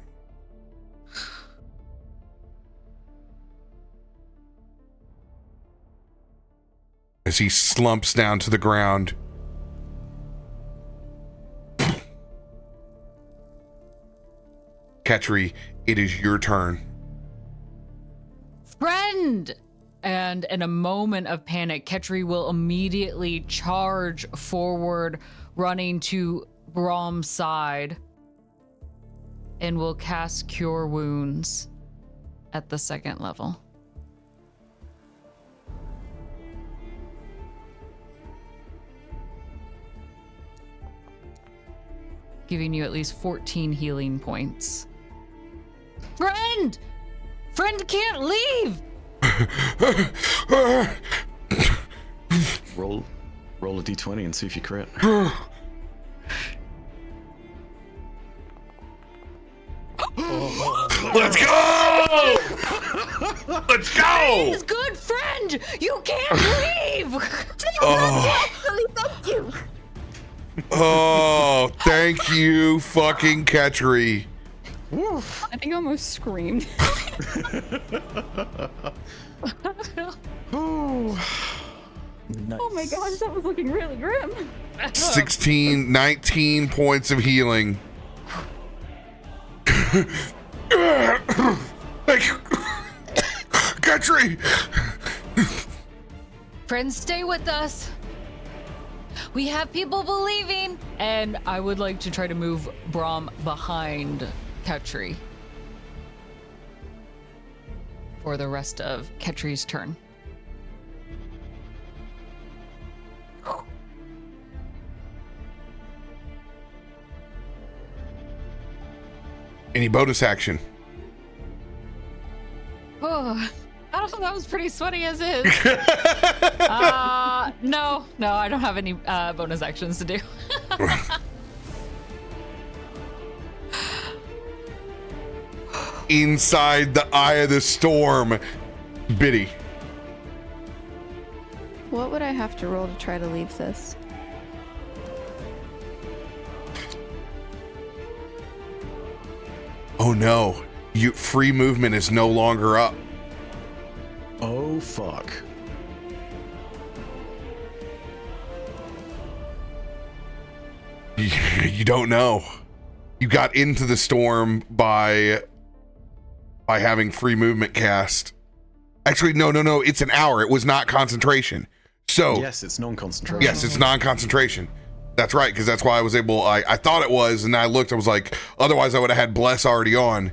As he slumps down to the ground. Ketri, it is your turn. Friend! And in a moment of panic, Ketri will immediately charge forward, running to Brom's side, and will cast Cure Wounds at the 2nd level. Giving you at least 14 healing points. Friend! Friend can't leave! Roll a d20 and see if you crit. Let's go! Let's go! He's good, friend! You can't leave! Thank you. Oh, thank you, fucking Ketri. I think I almost screamed. Nice. Oh my gosh, that was looking really grim. 19 points of healing. Ketri! Friends, stay with us. We have people believing. And I would like to try to move Brom behind Ketri for the rest of Ketri's turn. Any bonus action? Oh, I don't know. That was pretty sweaty as is. No, I don't have any bonus actions to do. Inside the eye of the storm, Biddy. What would I have to roll to try to leave this? Oh no, free movement is no longer up. Oh, fuck. You don't know. You got into the storm by having free movement cast. Actually, no. It's an hour. It was not concentration. So Yes, it's non-concentration. yes, it's non-concentration. That's right, because that's why I was able. I thought it was, and I looked. I was like, otherwise I would have had bless already on.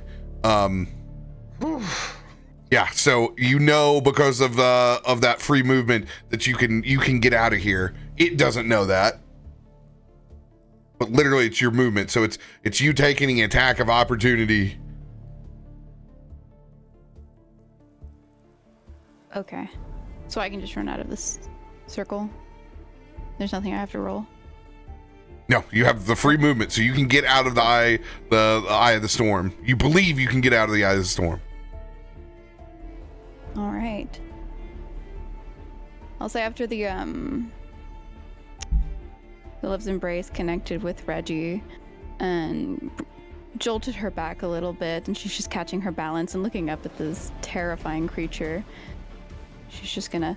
Yeah. So because of that free movement that you can get out of here. It doesn't know that. But literally, it's your movement, so it's you taking an attack of opportunity. Okay. So I can just run out of this circle? There's nothing I have to roll? No, you have the free movement, so you can get out of the eye of the storm. You believe you can get out of the eye of the storm. All right. I'll say after the Love's Embrace connected with Reggie and jolted her back a little bit, and she's just catching her balance and looking up at this terrifying creature. She's just gonna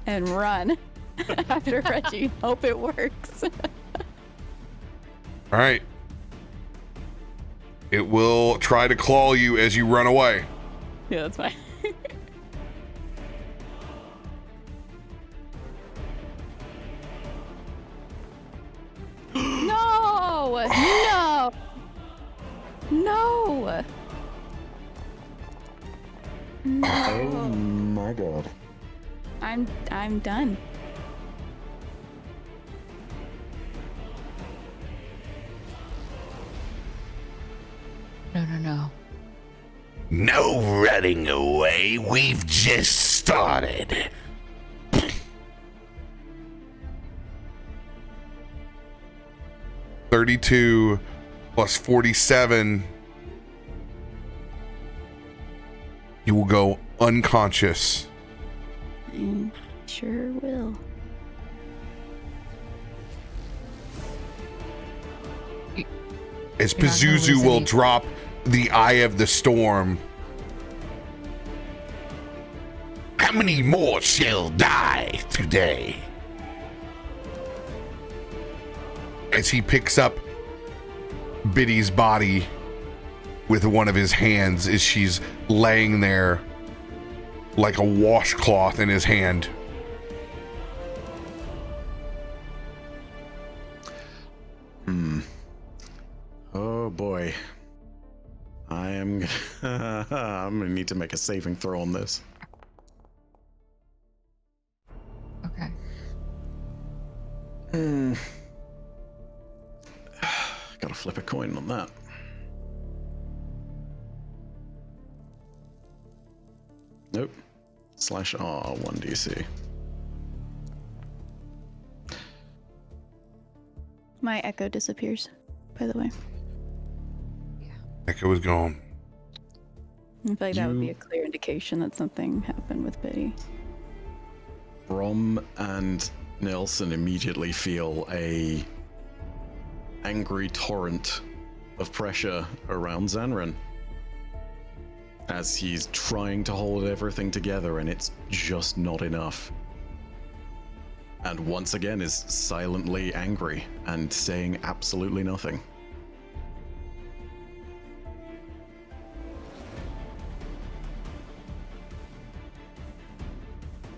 and run after Reggie. Hope it works. All right. It will try to claw you as you run away. Yeah, that's fine. No! No! No! Oh my god. I'm done. No. No running away. We've just started. $32 plus 47. You will go unconscious. I sure will. As You're not gonna Pazuzu lose will any- drop the eye of the storm. How many more shall die today? As he picks up Biddy's body with one of his hands as she's laying there like a washcloth in his hand. Oh boy. I'm gonna need to make a saving throw on this. Okay. Gotta flip a coin on that. Nope. /R 1DC. My echo disappears, by the way. Echo is gone. I feel like that would be a clear indication that something happened with Biddy. Brom and Nelson immediately feel a angry torrent of pressure around Zanryn as he's trying to hold everything together and it's just not enough. And once again is silently angry and saying absolutely nothing.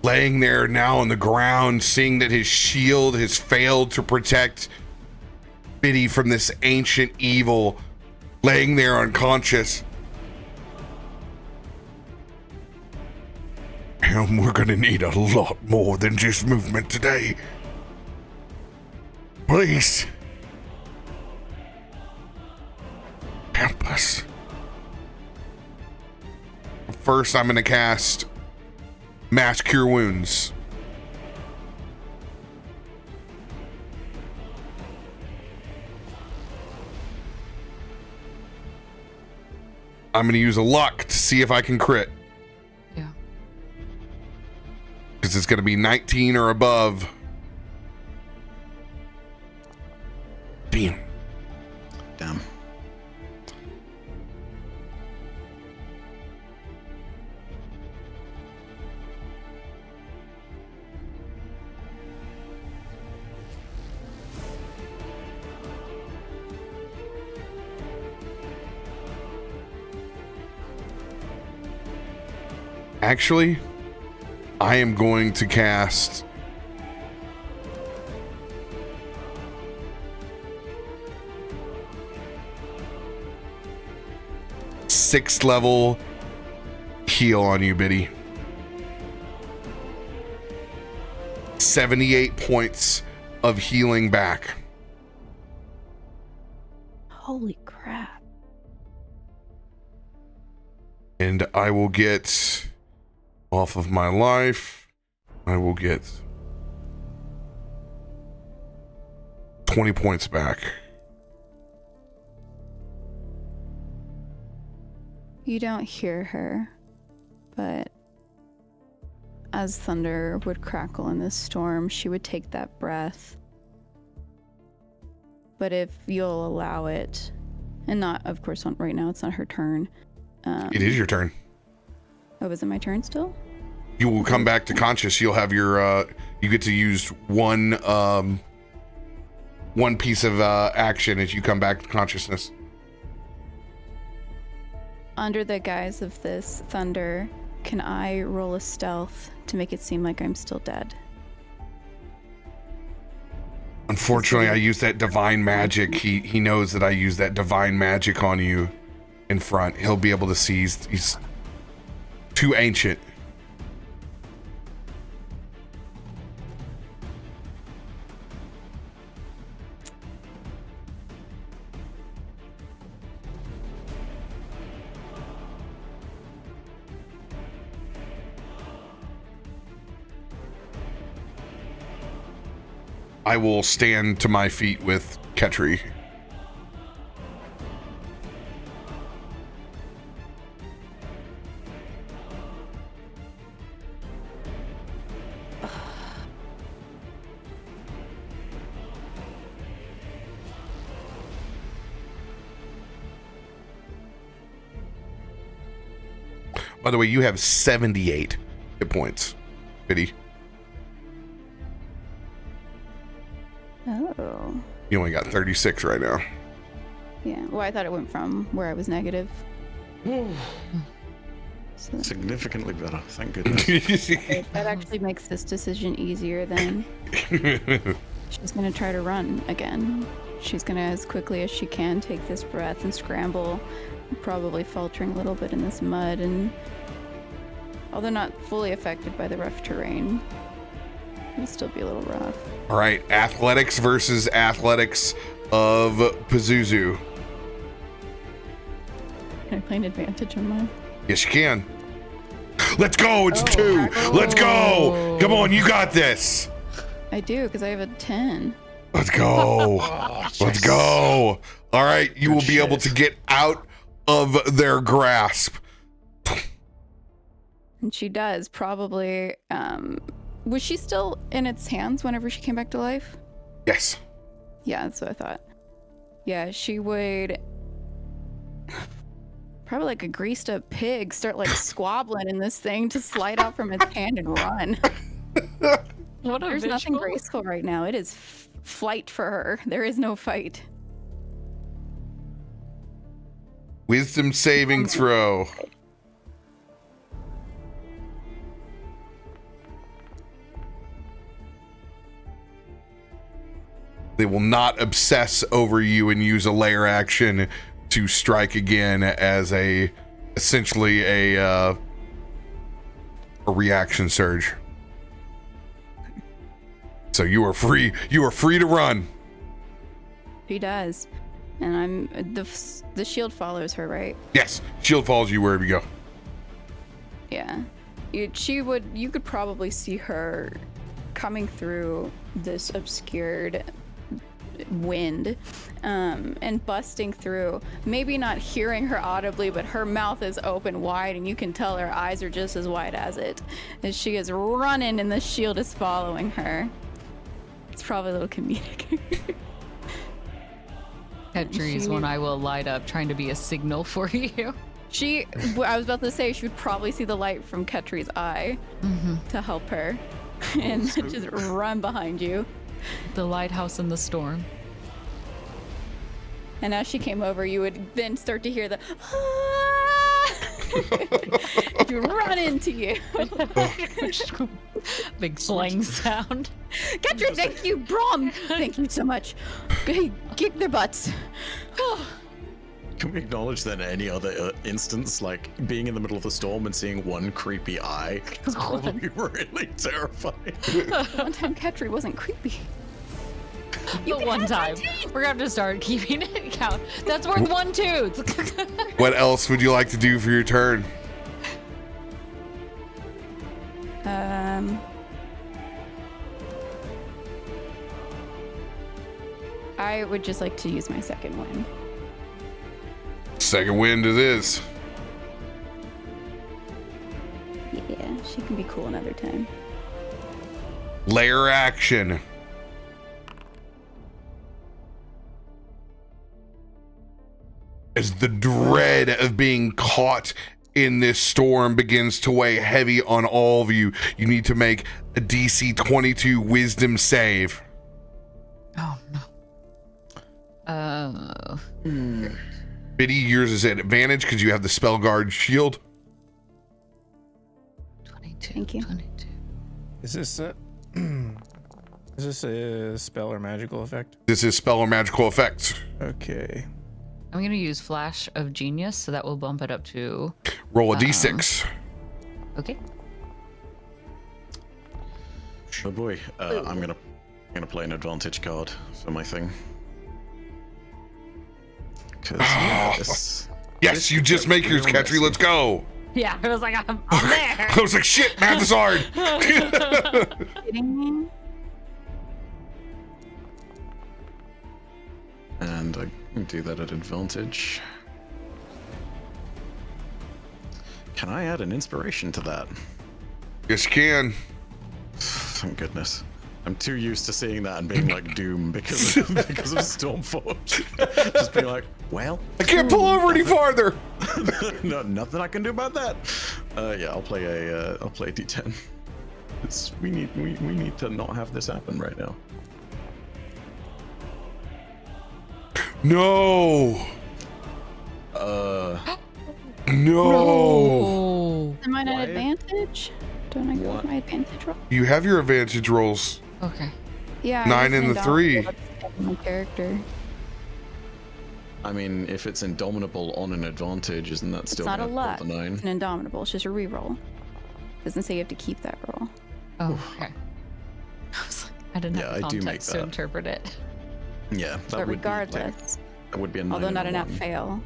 Laying there now on the ground, seeing that his shield has failed to protect Biddy from this ancient evil, laying there unconscious. And we're gonna need a lot more than just movement today. Please. Help us. First, I'm gonna cast Mass Cure Wounds. I'm going to use a luck to see if I can crit. Yeah. Because it's going to be 19 or above. Damn. Damn. Actually, I am going to cast sixth level heal on you, Biddy. 78 points of healing back. Holy crap. And I will get off of my life. I will get 20 points back. You don't hear her, but as thunder would crackle in this storm, she would take that breath. But if you'll allow it, and not, of course, right now, it's not her turn. It is your turn. Oh, is it my turn still? You will come back to conscious. You'll have your, you get to use one piece of action as you come back to consciousness. Under the guise of this thunder, can I roll a stealth to make it seem like I'm still dead? Unfortunately, I use that divine magic. He knows that I use that divine magic on you in front. He'll be able to see. He's too ancient. I will stand to my feet with Ketri. By the way, you have 78 hit points, Biddy. Oh. You only got 36 right now. Yeah. Well, I thought it went from where I was negative. So Significantly better, thank goodness. that actually makes this decision easier then. She's gonna try to run again. She's gonna, as quickly as she can, take this breath and scramble, probably faltering a little bit in this mud, and although not fully affected by the rough terrain, it'll still be a little rough. All right, athletics versus athletics of Pazuzu. Can I play an advantage on mine? Yes, you can. Let's go. It's 2. Let's go. Come on, you got this. I do, because I have a 10. Let's go. Let's go. All right, you will be able to get out of their grasp. And she does, probably. Was she still in its hands whenever she came back to life? Yes. Yeah, that's what I thought. Yeah, she would probably, like a greased up pig, start like squabbling in this thing to slide out from its hand and run. What a There's visual. nothing graceful right now. It is flight for her. There is no fight. Wisdom saving throw. They will not obsess over you and use a layer action to strike again as essentially a reaction surge. So you are free. You are free to run. She does. And the shield follows her, right? Yes, shield follows you wherever you go. Yeah. You could probably see her coming through this obscured wind and busting through, maybe not hearing her audibly, but her mouth is open wide and you can tell her eyes are just as wide as it, as she is running and the shield is following her. It's probably a little comedic. Petrie's one I will light up, trying to be a signal for you. I was about to say, she would probably see the light from Ketri's eye to help her and just run behind you. The lighthouse in the storm. And as she came over, you would then start to hear the to run into you. Big slang sound. Ketri, thank you. Brom, thank you so much. Hey, kick their butts. Can we acknowledge that any other instance, like being in the middle of the storm and seeing one creepy eye is probably really terrifying? One time Ketri wasn't creepy. The one time. We're going to have to start keeping it count. That's worth 1 tooth. What else would you like to do for your turn? I would just like to use my second wind. Second wind it is. Yeah, she can be cool another time. Layer action. As the dread of being caught in this storm begins to weigh heavy on all of you, you need to make a DC 22 wisdom save. Oh, no. Biddy, yours is at advantage because you have the spell guard shield. 22. Thank you. 22. Is this a spell or magical effect? This is spell or magical effect. Okay. I'm going to use Flash of Genius, so that will bump it up to... Roll a d6. Okay. Oh boy, I'm gonna play an advantage card for my thing. Because Yes, you just make yours, Ketri. Let's go. Yeah, I was like, I'm there. I was like, shit, math is hard. Kidding me? And I can do that at advantage. Can I add an inspiration to that? Yes, you can. Thank goodness. I'm too used to seeing that and being like Doom because of Stormforge. Just being like, well, I can't pull over any farther. no, nothing I can do about that. Yeah, I'll play a D10. We need to not have this happen right now. No. No. Oh. Am I Why? an advantage? Don't I go with my advantage roll? You have your advantage rolls. Okay. Yeah. 9 and the 3. That's my character. I mean, if it's indomitable on an advantage, isn't that It's still not a gonna roll luck. the 9? It's an indomitable. It's just a reroll. Doesn't say you have to keep that roll. Oh, okay. I was like, I didn't have Yeah, the I do make context to that. interpret it. Yeah, that But would regardless, that would be a 9. although and not a a nat 1. fail,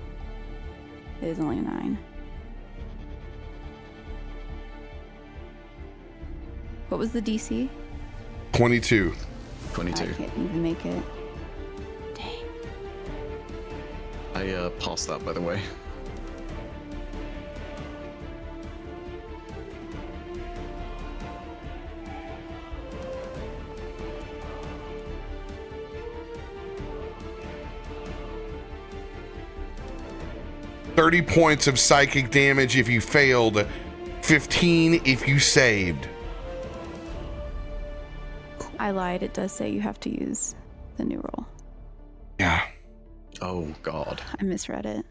it is only a 9. What was the DC? 22. 22. I can't even make it. Dang. I passed that, by the way. $30 points of psychic damage if you failed. 15 if you saved. I lied. It does say you have to use the new roll. Yeah. Oh god. I misread it.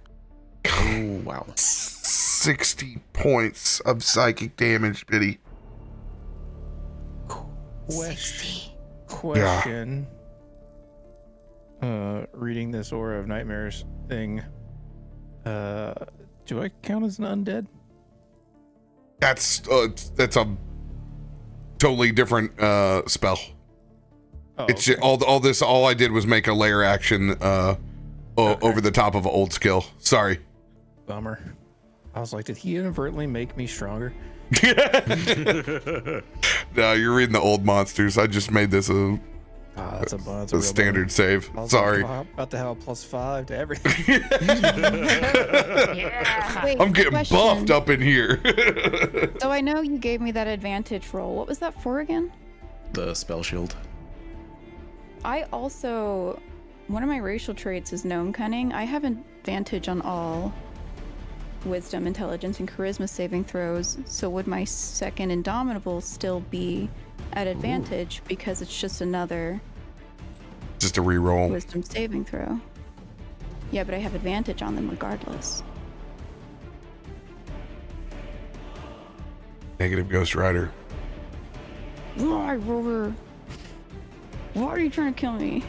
Oh wow. 60 points of psychic damage, Biddy. Question. Reading this Aura of Nightmares thing. Do I count as an undead? That's a totally different spell. Oh, It's okay. just, all I did was make a layer action over the top of an old skill. Sorry. Bummer. I was like, did he inadvertently make me stronger? No, you're reading the old monsters. I just made this a That's a bummer. That's a real standard save. bummer. I was Sorry. like, wow, about to have a +5 to everything. Wait, I'm getting question. buffed up in here. So I know you gave me that advantage roll. What was that for again? The spell shield. I also, one of my racial traits is gnome cunning. I have advantage on all wisdom, intelligence, and charisma saving throws. So would my second indomitable still be at advantage because it's just another Just a reroll. wisdom saving throw? Yeah, but I have advantage on them regardless. Negative Ghost Rider. Why, Rover? Why are you trying to kill me?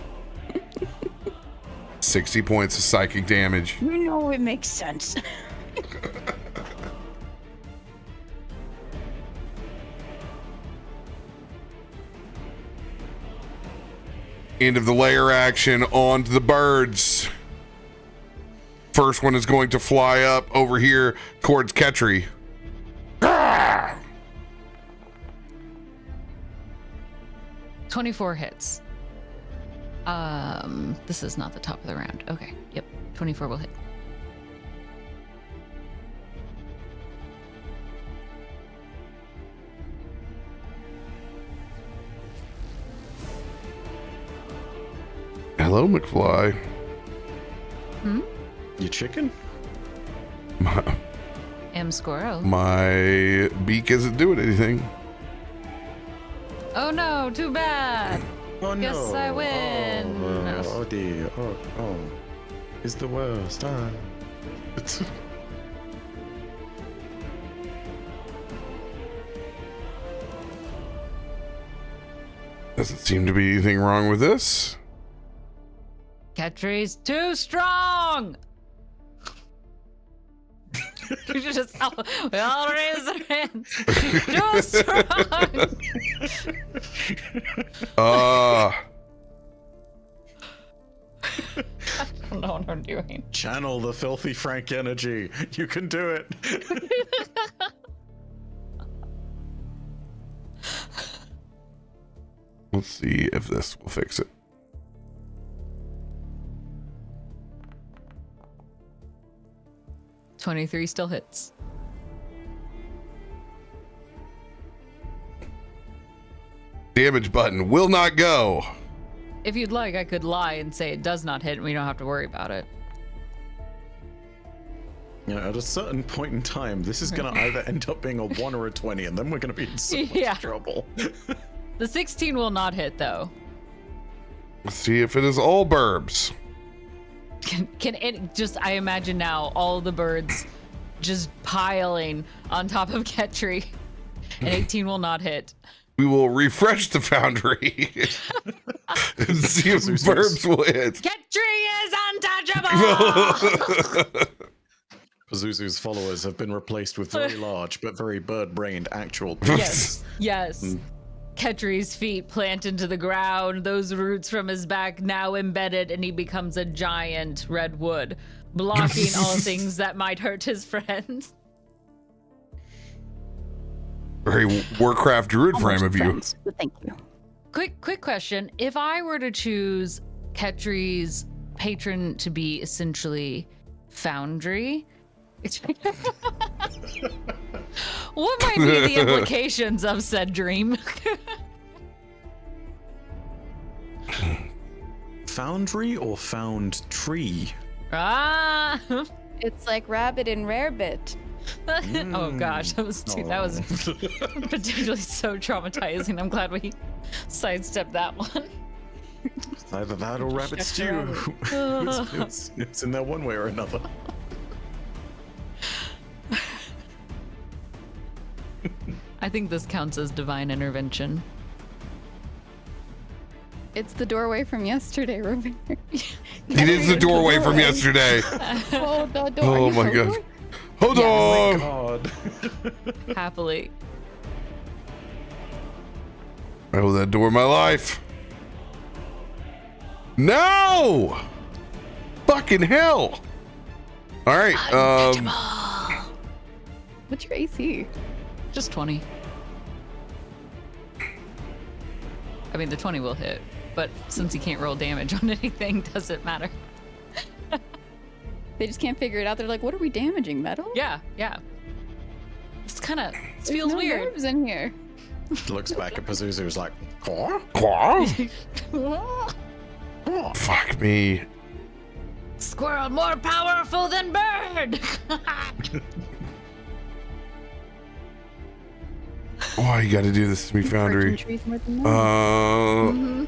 60 points of psychic damage. You know it makes sense. End of the layer action, on to the birds. First one is going to fly up over here towards Ketri. Ah! 24 hits. This is not the top of the round. Okay. Yep. 24 will hit. Hello, McFly. You chicken? M squirrel. My beak isn't doing anything. Oh no, too bad. Oh Guess no. I win. Oh dear. Oh. It's the worst. Ah. Doesn't seem to be anything wrong with this. Ketri's too strong. You should just we all raise our hands. Too strong. Uh, I don't know what I'm doing. Channel the filthy Frank energy. You can do it. let's see if this will fix it. $23 still hits. Damage button will not go. If you'd like, I could lie and say it does not hit and we don't have to worry about it. You know, at a certain point in time, this is going to either end up being a 1 or a 20, and then we're going to be in so much Yeah. trouble. The 16 will not hit though. Let's see if it is all burbs. Can it just? I imagine now all the birds just piling on top of Ketri. And 18 will not hit. We will refresh the foundry and see if verbs will hit. Ketri is untouchable! Pazuzu's followers have been replaced with very large but very bird-brained actual Yes, yes. Ketri's feet plant into the ground, those roots from his back now embedded, and he becomes a giant redwood, blocking all things that might hurt his friends. Very Warcraft druid frame of you. Friends, but thank you. Quick question. If I were to choose Ketri's patron to be essentially Foundry, what might be the implications of said dream? Foundry or found tree? Ah! It's like rabbit and rarebit. Oh gosh, that was potentially so traumatizing. I'm glad we sidestepped that one. It's either that or rabbit stew. It's in there one way or another. I think this counts as divine intervention. It's the doorway from yesterday, RoBear. It is the doorway from yesterday. Oh, the door. Oh my gosh. Hold on. God. Happily. I owe that door my life. No! Fucking hell. All right. What's your AC? Just 20. I mean, the 20 will hit, but since he can't roll damage on anything, doesn't matter. They just can't figure it out. They're like, what are we damaging? Metal? Yeah. It's kind of, There's feels no weird. nerves in here. Looks back at Pazuzu, who's like, "Quoi?" Fuck me. Squirrel more powerful than bird. Why you got to do this to me, Foundry? Trees more than that.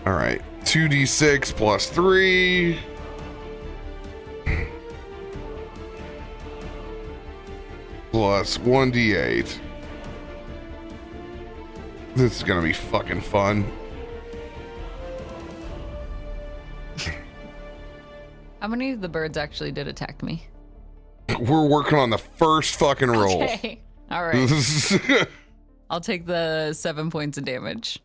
All right. 2d6 plus 3. Plus 1d8. This is gonna be fucking fun. How many of the birds actually did attack me? We're working on the first fucking roll. Okay. All right. I'll take the 7 points of damage.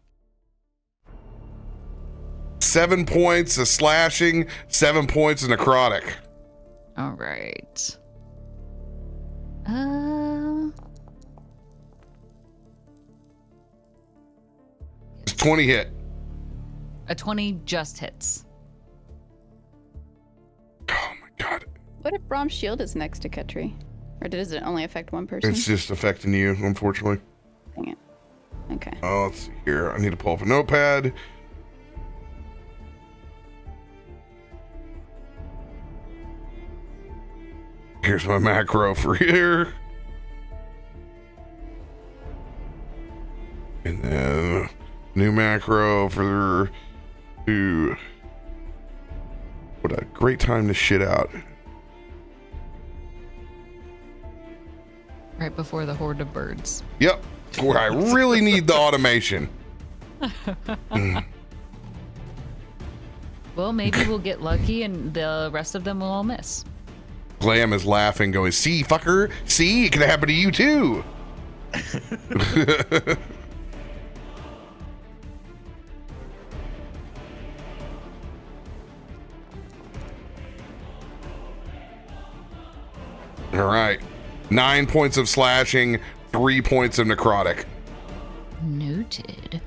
7 points of slashing, 7 points of necrotic. All right. 20 hit. A 20 just hits. Oh my god. What if Brom's shield is next to Ketri? Or does it only affect one person? It's just affecting you, unfortunately. Dang it. Okay. Oh, let's see here. I need to pull up a notepad. Here's my macro for here. And then new macro for to what a great time to shit out. Right before the horde of birds. Yep. Where I really need the automation. Well, maybe we'll get lucky and the rest of them will all miss. Glam is laughing, going, "See, fucker, see, it can happen to you too." All right, 9 points of slashing, 3 points of necrotic. Noted.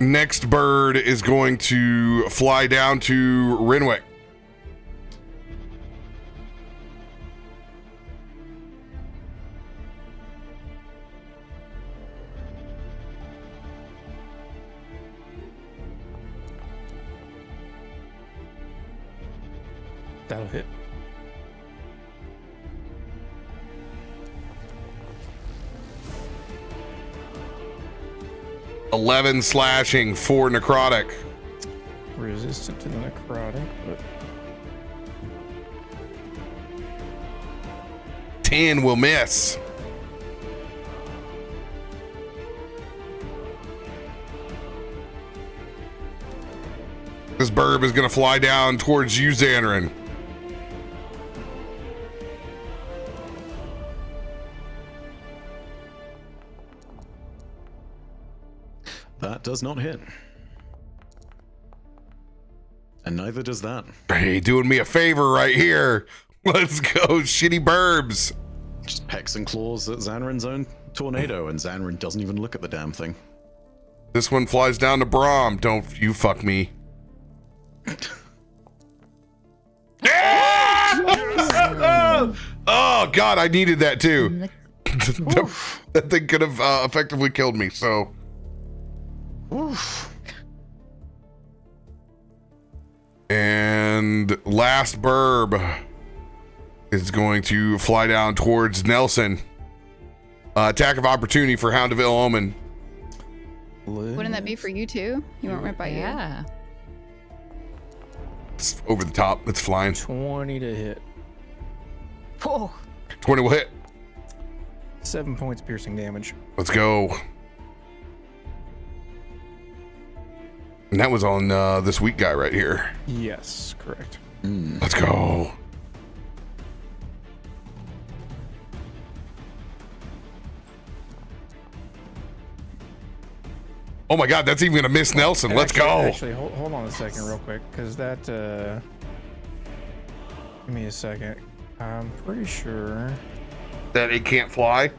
Next bird is going to fly down to Renwick. That'll hit. $11 slashing, 4 necrotic. Resistant to the necrotic, but 10 will miss. This burb is going to fly down towards you, Zanryn. That does not hit. And neither does that. Hey, doing me a favor right here. Let's go, shitty burbs. Just pecks and claws at Zanryn's own tornado, and Zanryn doesn't even look at the damn thing. This one flies down to Brom. Don't you fuck me. Oh God, I needed that too. That thing could have effectively killed me. So, and last burb is going to fly down towards Nelson. Attack of opportunity for Hound of Ill Omen. Wouldn't that be for you too? You went right by you. Yeah. It's over the top. It's flying. 20 to hit. Whoa. 20 will hit. 7 points piercing damage. Let's go. And that was on this weak guy right here. Yes, correct. Let's go. Oh my God, that's even gonna miss Nelson. Let's go. Actually, hold on a second real quick, because that, give me a second. I'm pretty sure That it can't fly.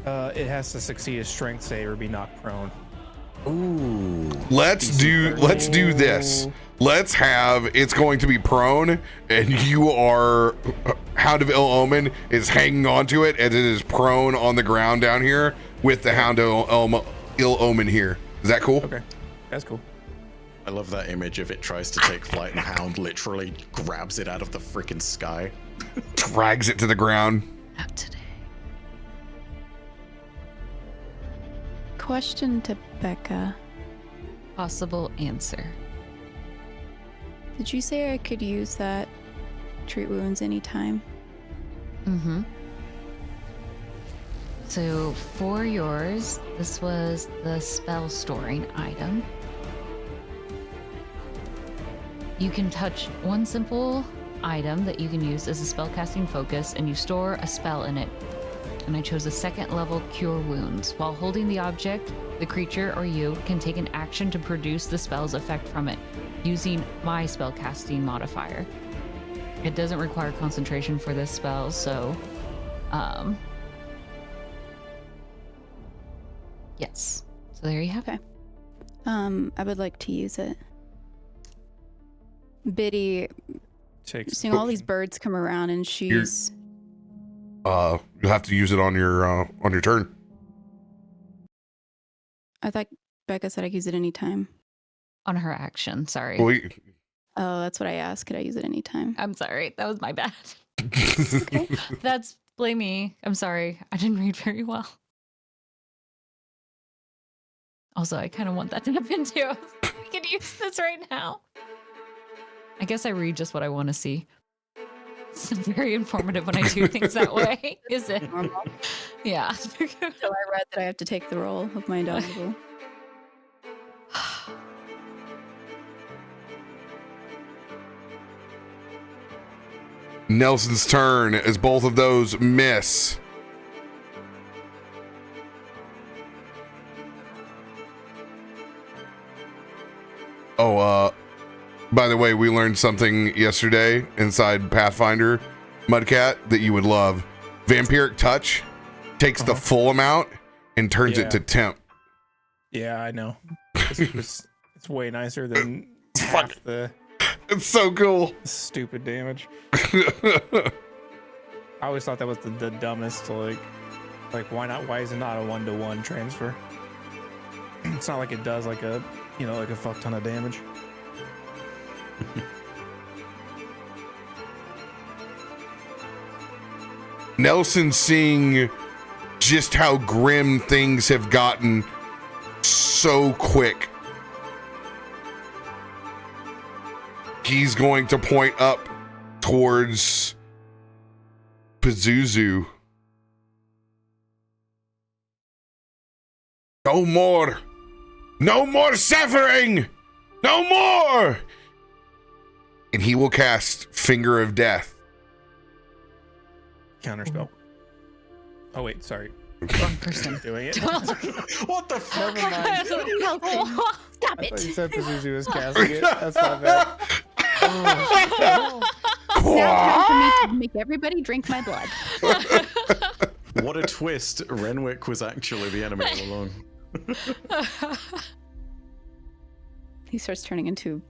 it has to succeed a strength save or be knocked prone. Ooh. Let's do this. Let's have it's going to be prone, and you are Hound of Ill Omen is hanging onto it, and it is prone on the ground down here with the Hound of Ill Omen here. Is that cool? Okay, that's cool. I love that image of it tries to take flight and Hound literally grabs it out of the freaking sky. Drags it to the ground. Not today. Question to Becca. Possible answer. Did you say I could use that treat wounds anytime? Mm-hmm. So for yours, this was the spell storing item. You can touch one simple item that you can use as a spellcasting focus, and you store a spell in it. And I chose a second level Cure Wounds. While holding the object, the creature or you can take an action to produce the spell's effect from it, using my spellcasting modifier. It doesn't require concentration for this spell, so yes. So there you have it. Okay. I would like to use it. Biddy, seeing all these birds come around, and she's You'll have to use it on your turn. I thought Becca said I could use it anytime. On her action, sorry. Well, Oh, that's what I asked. Could I use it anytime? I'm sorry. That was my bad. That's blame me. I'm sorry. I didn't read very well. Also, I kind of want that to happen too. I could use this right now. I guess I read just what I want to see. It's very informative when I do things that way, is it? Normal. Yeah. So I read that I have to take the role of my indomitable. Nelson's turn as both of those miss. Oh, by the way, we learned something yesterday inside Pathfinder, Mudcat, that you would love. Vampiric Touch takes the full amount and turns it to temp. Yeah, I know. It's way nicer than half the It's so cool. stupid damage. I always thought that was the dumbest. Like why not? Why is it not a 1-to-1 transfer? It's not like it does like a fuck ton of damage. Nelson, seeing just how grim things have gotten so quick, he's going to point up towards Pazuzu. No more suffering, no more. And he will cast Finger of Death. Counterspell. Oh wait, sorry. Wrong person. Doing it. What the fuck? Never mind. Stop I it. thought you said Pazuzu was casting it. That's not bad. Now time for me to make everybody drink my blood. What a twist. Renwick was actually the enemy all along. He starts turning into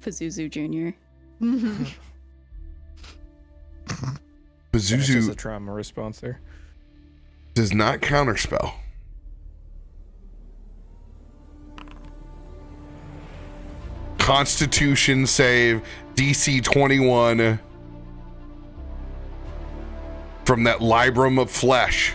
Pazuzu Jr. That's just Pazuzu a trauma response there. does not counterspell. Constitution save DC 21 from that Librum of Flesh.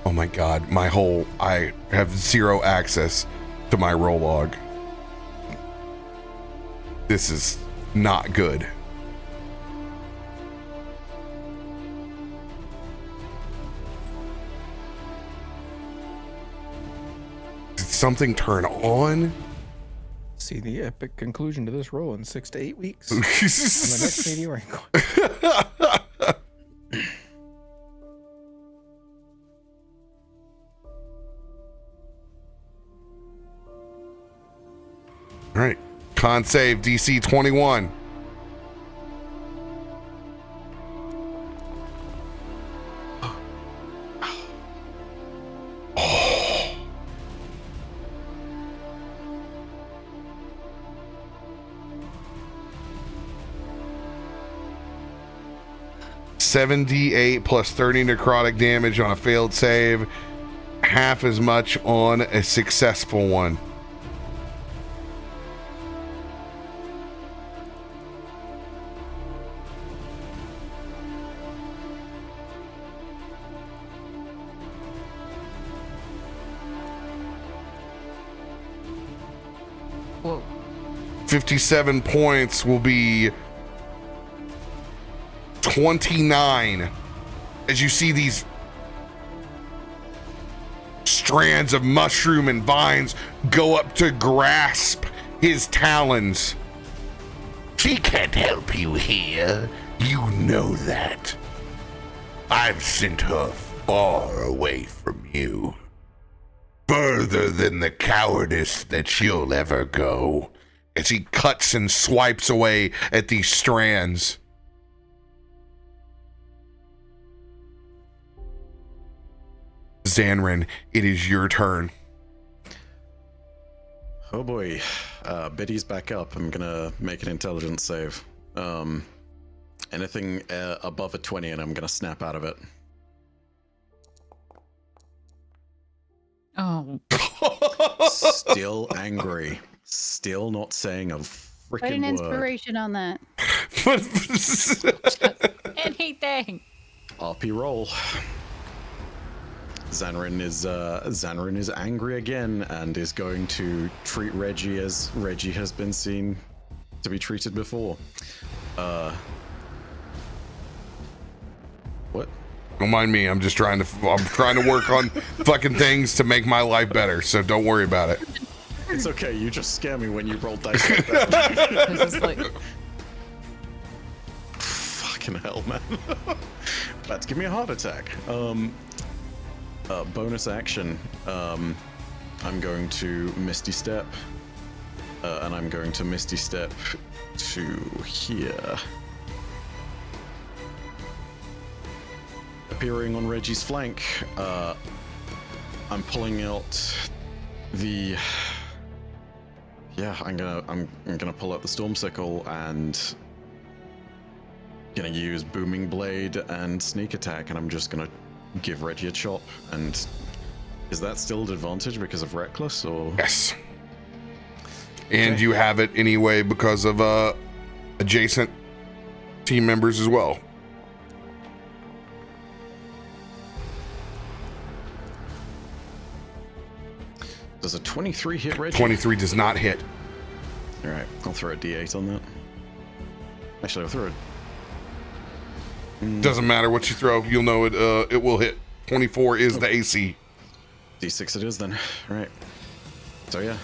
Oh my god, I have zero access to my roll log. This is not good. Did something turn on? See the epic conclusion to this roll in 6 to 8 weeks on the next Meteorian coin. All right, con save DC 21. Oh. 78 plus 30 necrotic damage on a failed save, half as much on a successful one. Whoa. 57 points will be 29 as you see these strands of mushroom and vines go up to grasp his talons. She can't help you here. You know that. I've sent her far away from you. Further than the cowardice that she'll ever go. As he cuts and swipes away at these strands. Zanryn, it is your turn. Oh boy. Biddy's back up. I'm gonna make an intelligence save. Anything above a 20 and I'm gonna snap out of it. Oh. Still angry. Still not saying a Write freaking an word. inspiration on that. Anything. RP roll. Zanryn is angry again and is going to treat Reggie as Reggie has been seen to be treated before. What? Don't mind me. I'm trying to work on fucking things to make my life better. So don't worry about it. It's okay. You just scare me when you roll dice like that. This is like, Fucking hell, man. About to give me a heart attack. Bonus action. I'm going to Misty Step. And I'm going to Misty Step to here. Appearing on Reggie's flank, I'm pulling out the... Yeah, I'm gonna pull out the Storm Sickle and gonna use Booming Blade and Sneak Attack, and I'm just gonna give Reggie a chop. And is that still an advantage because of Reckless, or? Yes. And you have it anyway because of adjacent team members as well. Does a 23 hit Reggie? 23 does not hit. All right, I'll throw a D8 on that. Actually, I'll throw a... Doesn't matter what you throw, you'll know it will hit. 24 is the AC. D6 it is then. All right. So yeah.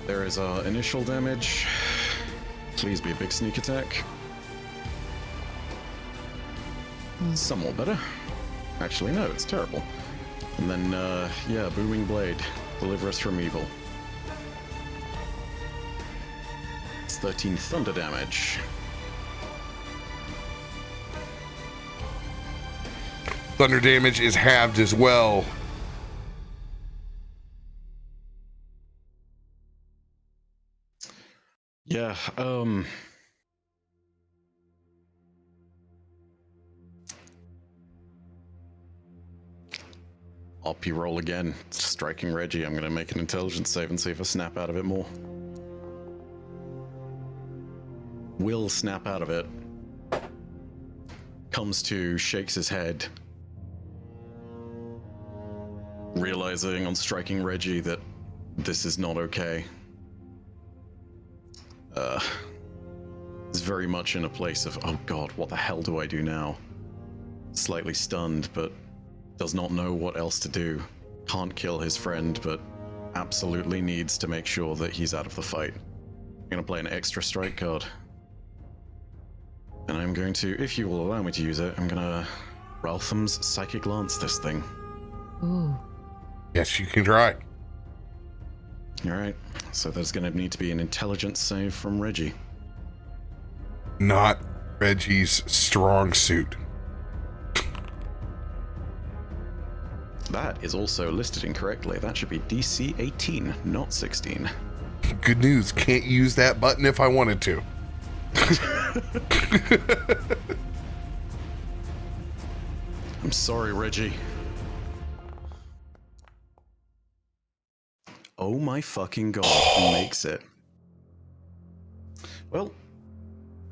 There is initial damage. Please be a big sneak attack. Somewhat better. Actually, no, it's terrible. And then, yeah, Booming Blade. Deliver us from evil. It's 13 thunder damage. Thunder damage is halved as well. Yeah, Up you roll again. Striking Reggie. I'm gonna make an intelligence save and see if I snap out of it more. Will snap out of it. Comes to, shakes his head. Realizing on striking Reggie that this is not okay. Is very much in a place of, oh god, what the hell do I do now? Slightly stunned, but does not know what else to do. Can't kill his friend, but absolutely needs to make sure that he's out of the fight. I'm gonna play an extra strike card. And I'm going to, if you will allow me to use it, I'm gonna Raltham's Psychic Lance this thing. Ooh. Yes, you can try. Alright, so there's gonna need to be an intelligence save from Reggie. Not Reggie's strong suit. That is also listed incorrectly. That should be DC 18, not 16. Good news, can't use that button if I wanted to. I'm sorry, Reggie. Oh my fucking god, he makes it. Well,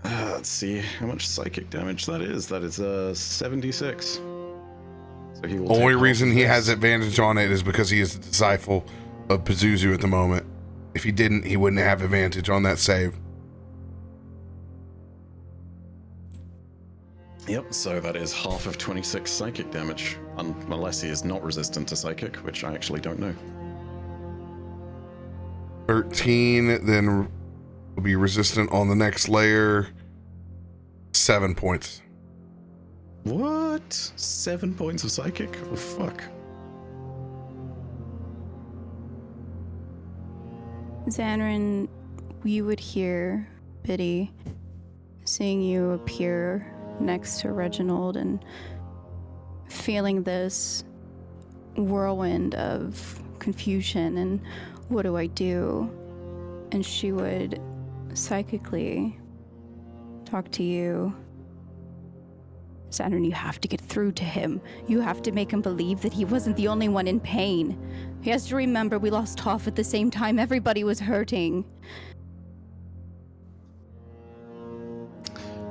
let's see how much psychic damage that is. That is 76. So he will Only take reason half he of has this. advantage on it is because he is the disciple of Pazuzu at the moment. If he didn't, he wouldn't have advantage on that save. Yep, so that is half of 26 psychic damage, unless he is not resistant to psychic, which I actually don't know. 13, then will be resistant on the next layer. 7 points. What? 7 points of psychic? Oh, fuck. Zanryn, we would hear Biddy seeing you appear next to Reginald and feeling this whirlwind of confusion and what do I do? And she would psychically talk to you. Zanryn, you have to get through to him. You have to make him believe that he wasn't the only one in pain. He has to remember we lost Toff at the same time everybody was hurting.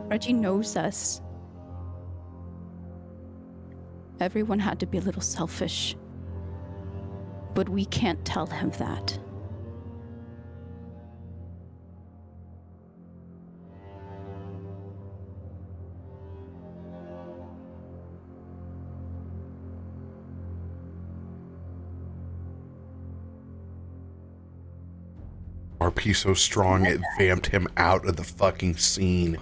Reggie knows us. Everyone had to be a little selfish. But we can't tell him that. RP so strong it vamped him out of the fucking scene.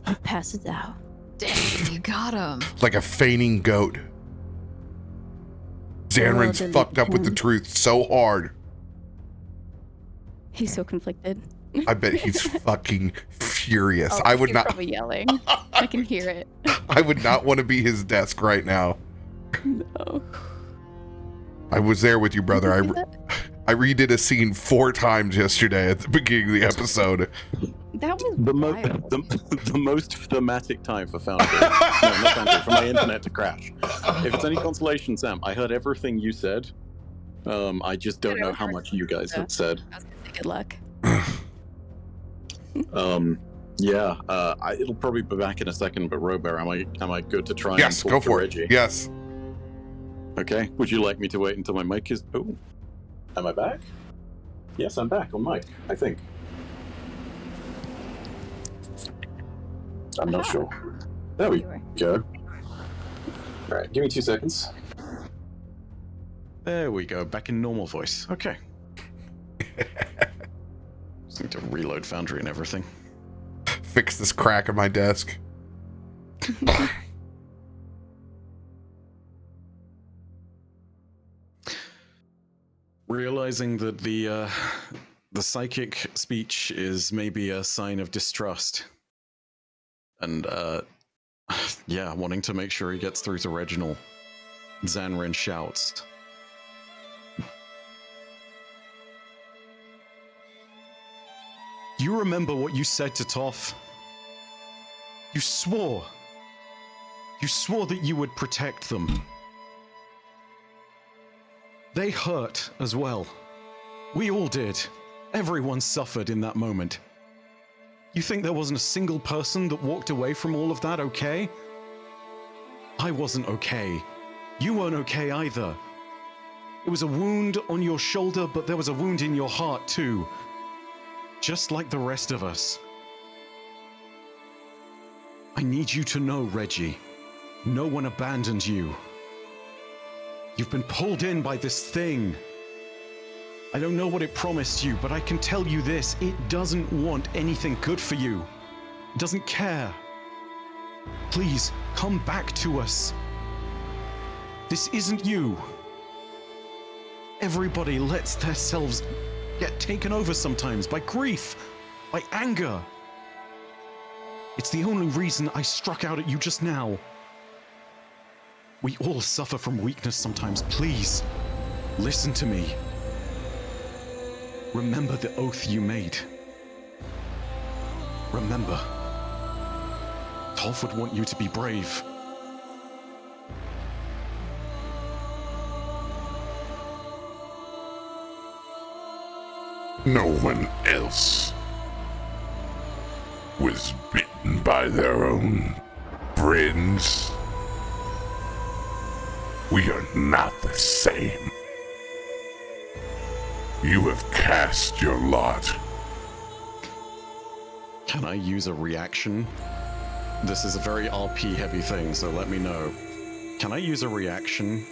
He passes out. Dang, you got him. Like a fainting goat. Zanryn's delete fucked up with the him. truth so hard. He's so conflicted. I bet he's fucking furious. I would he's not probably yelling. I can hear it. I would not want to be his desk right now. No. I was there with you, brother. I redid a scene 4 times yesterday at the beginning of the episode. That was The most thematic time for Foundry. No, not Foundry, for my internet to crash. If it's any consolation, Sam, I heard everything you said. I just don't know how much you guys have said. I was gonna say good luck. It'll probably be back in a second, but RoBear, am I good to try Yes, and go talk to for it. Reggie? Yes. Okay. Would you like me to wait until my mic is... Oh. Am I back? Yes, I'm back on mic, I think. I'm not sure. There we go. Alright, give me 2 seconds. There we go, back in normal voice. Okay. Just need to reload Foundry and everything. Fix this crack on my desk. Realizing that the psychic speech is maybe a sign of distrust. And, wanting to make sure he gets through to Reginald, Zanryn shouts. You remember what you said to Toff? You swore. You swore that you would protect them. They hurt as well. We all did. Everyone suffered in that moment. You think there wasn't a single person that walked away from all of that okay? I wasn't okay. You weren't okay either. It was a wound on your shoulder, but there was a wound in your heart too. Just like the rest of us. I need you to know, Reggie, no one abandoned you. You've been pulled in by this thing. I don't know what it promised you, but I can tell you this, it doesn't want anything good for you. It doesn't care. Please, come back to us. This isn't you. Everybody lets themselves get taken over sometimes by grief, by anger. It's the only reason I struck out at you just now. We all suffer from weakness sometimes. Please, listen to me. Remember the oath you made. Remember. Toff would want you to be brave. No one else was bitten by their own friends. We are not the same. You have cast your lot. Can I use a reaction? This is a very RP heavy thing, so let me know. Can I use a reaction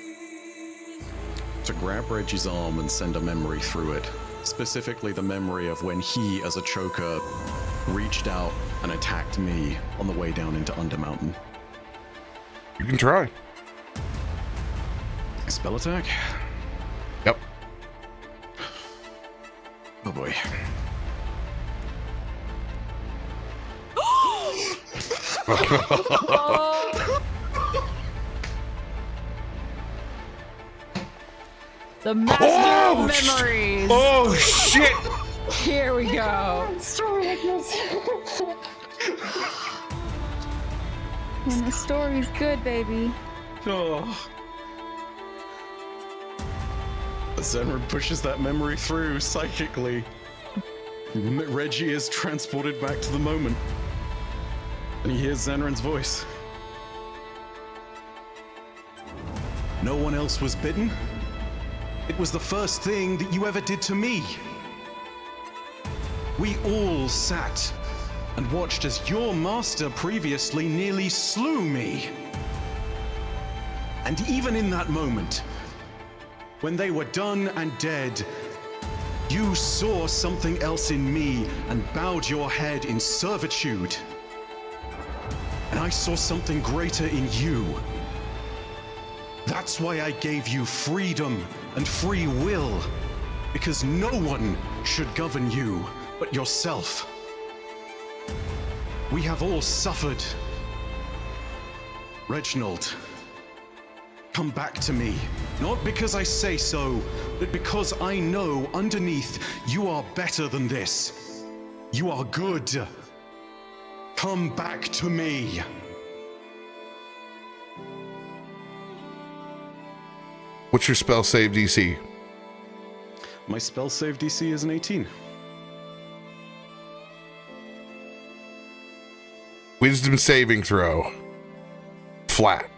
to grab Reggie's arm and send a memory through it? Specifically the memory of when he, as a choker, reached out and attacked me on the way down into Undermountain. You can try. Spell attack? Yep. Oh boy. The master of memories. Oh shit! Here we go. When the story's good, baby. Oh. Zanryn pushes that memory through psychically. Reggie is transported back to the moment. And he hears Zanryn's voice. No one else was bitten? It was the first thing that you ever did to me. We all sat and watched as your master previously nearly slew me. And even in that moment, when they were done and dead, you saw something else in me and bowed your head in servitude. And I saw something greater in you. That's why I gave you freedom and free will, because no one should govern you but yourself. We have all suffered. Reginald, come back to me. Not because I say so, but because I know underneath you are better than this. You are good. Come back to me. What's your spell save DC? My spell save DC is an 18. Wisdom saving throw. Flat.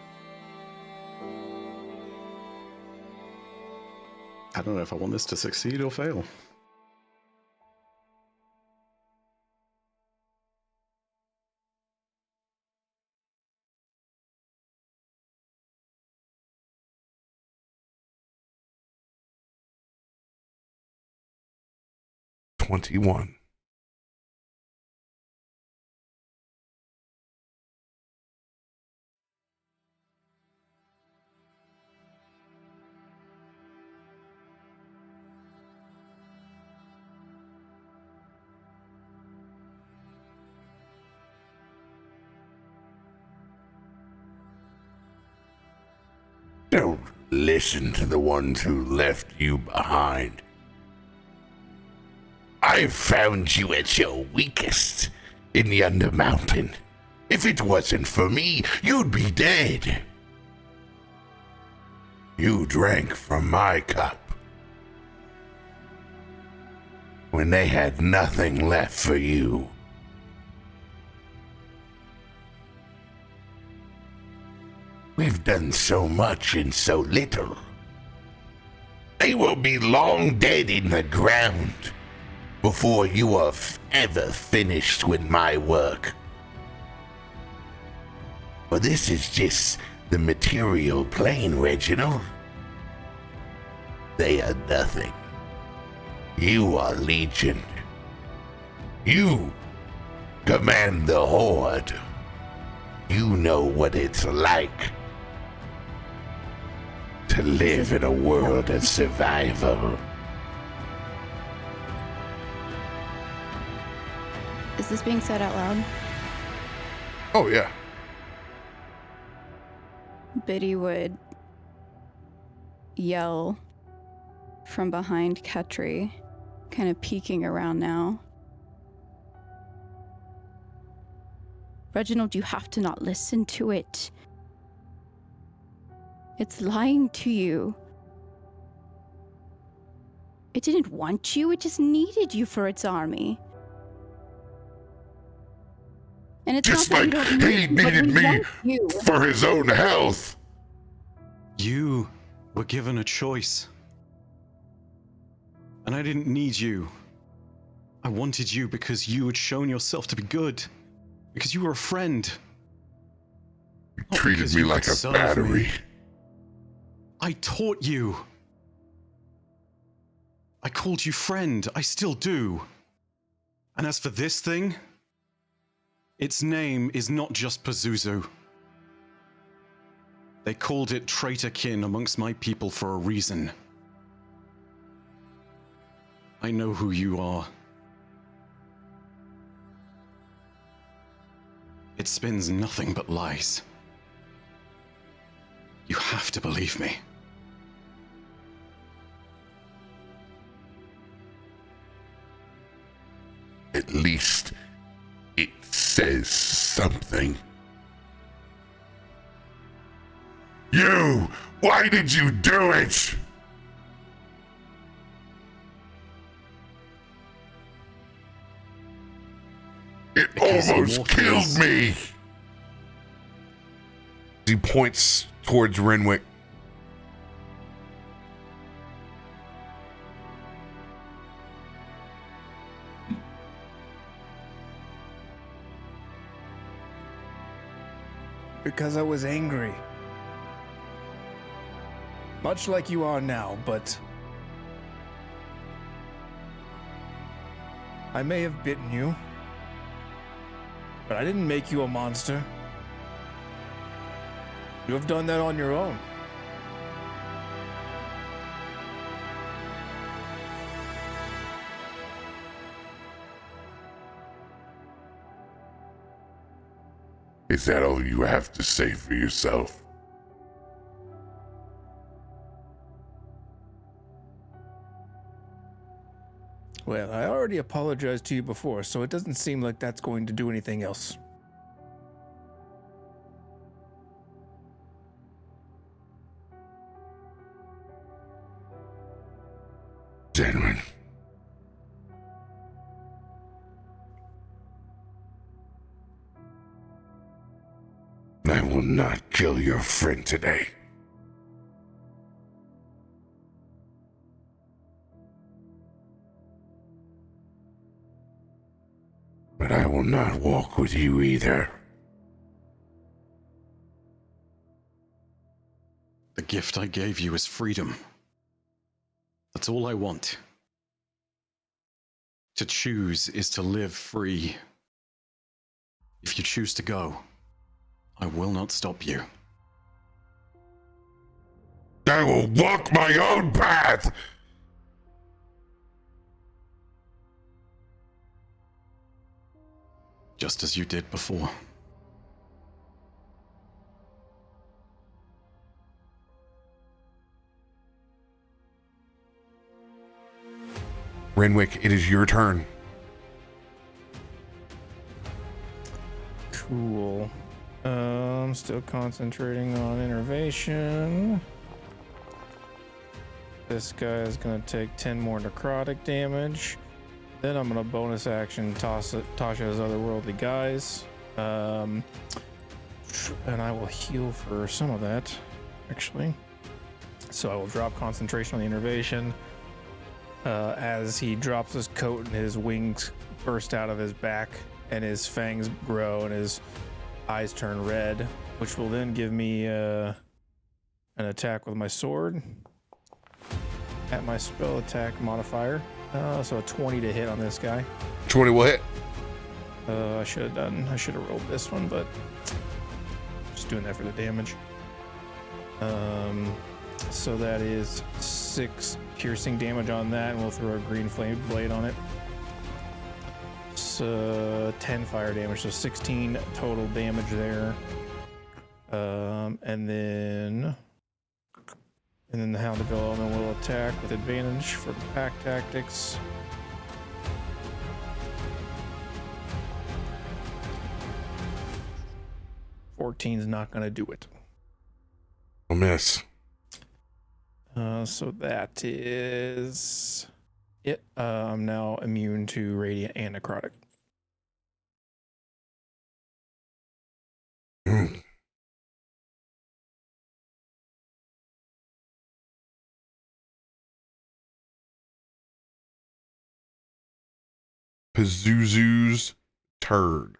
I don't know if I want this to succeed or fail. $21. Don't listen to the ones who left you behind. I found you at your weakest in the Undermountain. If it wasn't for me, you'd be dead. You drank from my cup when they had nothing left for you. We've done so much in so little. They will be long dead in the ground before you are ever finished with my work. Well, this is just the material plane, Reginald. They are nothing. You are Legion. You command the Horde. You know what it's like to live in a world of survival. Is this being said out loud? Oh, yeah. Biddy would yell from behind Ketri, kind of peeking around now. Reginald, you have to not listen to it. It's lying to you. It didn't want you, it just needed you for its army. And it's Just not like that we don't he need you, but needed we me want you. for his own health. You were given a choice. And I didn't need you. I wanted you because you had shown yourself to be good. Because you were a friend. You Not treated because me you like could a serve battery. me. I taught you. I called you friend. I still do. And as for this thing, its name is not just Pazuzu. They called it traitorkin amongst my people for a reason. I know who you are. It spins nothing but lies. You have to believe me. At least it says something. You! Why did you do it? It Because almost what killed is- me! He points towards Renwick. Because I was angry. Much like you are now, but I may have bitten you, but I didn't make you a monster. You have done that on your own. Is that all you have to say for yourself? Well, I already apologized to you before, so it doesn't seem like that's going to do anything else. Zanryn. I will not kill your friend today. But I will not walk with you either. The gift I gave you is freedom. That's all I want. To choose is to live free. If you choose to go, I will not stop you. I will walk my own path! Just as you did before. Renwick, it is your turn. Cool. Still concentrating on innervation. This guy is going to take 10 more necrotic damage. Then I'm going to bonus action toss Tasha's otherworldly guys. And I will heal for some of that, actually. So I will drop concentration on the innervation. As he drops his coat and his wings burst out of his back and his fangs grow and his eyes turn red, which will then give me an attack with my sword at my spell attack modifier. So a 20 to hit on this guy. 20 will hit. I should have rolled this one, but just doing that for the damage. So that is 6 piercing damage on that, and we'll throw a green flame blade on it. So 10 fire damage, so 16 total damage there. And then the Hound of Element will attack with advantage for pack tactics. Is not going to do it. I'll miss. So that is it. I'm now immune to radiant and necrotic. Pazuzu's turn.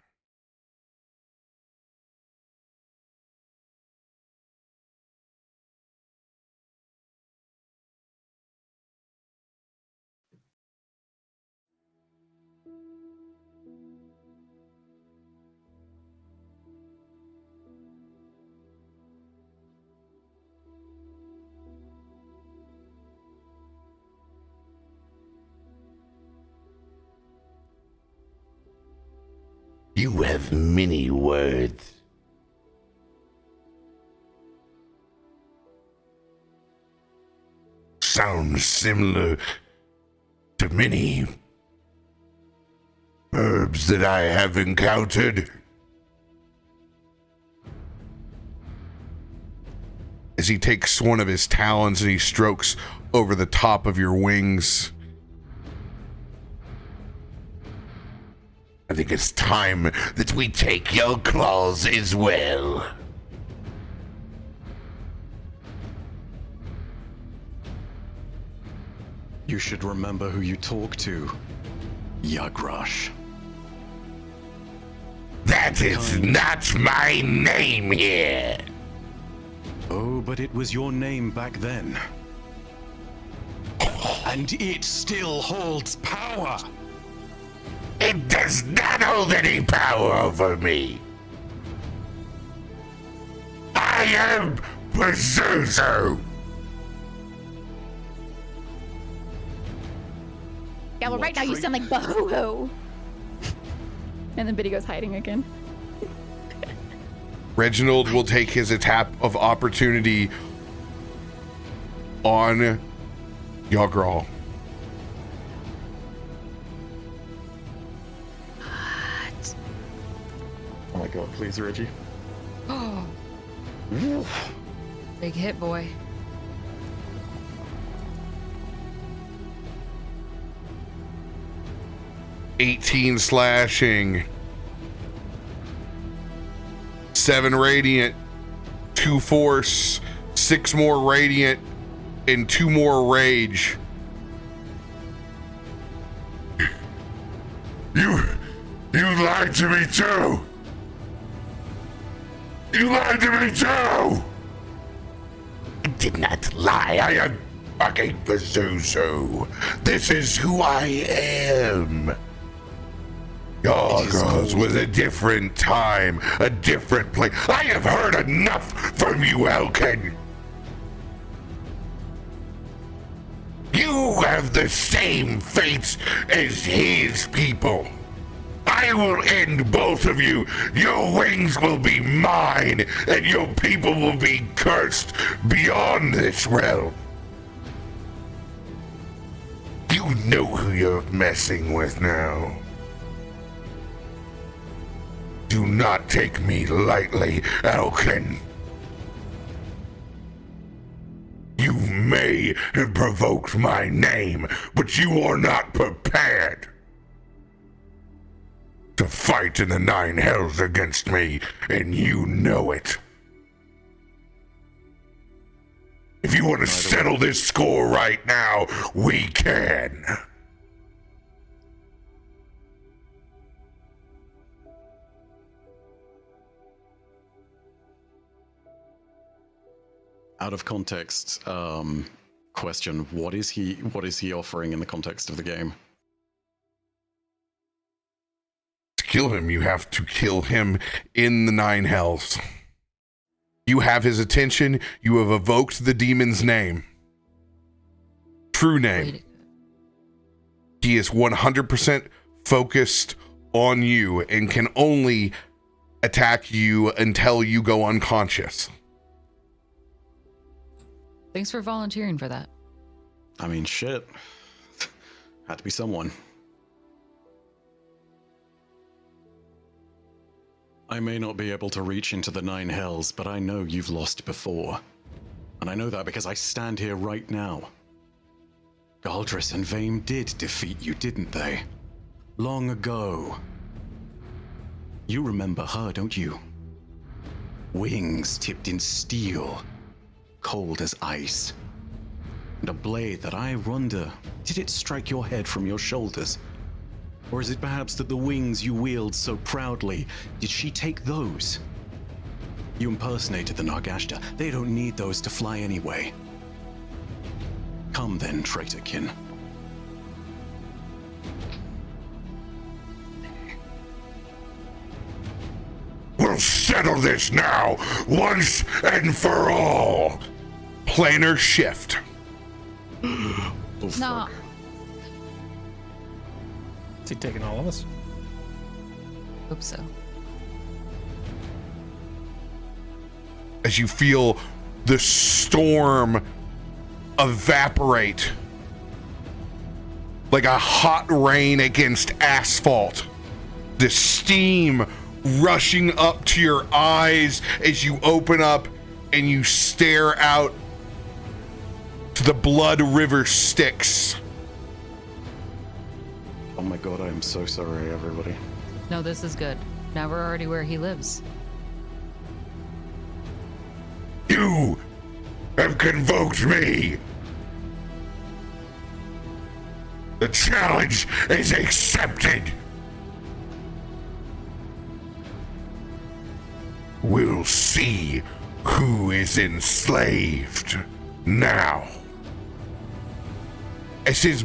You have many words. Sounds similar to many herbs that I have encountered. As he takes one of his talons and he strokes over the top of your wings. I think it's time that we take your claws as well. You should remember who you talk to, Yagrash. That is not my name here. Oh, but it was your name back then. And it still holds power. It does not hold any power over me. I am Pazuzu. Yeah, well, right now you sound like Bahu. And then Biddy goes hiding again. Reginald will take his attack of opportunity on Yogral. back up, please, Reggie. Oh, big hit, boy. $18 slashing, 7 radiant, 2 force, 6 more radiant, and 2 more rage. You lied to me too! You lied to me too! I did not lie, I am fucking Pazuzu. This is who I am. Yours was a different time, a different place. I have heard enough from you, Elkin. You have the same fates as his people. I will end both of you. Your wings will be mine, and your people will be cursed beyond this realm. You know who you're messing with now. Do not take me lightly, Elkin. You may have provoked my name, but you are not prepared to fight in the 9 hells against me, and you know it. If you want to settle this score right now, we can. Out of context, question: what is he offering in the context of the game? To kill him, you have to kill him in the 9 hells. You have his attention. You have evoked the demon's name. True name. He is 100% focused on you and can only attack you until you go unconscious. Thanks for volunteering for that. I mean, shit. Had to be someone. I may not be able to reach into the 9 hells, but I know you've lost before. And I know that because I stand here right now. Galdris and Vame did defeat you, didn't they? Long ago. You remember her, don't you? Wings tipped in steel, cold as ice. And a blade that I wonder, did it strike your head from your shoulders? Or is it perhaps that the wings you wield so proudly, did she take those? You impersonated the Nargashta. They don't need those to fly anyway. Come then, traitorkin. We'll settle this now, once and for all. Planar shift. Oh, No. fuck. Is he taking all of us? Hope so. As you feel the storm evaporate like a hot rain against asphalt. The steam rushing up to your eyes as you open up and you stare out to the blood river Styx. Oh my god, I am so sorry, everybody. No, this is good. Now we're already where he lives. You have convoked me. The challenge is accepted. We'll see who is enslaved now. As his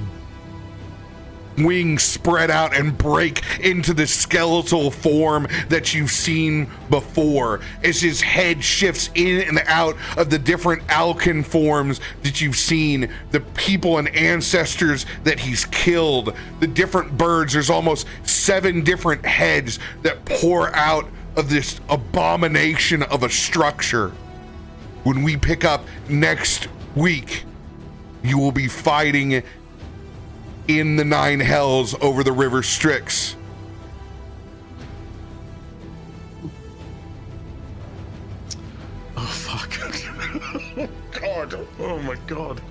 wings spread out and break into the skeletal form that you've seen before, as his head shifts in and out of the different Alkin forms that you've seen, the people and ancestors that he's killed, the different birds. There's almost 7 different heads that pour out of this abomination of a structure. When we pick up next week, you will be fighting in the 9 hells over the river Styx. Oh my god.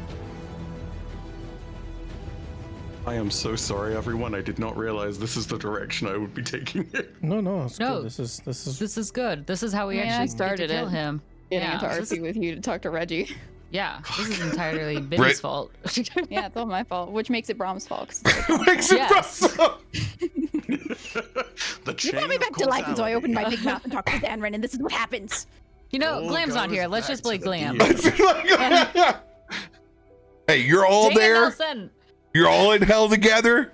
I am so sorry, everyone. I did not realize this is the direction I would be taking it. No, it's No. good. This is This is good. This is how we I mean, I actually started get to kill it. him. Getting Yeah, into this RP with you to talk to Reggie. Yeah, this is entirely Benny's fault. Yeah, it's all my fault, which makes it Brom's fault. 'cause it's like, Makes it Yes. rough. The you chain brought me of back to life, and so I causality. opened my big mouth and talked to Zanryn, and this is what happens. You know, All Glam's not goes here. Let's back just play to the Glam. DM. Hey, you're all Dang it, there. Nelson. You're all in hell together.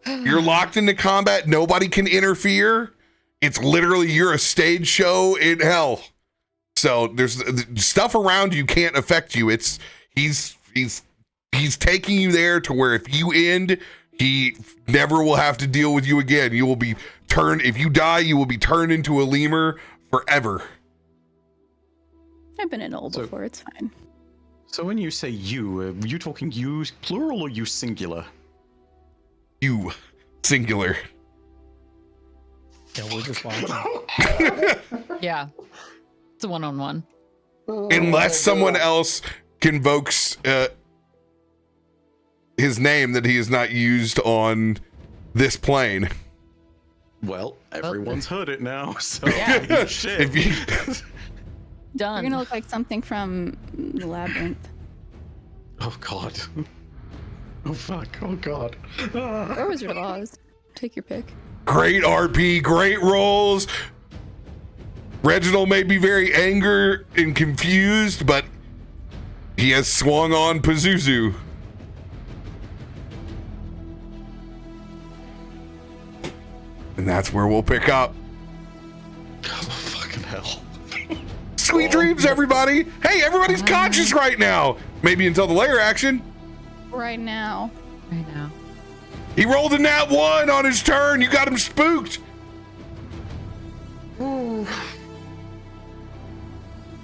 You're locked into combat. Nobody can interfere. It's literally you're a stage show in hell. So there's stuff around you can't affect you. He's taking you there to where if you end, he never will have to deal with you again. You will be turned. If you die, you will be turned into a lemur forever. I've been an old So- before, it's fine. So when you say you, are you talking you plural or you singular? You singular. yeah, we're just watching. Yeah, it's a one-on-one. Unless someone else convokes his name that he has not used on this plane. Well, everyone's heard it now, so Yeah. shit. If you, Done. You're gonna look like something from the Labyrinth. Oh god. Oh fuck. Oh god. Or Wizard of Oz. Take your pick. great RP, great rolls. Reginald may be very angry and confused, but he has swung on Pazuzu. And that's where we'll pick up. Oh fucking hell. Sweet dreams, everybody. Hey, everybody's conscious right now. Maybe until the layer action. Right now. Right now. He rolled a nat 1 on his turn. You got him spooked.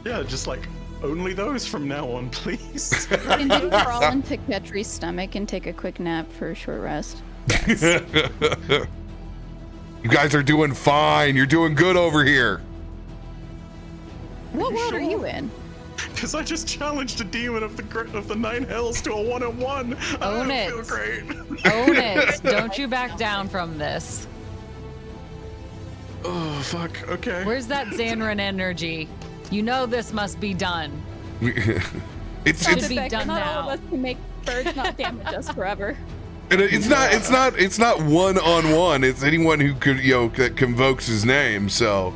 Yeah, just like only those from now on, please. Can you crawl into Ketri's stomach and take a quick nap for a short rest? You guys are doing fine. You're doing good over here. What world are you in? Because I just challenged a demon of the nine hells to a 1-on-1. I Own don't it. feel great. Own it. Don't you back down from this. Oh fuck. Okay. Where's that Zanryn energy? You know this must be done. It's Should be done not now. all of us can make birds not damage us forever. it's not one-on-one. It's anyone who could that convokes his name. So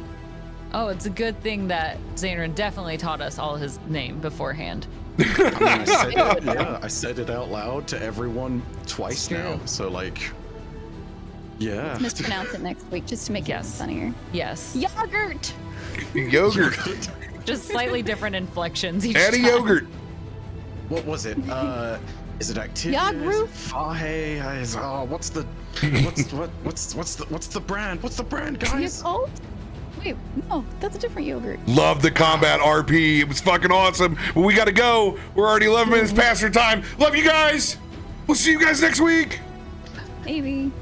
Oh, it's a good thing that Zanryn definitely taught us all his name beforehand. I mean, I said it, yeah, I said it out loud to everyone twice It's true. now. So like, yeah. Mispronounce it next week just to make Yes. it funnier. Yes. Yogurt! yogurt, Just slightly different inflections each add a time. yogurt. What was it? Is it activity? Yogroof? Fahe? Oh, what's the brand? What's the brand, guys? Yakult? Wait, no, that's a different yogurt. Love the combat RP. It was fucking awesome. But we gotta go. We're already 11 minutes past our time. Love you guys. We'll see you guys next week. Maybe.